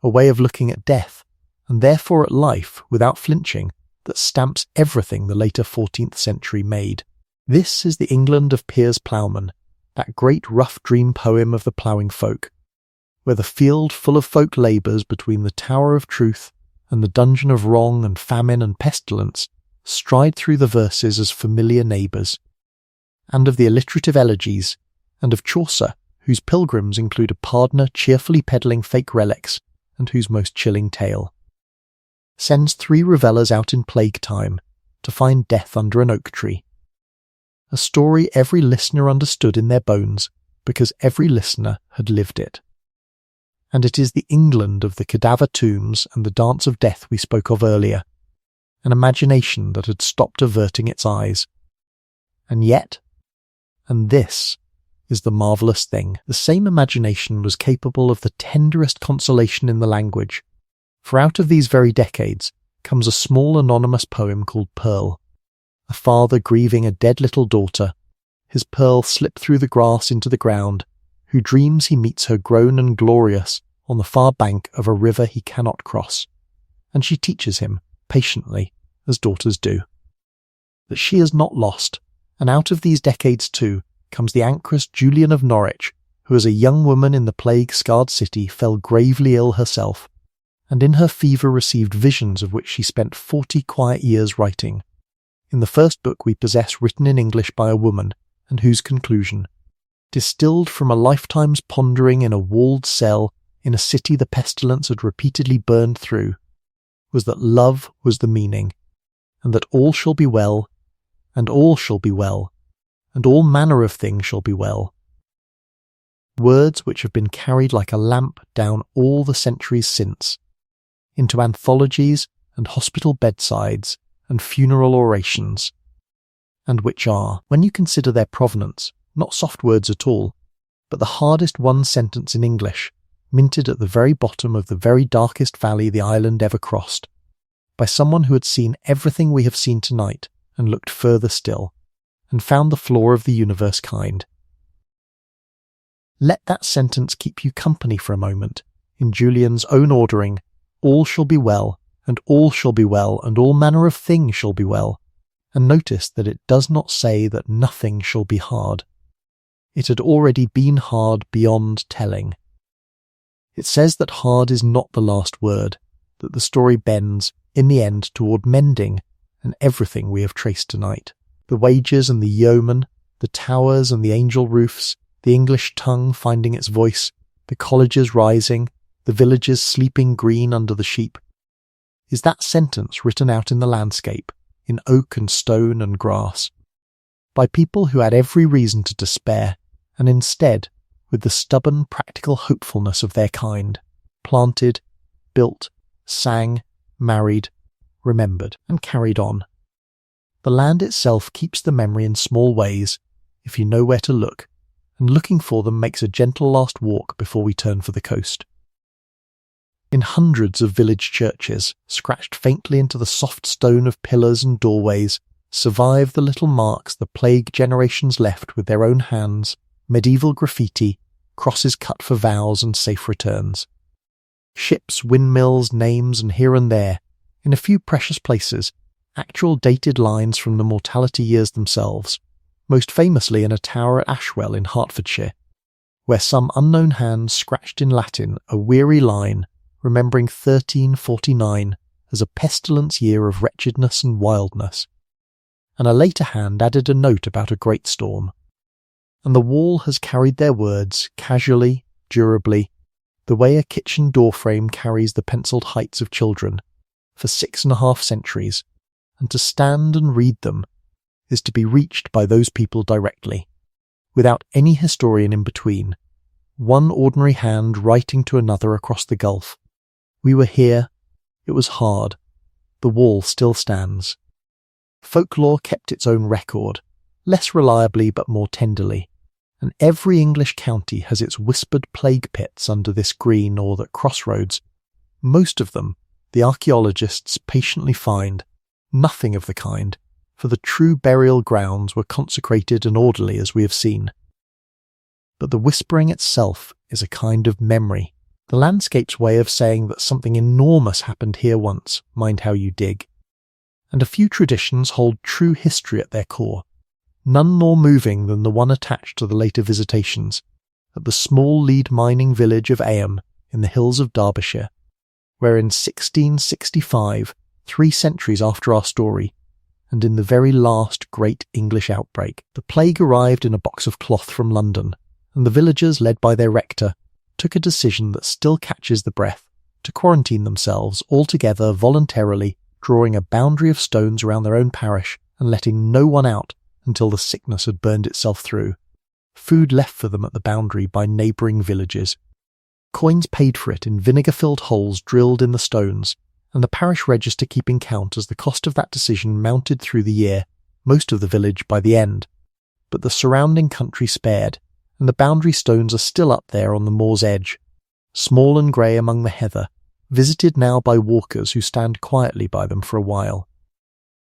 a way of looking at death, and therefore at life without flinching, that stamps everything the later 14th century made. This is the England of Piers Plowman, that great rough dream poem of the ploughing folk, where the field full of folk labours between the tower of truth and the dungeon of wrong and famine and pestilence stride through the verses as familiar neighbours, and of the alliterative elegies, and of Chaucer, whose pilgrims include a pardoner cheerfully peddling fake relics, and whose most chilling tale sends 3 revellers out in plague time to find death under an oak tree. A story every listener understood in their bones, because every listener had lived it. And it is the England of the cadaver tombs and the dance of death we spoke of earlier, an imagination that had stopped averting its eyes. And yet, and this is the marvellous thing, the same imagination was capable of the tenderest consolation in the language, for out of these very decades comes a small anonymous poem called Pearl, a father grieving a dead little daughter, his Pearl slipped through the grass into the ground, who dreams he meets her grown and glorious on the far bank of a river he cannot cross, and she teaches him, patiently, as daughters do, that she is not lost, and out of these decades too comes the anchoress Julian of Norwich, who as a young woman in the plague-scarred city fell gravely ill herself, and in her fever received visions of which she spent 40 quiet years writing. in the first book we possess written in English by a woman, and whose conclusion, distilled from a lifetime's pondering in a walled cell in a city the pestilence had repeatedly burned through, was that love was the meaning, and that all shall be well, and all shall be well, and all manner of things shall be well. Words which have been carried like a lamp down all the centuries since, into anthologies and hospital bedsides and funeral orations, and which are, when you consider their provenance, not soft words at all, but the hardest one sentence in English, minted at the very bottom of the very darkest valley the island ever crossed, by someone who had seen everything we have seen tonight and looked further still, and found the flaw of the universe kind. Let that sentence keep you company for a moment, in Julian's own ordering, all shall be well, and all shall be well, and all manner of things shall be well, and notice that it does not say that nothing shall be hard. It had already been hard beyond telling. It says that hard is not the last word, that the story bends, in the end, toward mending, and everything we have traced tonight. The wages and the yeomen, the towers and the angel roofs, the English tongue finding its voice, the colleges rising, the villages sleeping green under the sheep. Is that sentence written out in the landscape, in oak and stone and grass, by people who had every reason to despair, and instead, with the stubborn practical hopefulness of their kind, planted, built, sang, married, remembered, and carried on. The land itself keeps the memory in small ways, if you know where to look, and looking for them makes a gentle last walk before we turn for the coast. In hundreds of village churches, scratched faintly into the soft stone of pillars and doorways, survive the little marks the plague generations left with their own hands, medieval graffiti, crosses cut for vows and safe returns. Ships, windmills, names, and here and there, in a few precious places, actual dated lines from the mortality years themselves, most famously in a tower at Ashwell in Hertfordshire, where some unknown hand scratched in Latin a weary line remembering 1349 as a pestilence year of wretchedness and wildness, and a later hand added a note about a great storm. And the wall has carried their words casually, durably, the way a kitchen doorframe carries the pencilled heights of children, for 6.5 centuries, and to stand and read them is to be reached by those people directly, without any historian in between, one ordinary hand writing to another across the gulf. We were here, it was hard, the wall still stands. Folklore kept its own record, less reliably but more tenderly, and every English county has its whispered plague pits under this green or that crossroads. Most of them, the archaeologists patiently find, nothing of the kind, for the true burial grounds were consecrated and orderly as we have seen. But the whispering itself is a kind of memory, the landscape's way of saying that something enormous happened here once, mind how you dig. And a few traditions hold true history at their core, none more moving than the one attached to the later visitations, at the small lead mining village of Eyam in the hills of Derbyshire, where in 1665, 3 centuries after our story, and in the very last great English outbreak, the plague arrived in a box of cloth from London, and the villagers, led by their rector, took a decision that still catches the breath, to quarantine themselves altogether voluntarily, drawing a boundary of stones around their own parish and letting no one out until the sickness had burned itself through. Food left for them at the boundary by neighbouring villages. Coins paid for it in vinegar-filled holes drilled in the stones, and the parish register keeping count as the cost of that decision mounted through the year, most of the village by the end. But the surrounding country spared, and the boundary stones are still up there on the moor's edge, small and grey among the heather, visited now by walkers who stand quietly by them for a while.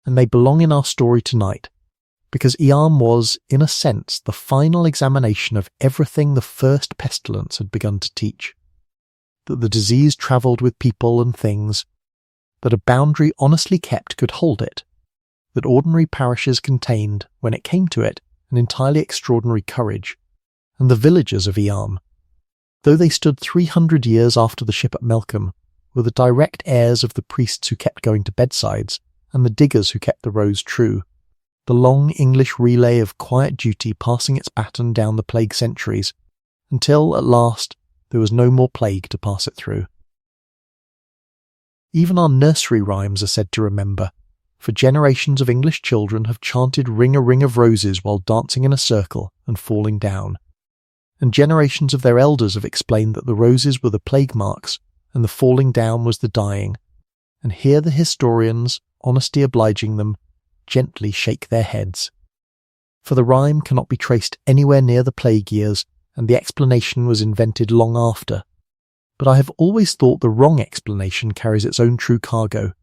And they belong in our story tonight, because Eyam was, in a sense, the final examination of everything the first pestilence had begun to teach. That the disease travelled with people and things, that a boundary honestly kept could hold it, that ordinary parishes contained, when it came to it, an entirely extraordinary courage, and the villagers of Eyam, though they stood 300 years after the ship at Melcombe, were the direct heirs of the priests who kept going to bedsides, and the diggers who kept the rows true, the long English relay of quiet duty passing its baton down the plague centuries, until, at last, there was no more plague to pass it through. Even our nursery rhymes are said to remember, for generations of English children have chanted "Ring a ring of roses" while dancing in a circle and falling down, and generations of their elders have explained that the roses were the plague marks and the falling down was the dying, and here the historians, honesty obliging them, gently shake their heads. For the rhyme cannot be traced anywhere near the plague years, and the explanation was invented long after. But I have always thought the wrong explanation carries its own true cargo,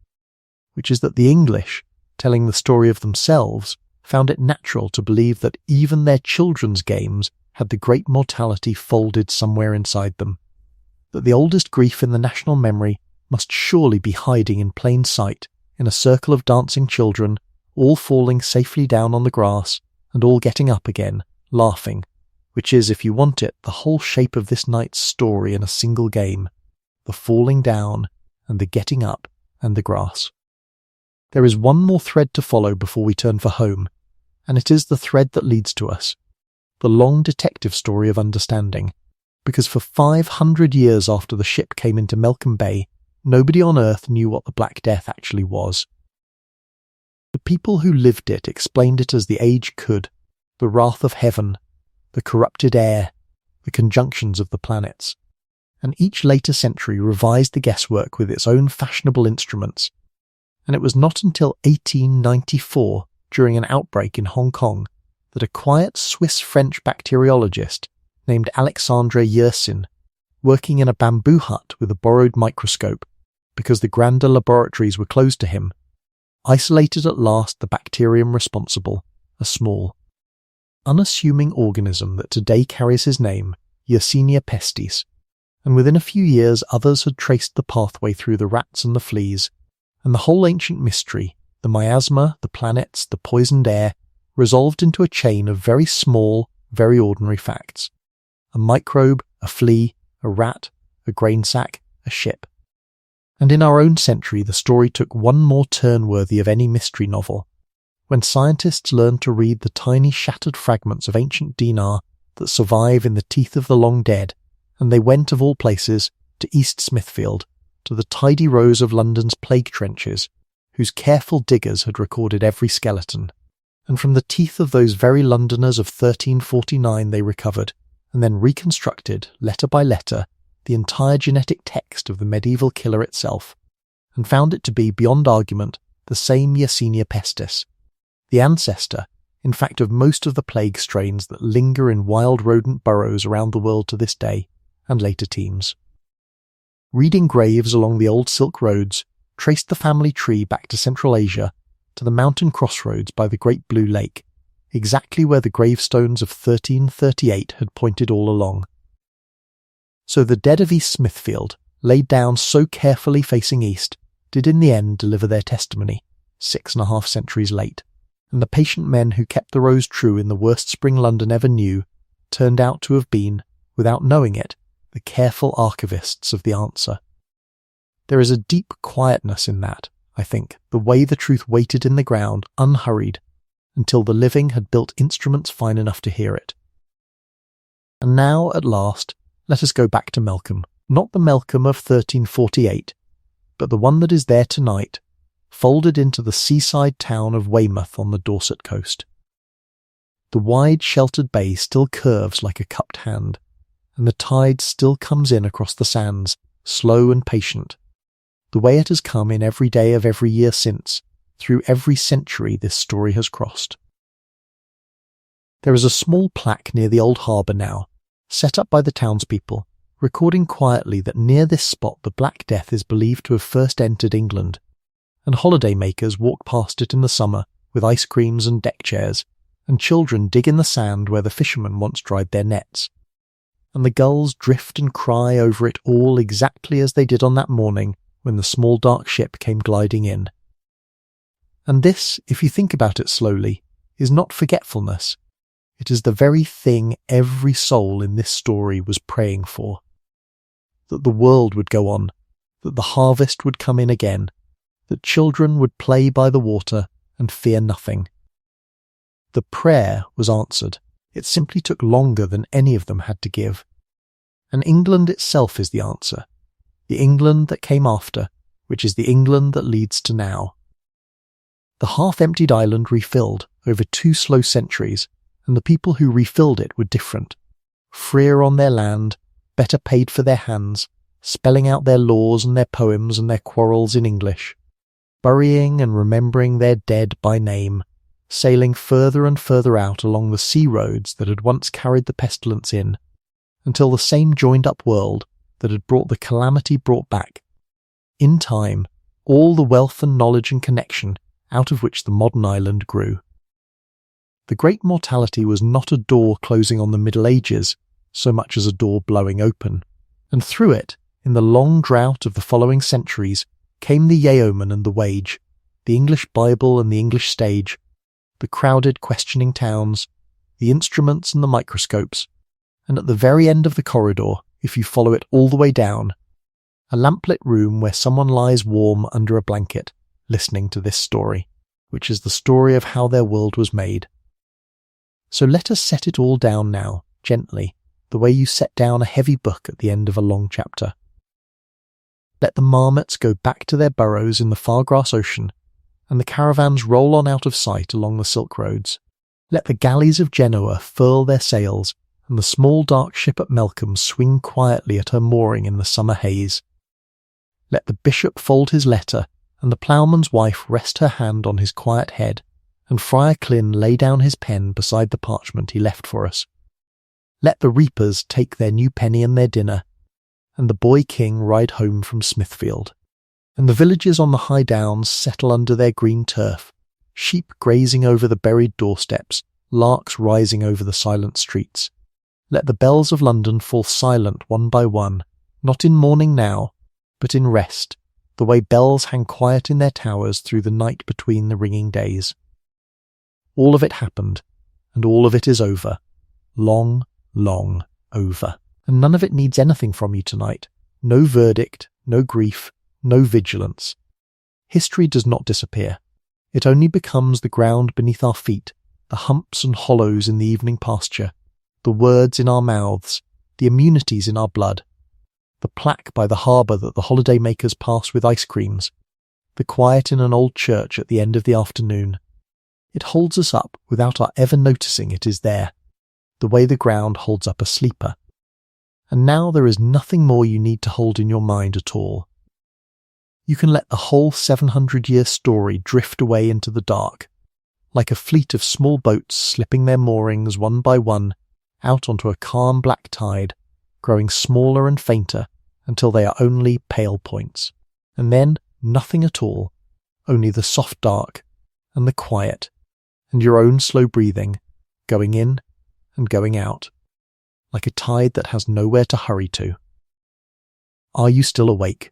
which is that the English, telling the story of themselves, found it natural to believe that even their children's games had the great mortality folded somewhere inside them, that the oldest grief in the national memory must surely be hiding in plain sight in a circle of dancing children, all falling safely down on the grass and all getting up again, laughing, which is, if you want it, the whole shape of this night's story in a single game, the falling down and the getting up and the grass. There is one more thread to follow before we turn for home, and it is the thread that leads to us, the long detective story of understanding, because for 500 years after the ship came into Melcombe Bay, nobody on earth knew what the Black Death actually was. The people who lived it explained it as the age could, the wrath of heaven, the corrupted air, the conjunctions of the planets, and each later century revised the guesswork with its own fashionable instruments, and it was not until 1894, during an outbreak in Hong Kong, that a quiet Swiss-French bacteriologist named Alexandre Yersin, working in a bamboo hut with a borrowed microscope, because the grander laboratories were closed to him, isolated at last the bacterium responsible, a small, unassuming organism that today carries his name, Yersinia pestis, and within a few years others had traced the pathway through the rats and the fleas, and the whole ancient mystery, the miasma, the planets, the poisoned air, resolved into a chain of very small, very ordinary facts. A microbe, a flea, a rat, a grain sack, a ship. And in our own century the story took one more turn worthy of any mystery novel, when scientists learned to read the tiny shattered fragments of ancient dinar that survive in the teeth of the long dead, and they went, of all places, to East Smithfield, to the tidy rows of London's plague trenches, whose careful diggers had recorded every skeleton, and from the teeth of those very Londoners of 1349 they recovered, and then reconstructed, letter by letter, the entire genetic text of the medieval killer itself, and found it to be, beyond argument, the same Yersinia pestis, the ancestor, in fact, of most of the plague strains that linger in wild rodent burrows around the world to this day, and later teams. Reading graves along the old Silk Roads traced the family tree back to Central Asia, to the mountain crossroads by the Great Blue Lake, exactly where the gravestones of 1338 had pointed all along. So the dead of East Smithfield, laid down so carefully facing east, did in the end deliver their testimony, 6.5 centuries late, and the patient men who kept the rows true in the worst spring London ever knew turned out to have been, without knowing it, the careful archivists of the answer. There is a deep quietness in that, I think, the way the truth waited in the ground, unhurried, until the living had built instruments fine enough to hear it. And now, at last, let us go back to Melcombe, not the Melcombe of 1348, but the one that is there tonight, folded into the seaside town of Weymouth on the Dorset coast. The wide sheltered bay still curves like a cupped hand, and the tide still comes in across the sands, slow and patient, the way it has come in every day of every year since, through every century this story has crossed. There is a small plaque near the old harbour now, set up by the townspeople, recording quietly that near this spot the Black Death is believed to have first entered England, and holiday-makers walk past it in the summer with ice creams and deck chairs, and children dig in the sand where the fishermen once dried their nets, and the gulls drift and cry over it all exactly as they did on that morning when the small dark ship came gliding in. And this, if you think about it slowly, is not forgetfulness. It is the very thing every soul in this story was praying for. That the world would go on, that the harvest would come in again, that children would play by the water and fear nothing, The prayer was answered. It simply took longer than any of them had to give. And England itself is the answer. The England that came after, which is the England that leads to now. The half-emptied island refilled over 2 slow centuries, and the people who refilled it were different. Freer on their land, better paid for their hands, spelling out their laws and their poems and their quarrels in English, burying and remembering their dead by name, sailing further and further out along the sea roads that had once carried the pestilence in, until the same joined-up world that had brought the calamity brought back, in time, all the wealth and knowledge and connection out of which the modern island grew. The great mortality was not a door closing on the Middle Ages so much as a door blowing open, and through it, in the long drought of the following centuries, came the yeoman and the wage, the English Bible and the English stage, the crowded questioning towns, the instruments and the microscopes, and at the very end of the corridor, if you follow it all the way down, a lamplit room where someone lies warm under a blanket, listening to this story, which is the story of how their world was made. So let us set it all down now, gently, the way you set down a heavy book at the end of a long chapter. Let the marmots go back to their burrows in the far grass ocean, and the caravans roll on out of sight along the silk roads. Let the galleys of Genoa furl their sails, and the small dark ship at Melcombe swing quietly at her mooring in the summer haze. Let the bishop fold his letter, and the ploughman's wife rest her hand on his quiet head, and Friar Klin lay down his pen beside the parchment he left for us. Let the reapers take their new penny and their dinner, and the boy king ride home from Smithfield, and the villages on the high downs settle under their green turf, sheep grazing over the buried doorsteps, larks rising over the silent streets. Let the bells of London fall silent one by one, not in mourning now, but in rest, the way bells hang quiet in their towers through the night between the ringing days. All of it happened, and all of it is over. Long, long over. And none of it needs anything from you tonight. No verdict, no grief, no vigilance. History does not disappear. It only becomes the ground beneath our feet, the humps and hollows in the evening pasture, the words in our mouths, the immunities in our blood, the plaque by the harbour that the holiday makers pass with ice creams, the quiet in an old church at the end of the afternoon. It holds us up without our ever noticing it is there, the way the ground holds up a sleeper. And now there is nothing more you need to hold in your mind at all. You can let the whole 700-year story drift away into the dark, like a fleet of small boats slipping their moorings one by one out onto a calm black tide, growing smaller and fainter until they are only pale points, and then nothing at all, only the soft dark and the quiet, and your own slow breathing, going in and going out, like a tide that has nowhere to hurry to. Are you still awake?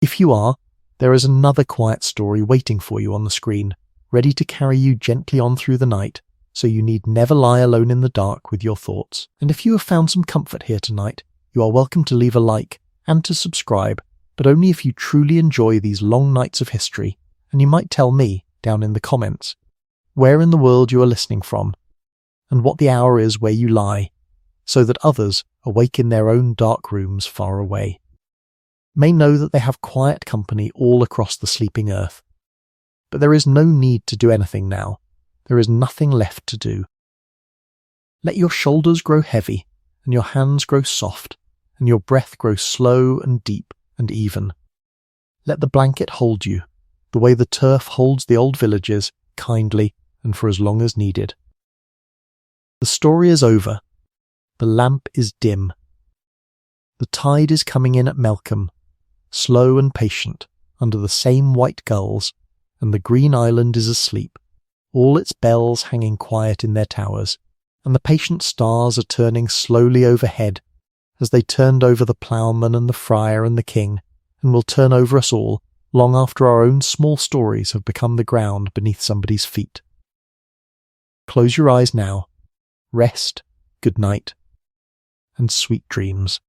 If you are, there is another quiet story waiting for you on the screen, ready to carry you gently on through the night, so you need never lie alone in the dark with your thoughts. And if you have found some comfort here tonight, you are welcome to leave a like and to subscribe, but only if you truly enjoy these long nights of history, and you might tell me, down in the comments, where in the world you are listening from, and what the hour is where you lie, so that others, awake in their own dark rooms far away, may know that they have quiet company all across the sleeping earth. But there is no need to do anything now. There is nothing left to do. Let your shoulders grow heavy, and your hands grow soft, and your breath grow slow and deep and even. Let the blanket hold you, the way the turf holds the old villages, kindly and for as long as needed. The story is over. The lamp is dim. The tide is coming in at Melcombe, slow and patient, under the same white gulls, and the green island is asleep, all its bells hanging quiet in their towers, and the patient stars are turning slowly overhead, as they turned over the ploughman and the friar and the king, and will turn over us all, long after our own small stories have become the ground beneath somebody's feet. Close your eyes now. Rest, good night, and sweet dreams.